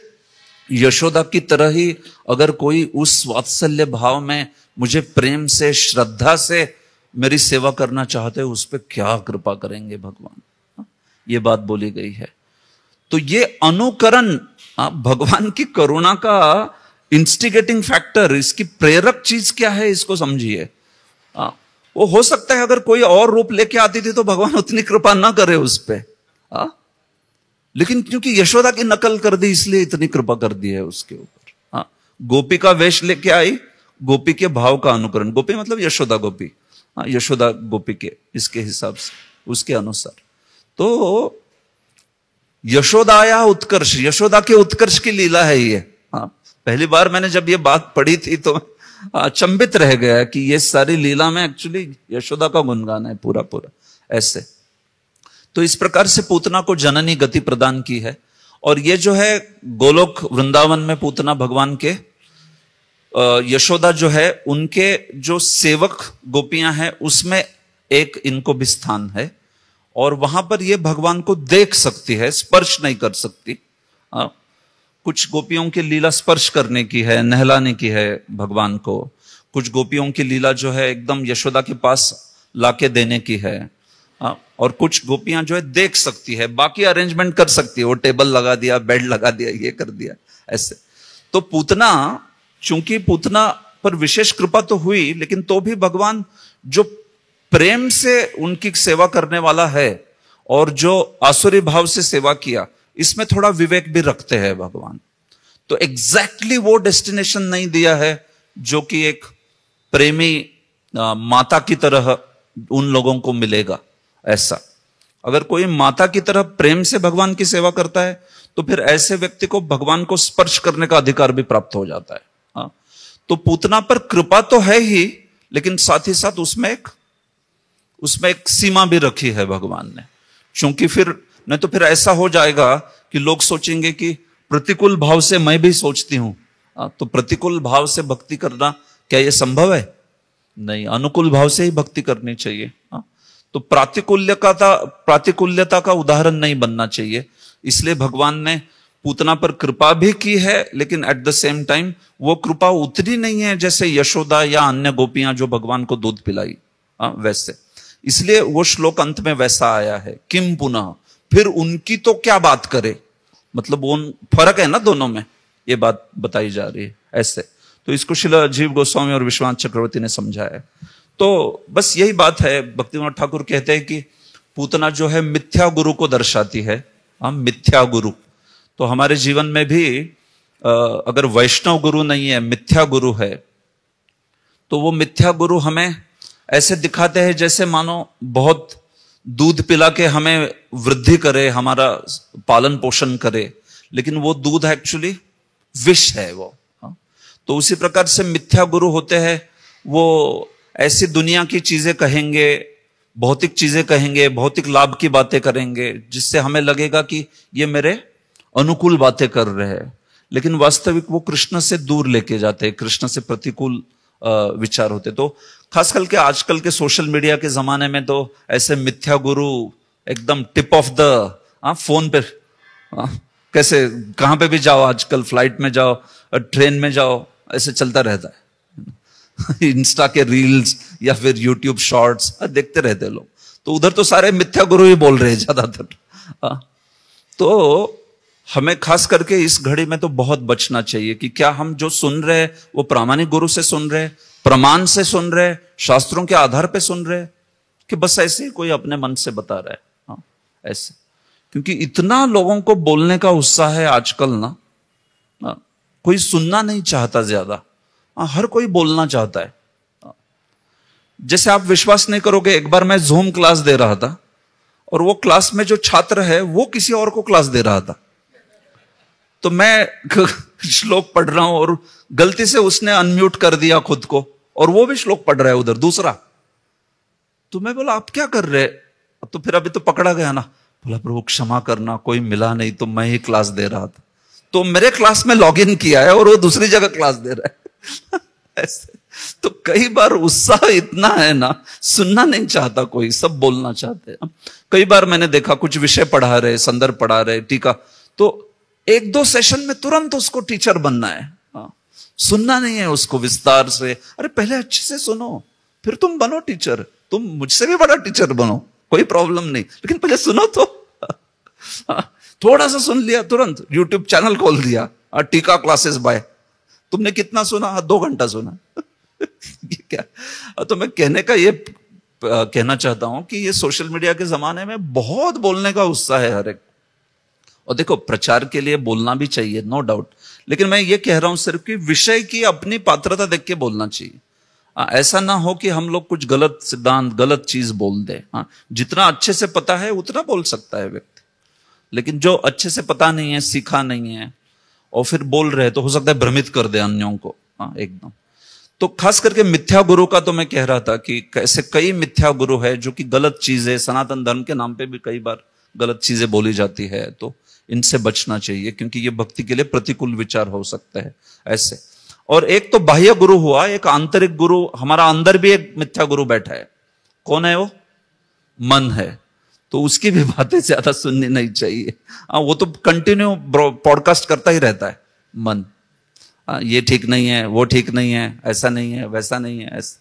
यशोदा की तरह ही अगर कोई उस वात्सल्य भाव में मुझे प्रेम से, श्रद्धा से मेरी सेवा करना चाहते हैं, उस पर क्या कृपा करेंगे भगवान। ये बात बोली गई है। तो ये अनुकरण भगवान की करुणा का इंस्टिगेटिंग फैक्टर, इसकी प्रेरक चीज क्या है, इसको समझिए। वो हो सकता है अगर कोई और रूप लेके आती थी तो भगवान उतनी कृपा ना करे उस पे, लेकिन क्योंकि यशोदा की नकल कर दी इसलिए इतनी कृपा कर दी है उसके ऊपर। गोपी का वेश लेके आई, गोपी के भाव का अनुकरण, गोपी मतलब यशोदा गोपी, यशोदा गोपी के इसके हिसाब से, उसके अनुसार। तो यशोदाया उत्कर्ष, यशोदा के उत्कर्ष की लीला है ये। पहली बार मैंने जब ये बात पढ़ी थी तो अचंभित रह गया कि ये सारी लीला में एक्चुअली यशोदा का गुणगान है पूरा पूरा ऐसे। तो इस प्रकार से पूतना को जननी गति प्रदान की है। और ये जो है गोलोक वृंदावन में पूतना भगवान के, यशोदा जो है उनके जो सेवक गोपियां हैं उसमें एक इनको भी स्थान है, और वहां पर ये भगवान को देख सकती है, स्पर्श नहीं कर सकती। कुछ गोपियों की लीला स्पर्श करने की है, नहलाने की है भगवान को। कुछ गोपियों की लीला जो है एकदम यशोदा के पास लाके देने की है, और कुछ गोपियां जो है देख सकती है, बाकी अरेंजमेंट कर सकती है, वो टेबल लगा दिया, बेड लगा दिया, ये कर दिया ऐसे। तो पूतना, चूंकि पूतना पर विशेष कृपा तो हुई, लेकिन तो भी भगवान जो प्रेम से उनकी सेवा करने वाला है और जो आसुरी भाव से सेवा किया, इसमें थोड़ा विवेक भी रखते हैं भगवान। तो एग्जैक्टली वो डेस्टिनेशन नहीं दिया है जो कि एक प्रेमी माता की तरह उन लोगों को मिलेगा ऐसा। अगर कोई माता की तरह प्रेम से भगवान की सेवा करता है तो फिर ऐसे व्यक्ति को भगवान को स्पर्श करने का अधिकार भी प्राप्त हो जाता है। तो पूतना पर कृपा तो है ही, लेकिन साथ ही साथ उसमें एक सीमा भी रखी है भगवान ने, क्योंकि फिर नहीं तो फिर ऐसा हो जाएगा कि लोग सोचेंगे कि प्रतिकूल भाव से मैं भी सोचती हूं, तो प्रतिकूल भाव से भक्ति करना क्या यह संभव है? नहीं, अनुकूल भाव से ही भक्ति करनी चाहिए। तो प्रातिकूल्यता का उदाहरण नहीं बनना चाहिए। इसलिए भगवान ने पूतना पर कृपा भी की है, लेकिन एट द सेम टाइम वो कृपा उतनी नहीं है जैसे यशोदा या अन्य गोपियां जो भगवान को दूध पिलाई वैसे। इसलिए वो श्लोक अंत में वैसा आया है, किम पुनः, फिर उनकी तो क्या बात करे, मतलब वो फर्क है ना दोनों में, ये बात बताई जा रही है ऐसे। तो इसको श्रील अजीब गोस्वामी और विश्वनाथ चक्रवर्ती ने समझाया। तो बस यही बात है। भक्तिविनोद ठाकुर कहते हैं कि पूतना जो है मिथ्या गुरु को दर्शाती है। हम मिथ्या गुरु, तो हमारे जीवन में भी अगर वैष्णव गुरु नहीं है, मिथ्या गुरु है, तो वो मिथ्या गुरु हमें ऐसे दिखाते हैं जैसे मानो बहुत दूध पिला के हमें वृद्धि करे, हमारा पालन पोषण करे, लेकिन वो दूध एक्चुअली विष है वो। तो उसी प्रकार से मिथ्या गुरु होते हैं, वो ऐसी दुनिया की चीजें कहेंगे, भौतिक चीजें कहेंगे, भौतिक लाभ की बातें करेंगे, जिससे हमें लगेगा कि ये मेरे अनुकूल बातें कर रहे हैं, लेकिन वास्तविक वो कृष्ण से दूर लेके जाते हैं, कृष्ण से प्रतिकूल विचार होते। तो खास करके आजकल के सोशल मीडिया के जमाने में तो ऐसे मिथ्या गुरु एकदम टिप ऑफ द फोन पे, कैसे कहां पे भी जाओ, आजकल फ्लाइट में जाओ, ट्रेन में जाओ, ऐसे चलता रहता है। इंस्टा के रील्स या फिर यूट्यूब शॉर्ट्स देखते रहते लोग, तो उधर तो सारे मिथ्या गुरु ही बोल रहे हैं ज्यादातर। तो हमें खास करके इस घड़ी में तो बहुत बचना चाहिए कि क्या हम जो सुन रहे हैं वो प्रामाणिक गुरु से सुन रहे, प्रमाण से सुन रहे, शास्त्रों के आधार पे सुन रहे, कि बस ऐसे ही कोई अपने मन से बता रहा है। हाँ, ऐसे, क्योंकि इतना लोगों को बोलने का उत्साह है आजकल ना, कोई सुनना नहीं चाहता ज्यादा, हर कोई बोलना चाहता है। जैसे आप विश्वास नहीं करोगे, एक बार मैं जूम क्लास दे रहा था और वो क्लास में जो छात्र है वो किसी और को क्लास दे रहा था, तो मैं श्लोक पढ़ रहा हूं और गलती से उसने अनम्यूट कर दिया खुद को और वो भी श्लोक पढ़ रहा है उधर दूसरा। तो मैं बोला आप क्या कर रहे? तो फिर अभी तो पकड़ा गया ना। बोला प्रभु क्षमा करना, कोई मिला नहीं तो मैं ही क्लास दे रहा था, तो मेरे क्लास में लॉग इन किया है और वो दूसरी जगह क्लास दे रहा है। ऐसे तो कई बार उत्साह इतना है ना, सुनना नहीं चाहता कोई, सब बोलना चाहते हैं। कई बार मैंने देखा कुछ विषय पढ़ा रहे, संदर्भ पढ़ा रहे, टीका, तो एक दो सेशन में तुरंत उसको टीचर बनना है, सुनना नहीं है उसको विस्तार से। अरे पहले अच्छे से सुनो, फिर तुम बनो टीचर, तुम मुझसे भी बड़ा टीचर बनो, कोई प्रॉब्लम नहीं, लेकिन पहले सुनो तो। थोड़ा सा सुन लिया, तुरंत यूट्यूब चैनल खोल दिया, टीका क्लासेस बाय। तुमने कितना सुना? 2 घंटा सुना। ये क्या? तो मैं कहने का ये कहना चाहता हूं कि ये सोशल मीडिया के जमाने में बहुत बोलने का उत्साह है हर एक। और देखो, प्रचार के लिए बोलना भी चाहिए, नो डाउट, लेकिन मैं ये कह रहा हूं सिर्फ कि विषय की अपनी पात्रता देख के बोलना चाहिए। ऐसा ना हो कि हम लोग कुछ गलत सिद्धांत, गलत चीज बोल दे। जितना अच्छे से पता है उतना बोल सकता है व्यक्ति, लेकिन जो अच्छे से पता नहीं है, सीखा नहीं है, और फिर बोल रहे, तो हो सकता है भ्रमित कर दे अन्यों को एकदम। तो खास करके मिथ्या गुरु का तो मैं कह रहा था कि कैसे कई मिथ्या गुरु है जो कि गलत चीजें, सनातन धर्म के नाम पे भी कई बार गलत चीजें बोली जाती है, तो इनसे बचना चाहिए, क्योंकि ये भक्ति के लिए प्रतिकूल विचार हो सकते हैं ऐसे। और एक तो बाह्य गुरु हुआ, एक आंतरिक गुरु, हमारा अंदर भी एक मिथ्या गुरु बैठा है। कौन है वो? मन है। तो उसकी भी बातें ज्यादा सुननी नहीं चाहिए। वो तो कंटिन्यू पॉडकास्ट करता ही रहता है मन। ये ठीक नहीं है, वो ठीक नहीं है, ऐसा नहीं है, वैसा नहीं है, ऐसा।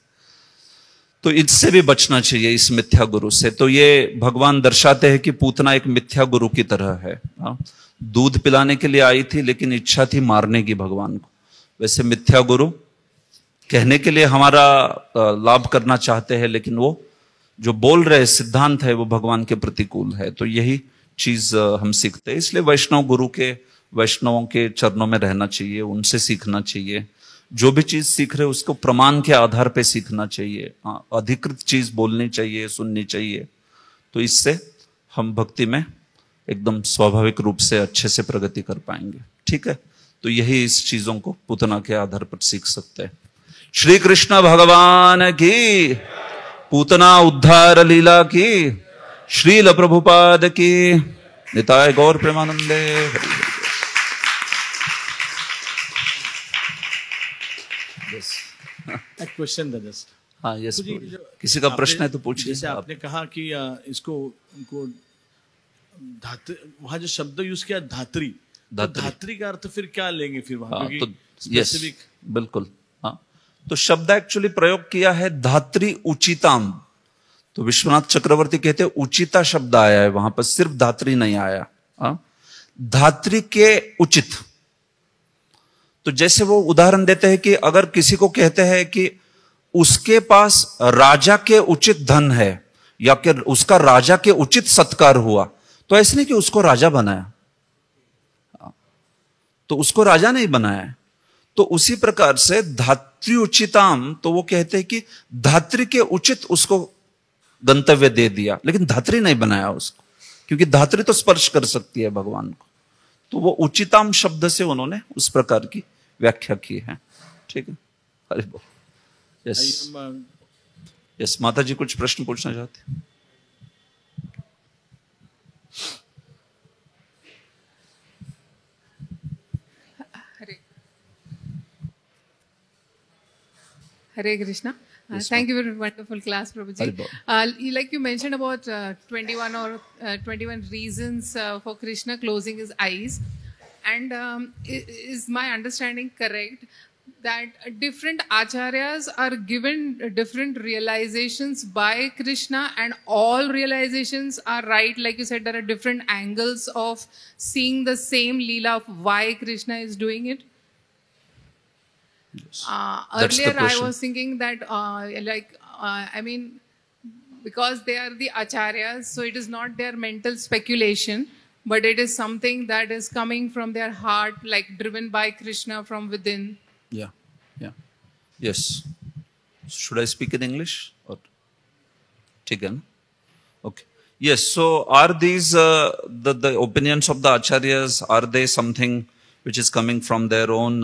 तो इससे भी बचना चाहिए, इस मिथ्या गुरु से। तो ये भगवान दर्शाते हैं कि पूतना एक मिथ्या गुरु की तरह है। दूध पिलाने के लिए आई थी, लेकिन इच्छा थी मारने की भगवान को। वैसे मिथ्या गुरु कहने के लिए हमारा लाभ करना चाहते हैं, लेकिन वो जो बोल रहे सिद्धांत है वो भगवान के प्रतिकूल है। तो यही चीज हम सीखते हैं। इसलिए वैष्णवों के चरणों में रहना चाहिए, उनसे सीखना चाहिए। जो भी चीज सीख रहे उसको प्रमाण के आधार पे सीखना चाहिए। अधिकृत चीज बोलनी चाहिए, सुननी चाहिए। तो इससे हम भक्ति में एकदम स्वाभाविक रूप से अच्छे से प्रगति कर पाएंगे। ठीक है, तो यही इस चीजों को पूतना के आधार पर सीख सकते हैं। श्री कृष्ण भगवान की, पूतना उद्धार लीला की, श्रील प्रभुपाद की, निताय गौर प्रेमानंदे। क्वेश्चन था जस्ट। हाँ, यस, किसी का प्रश्न है तो पूछिए। जैसे आपने कहा कि इसको उनको वहां जो शब्द यूज किया धात्री, धात्री का अर्थ फिर क्या लेंगे फिर वहां? हाँ, तो यस, बिल्कुल। हाँ, तो शब्द एक्चुअली प्रयोग किया है धात्री उचिताम। तो विश्वनाथ चक्रवर्ती कहते हैं उचिता शब्द आया है वहां पर, सिर्फ धात्री नहीं आया। धात्री के उचित। तो जैसे वो उदाहरण देते हैं कि अगर किसी को कहते हैं कि उसके पास राजा के उचित धन है, या कि उसका राजा के उचित सत्कार हुआ, तो ऐसे नहीं कि उसको राजा बनाया, तो उसको राजा नहीं बनाया। तो उसी प्रकार से धात्री उचिताम, तो वो कहते हैं कि धात्री के उचित उसको गंतव्य दे दिया, लेकिन धात्री नहीं बनाया उसको, क्योंकि धात्री तो स्पर्श कर सकती है भगवान को। तो वो उचिताम शब्द से उन्होंने उस प्रकार की व्याख्या की है। ठीक है, हरि बोल। यस, यस, माता जी कुछ प्रश्न पूछना चाहते हैं? Hare Krishna. Thank you for a wonderful class, Prabhuji. Like you mentioned about 21 or 21 reasons for Krishna closing his eyes. And is my understanding correct that different acharyas are given different realizations by Krishna, and all realizations are right? Like you said, there are different angles of seeing the same Leela of why Krishna is doing it. Yes. Earlier I was thinking that I mean, because they are the acharyas, so it is not their mental speculation, but it is something that is coming from their heart, like driven by Krishna from within. Yeah, yeah, yes. Should I speak in English or? Taken? Okay. Yes. So, are these the opinions of the acharyas? Are they something which is coming from their own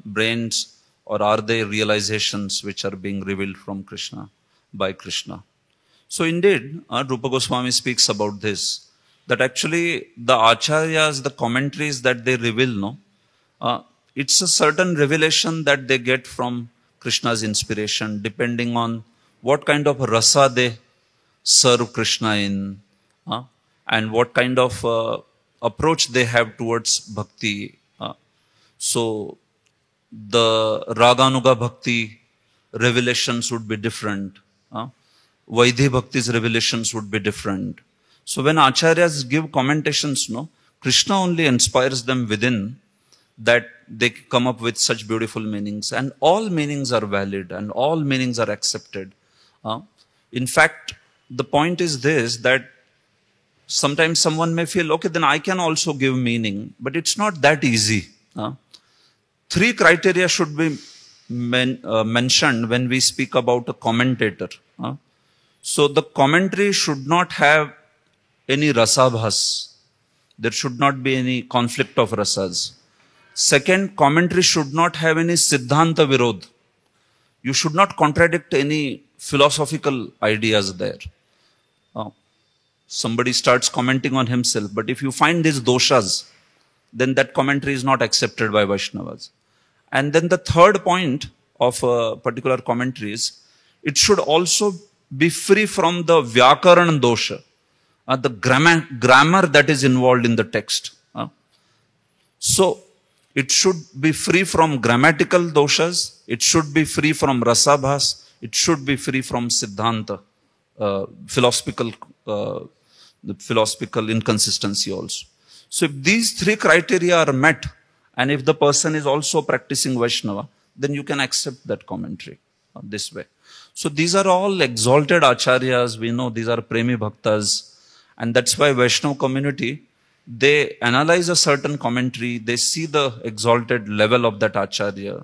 brains, or are they realizations which are being revealed from Krishna by Krishna? So, indeed, Rupa Goswami speaks about this. That actually the acharyas, the commentaries that they reveal, it's a certain revelation that they get from Krishna's inspiration, depending on what kind of rasa they serve Krishna in, and what kind of approach they have towards bhakti. So the Raganuga bhakti revelations would be different. Vaidhi bhakti's revelations would be different. So when acharyas give commentations, no, Krishna only inspires them within, that they come up with such beautiful meanings, and all meanings are valid and all meanings are accepted. In fact, the point is this, that sometimes someone may feel, okay, then I can also give meaning, but it's not that easy. Three criteria should be mentioned when we speak about a commentator. So the commentary should not have any rasabhas. There should not be any conflict of rasas. Second, commentary should not have any siddhanta virod. You should not contradict any philosophical ideas there. Somebody starts commenting on himself, but if you find these doshas, then that commentary is not accepted by Vaishnavas. And then the third point of a particular commentary is, it should also be free from the vyakaran dosha, the grammar that is involved in the text. So it should be free from grammatical doshas, it should be free from rasabhas, it should be free from siddhanta, philosophical inconsistency also. So if these three criteria are met, and if the person is also practicing Vaishnava, then you can accept that commentary this way. So these are all exalted acharyas. We know these are premi bhaktas, and that's why Vaishnava community, they analyze a certain commentary, they see the exalted level of that acharya,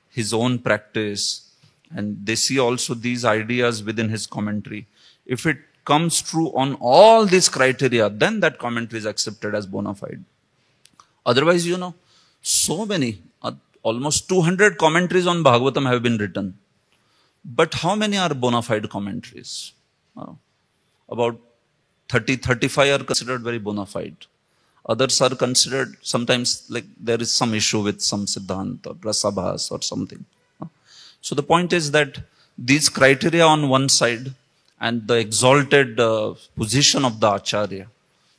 his own practice, and they see also these ideas within his commentary. If it comes true on all these criteria, then that commentary is accepted as bona fide. Otherwise, you know, so many, almost 200 commentaries on Bhagavatam have been written. But how many are bona fide commentaries? About 30, 35 are considered very bona fide. Others are considered, sometimes like there is some issue with some siddhanta or rasabhas or something. So the point is that these criteria on one side and the exalted position of the acharya.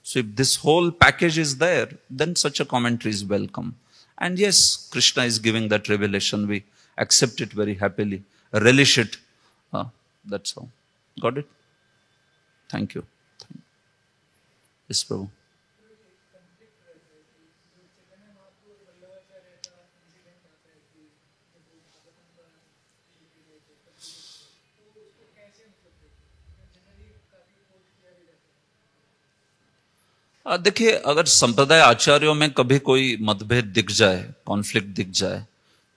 So if this whole package is there, then such a commentary is welcome. And yes, Krishna is giving that revelation. We accept it very happily, relish it. That's all. Got it? Thank you. Yes, Prabhu. देखिए, अगर संप्रदाय आचार्यों में कभी कोई मतभेद दिख जाए, कॉन्फ्लिक्ट दिख जाए,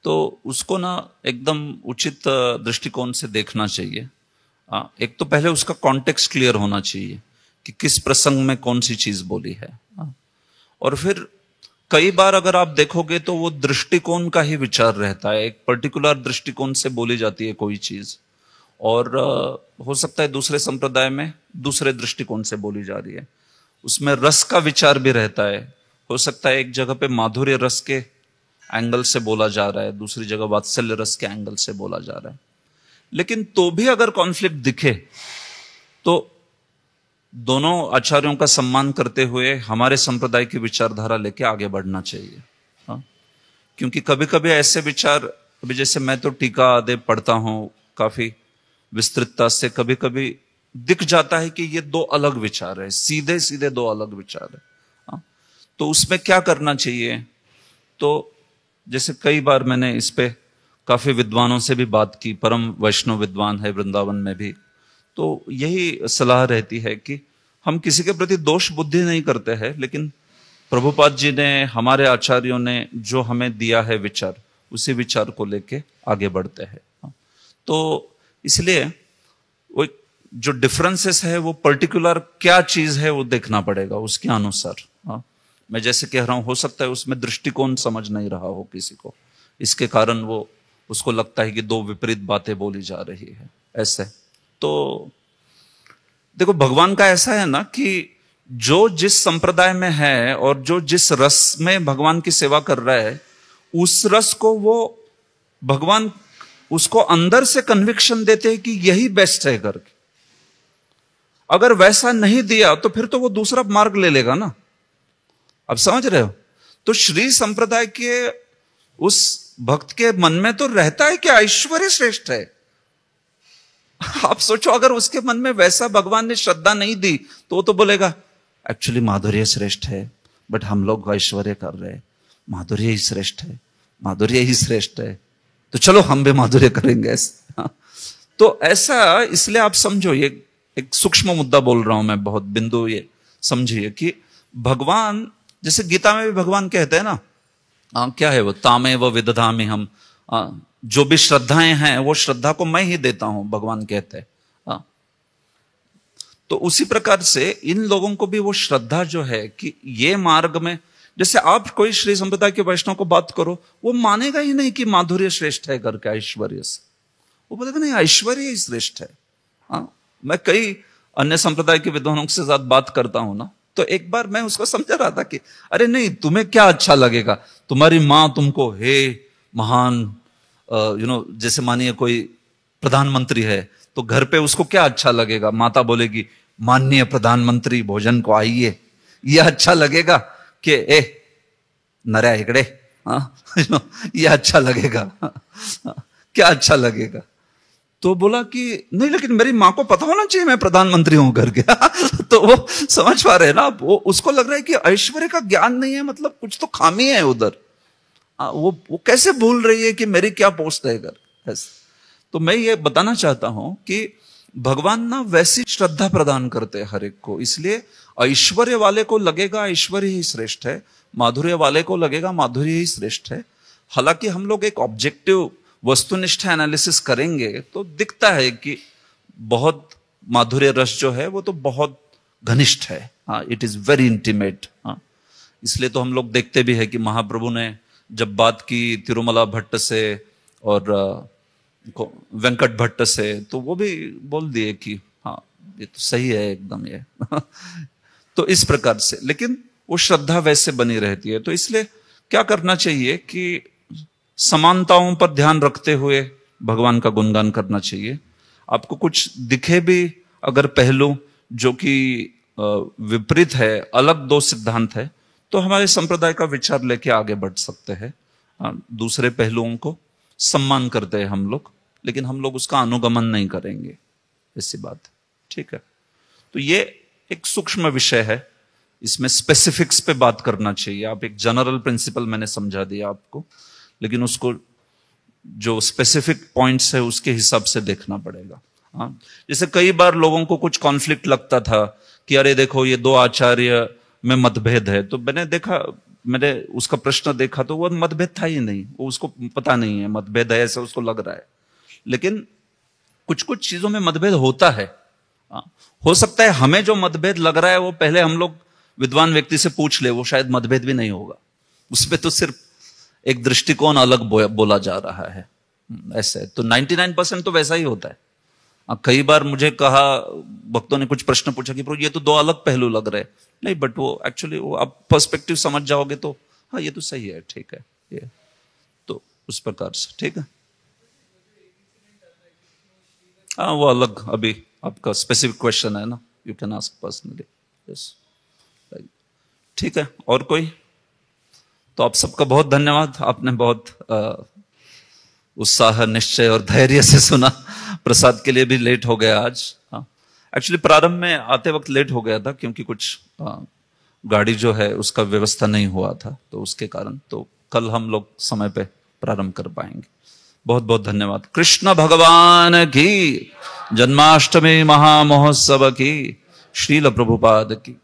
तो उसको ना एकदम उचित दृष्टिकोण से देखना चाहिए। एक तो पहले उसका कॉन्टेक्स्ट क्लियर होना चाहिए कि किस प्रसंग में कौन सी चीज बोली है। और फिर कई बार अगर आप देखोगे तो वो दृष्टिकोण का ही विचार रहता है। एक पर्टिकुलर दृष्टिकोण से बोली जाती है कोई चीज, और हो सकता है दूसरे संप्रदाय में दूसरे दृष्टिकोण से बोली जा रही है। उसमें रस का विचार भी रहता है। हो सकता है एक जगह पे माधुर्य रस के एंगल से बोला जा रहा है, दूसरी जगह वात्सल्य रस के एंगल से बोला जा रहा है। लेकिन तो भी अगर कॉन्फ्लिक्ट दिखे तो दोनों आचार्यों का सम्मान करते हुए हमारे संप्रदाय की विचारधारा लेके आगे बढ़ना चाहिए। क्योंकि कभी कभी ऐसे विचार, अभी जैसे मैं तो टीका आदि पढ़ता हूं काफी विस्तृतता से, कभी कभी दिख जाता है कि ये दो अलग विचार है, सीधे सीधे दो अलग विचार है। तो उसमें क्या करना चाहिए? तो जैसे कई बार मैंने इस पे काफी विद्वानों से भी बात की, परम वैष्णव विद्वान है वृंदावन में भी, तो यही सलाह रहती है कि हम किसी के प्रति दोष बुद्धि नहीं करते हैं, लेकिन प्रभुपाद जी ने, हमारे आचार्यों ने जो हमें दिया है विचार, उसी विचार को लेके आगे बढ़ते हैं। तो इसलिए वो जो डिफरेंसेस है वो पर्टिकुलर क्या चीज है वो देखना पड़ेगा उसके अनुसार। मैं जैसे कह रहा हूं, हो सकता है उसमें दृष्टिकोण समझ नहीं रहा हो किसी को, इसके कारण वो उसको लगता है कि दो विपरीत बातें बोली जा रही है ऐसे। तो देखो, भगवान का ऐसा है ना कि जो जिस संप्रदाय में है और जो जिस रस में भगवान की सेवा कर रहा है, उस रस को वो भगवान उसको अंदर से कन्विक्शन देते हैं कि यही बेस्ट है करके। अगर वैसा नहीं दिया तो फिर तो वो दूसरा मार्ग ले लेगा ना। अब समझ रहे हो? तो श्री संप्रदाय के उस भक्त के मन में तो रहता है कि ऐश्वर्य श्रेष्ठ है, आप सोचो अगर उसके मन में वैसा भगवान ने श्रद्धा नहीं दी तो वो तो बोलेगा एक्चुअली माधुर्य श्रेष्ठ है, बट हम लोग ऐश्वर्य कर रहे हैं, माधुर्य ही श्रेष्ठ है, माधुर्य ही श्रेष्ठ है, तो चलो हम भी माधुर्य करेंगे। तो ऐसा, इसलिए आप समझो, ये एक सूक्ष्म मुद्दा बोल रहा हूं मैं, बहुत बिंदु ये समझिए कि भगवान, जैसे गीता में भी भगवान कहते हैं ना, क्या है वो, तामे व विदधामि हम, जो भी श्रद्धाएं हैं वो श्रद्धा को मैं ही देता हूं, भगवान कहते हैं। तो उसी प्रकार से इन लोगों को भी वो श्रद्धा जो है कि ये मार्ग में, जैसे आप कोई श्री संप्रदाय के वैष्णव को बात करो, वो मानेगा ही नहीं कि माधुर्य श्रेष्ठ है करके ऐश्वर्य से, वो बोलेगा नहीं ऐश्वर्य ही श्रेष्ठ है। मैं कई अन्य संप्रदाय के विद्वानों के साथ बात करता हूं ना, तो एक बार मैं उसको समझा रहा था कि अरे नहीं, तुम्हें क्या अच्छा लगेगा, तुम्हारी माँ तुमको हे महान जैसे मानिए कोई प्रधानमंत्री है तो घर पे उसको क्या अच्छा लगेगा, माता बोलेगी माननीय प्रधानमंत्री भोजन को आइए, ये अच्छा लगेगा कि ए नऱ्या इकड़े, ये अच्छा लगेगा, क्या अच्छा लगेगा। तो बोला कि नहीं, लेकिन मेरी माँ को पता होना चाहिए मैं प्रधानमंत्री हूं करके। तो वो समझ पा रहे हैं ना, वो उसको लग रहा है कि ऐश्वर्य का ज्ञान नहीं है, मतलब कुछ तो खामी है उधर। वो कैसे भूल रही है कि मेरी क्या पोस्ट है कर। तो मैं ये बताना चाहता हूं कि भगवान ना वैसी श्रद्धा प्रदान करते हैं हर एक को, इसलिए ऐश्वर्य वाले को लगेगा ऐश्वर्य ही श्रेष्ठ है, माधुर्य वाले को लगेगा माधुर्य ही श्रेष्ठ है। हालांकि हम लोग एक ऑब्जेक्टिव वस्तुनिष्ठ एनालिसिस करेंगे तो दिखता है कि बहुत माधुर्य रस जो है वो तो बहुत घनिष्ठ है, इट इज वेरी इंटीमेट। इसलिए तो हम लोग देखते भी है कि महाप्रभु ने जब बात की तिरुमला भट्ट से और वेंकट भट्ट से, तो वो भी बोल दिए कि हाँ ये तो सही है एकदम ये। तो इस प्रकार से, लेकिन वो श्रद्धा वैसे बनी रहती है। तो इसलिए क्या करना चाहिए कि समानताओं पर ध्यान रखते हुए भगवान का गुणगान करना चाहिए। आपको कुछ दिखे भी अगर पहलू जो कि विपरीत है, अलग दो सिद्धांत है, तो हमारे संप्रदाय का विचार लेके आगे बढ़ सकते हैं। दूसरे पहलुओं को सम्मान करते हैं हम लोग, लेकिन हम लोग उसका अनुगमन नहीं करेंगे, ऐसी बात है। ठीक है, तो ये एक सूक्ष्म विषय है, इसमें स्पेसिफिक्स पे बात करना चाहिए। आप एक जनरल प्रिंसिपल मैंने समझा दिया आपको, लेकिन उसको जो स्पेसिफिक पॉइंट्स है उसके हिसाब से देखना पड़ेगा। जैसे कई बार लोगों को कुछ कॉन्फ्लिक्ट लगता था कि अरे देखो ये दो आचार्य में मतभेद है, तो मैंने उसका प्रश्न देखा तो वो मतभेद था ही नहीं, वो उसको पता नहीं है मतभेद है, ऐसा उसको लग रहा है। लेकिन कुछ कुछ चीजों में मतभेद होता है। हो सकता है हमें जो मतभेद लग रहा है वो पहले हम लोग विद्वान व्यक्ति से पूछ ले, वो शायद मतभेद भी नहीं होगा, उसमें तो सिर्फ एक दृष्टिकोण अलग बोला जा रहा है। ऐसे तो 99% तो वैसा ही होता है। कई बार मुझे कहा, भक्तों ने कुछ प्रश्न पूछा कि प्रभु ये तो दो अलग पहलू लग रहे हैं, नहीं बट वो एक्चुअली वो आप पर्सपेक्टिव समझ जाओगे तो हाँ ये तो सही है, ठीक है, ये तो उस प्रकार से ठीक है। हाँ वो अलग, अभी आपका स्पेसिफिक क्वेश्चन है ना, you can ask personally. Yes ठीक है, और कोई? तो आप सबका बहुत धन्यवाद, आपने बहुत उत्साह निश्चय और धैर्य से सुना। प्रसाद के लिए भी लेट हो गया आज। एक्चुअली प्रारंभ में आते वक्त लेट हो गया था क्योंकि कुछ गाड़ी जो है उसका व्यवस्था नहीं हुआ था, तो उसके कारण तो कल हम लोग समय पे प्रारंभ कर पाएंगे। बहुत बहुत धन्यवाद। कृष्ण भगवान की जन्माष्टमी महामहोत्सव की, श्रील प्रभुपाद की।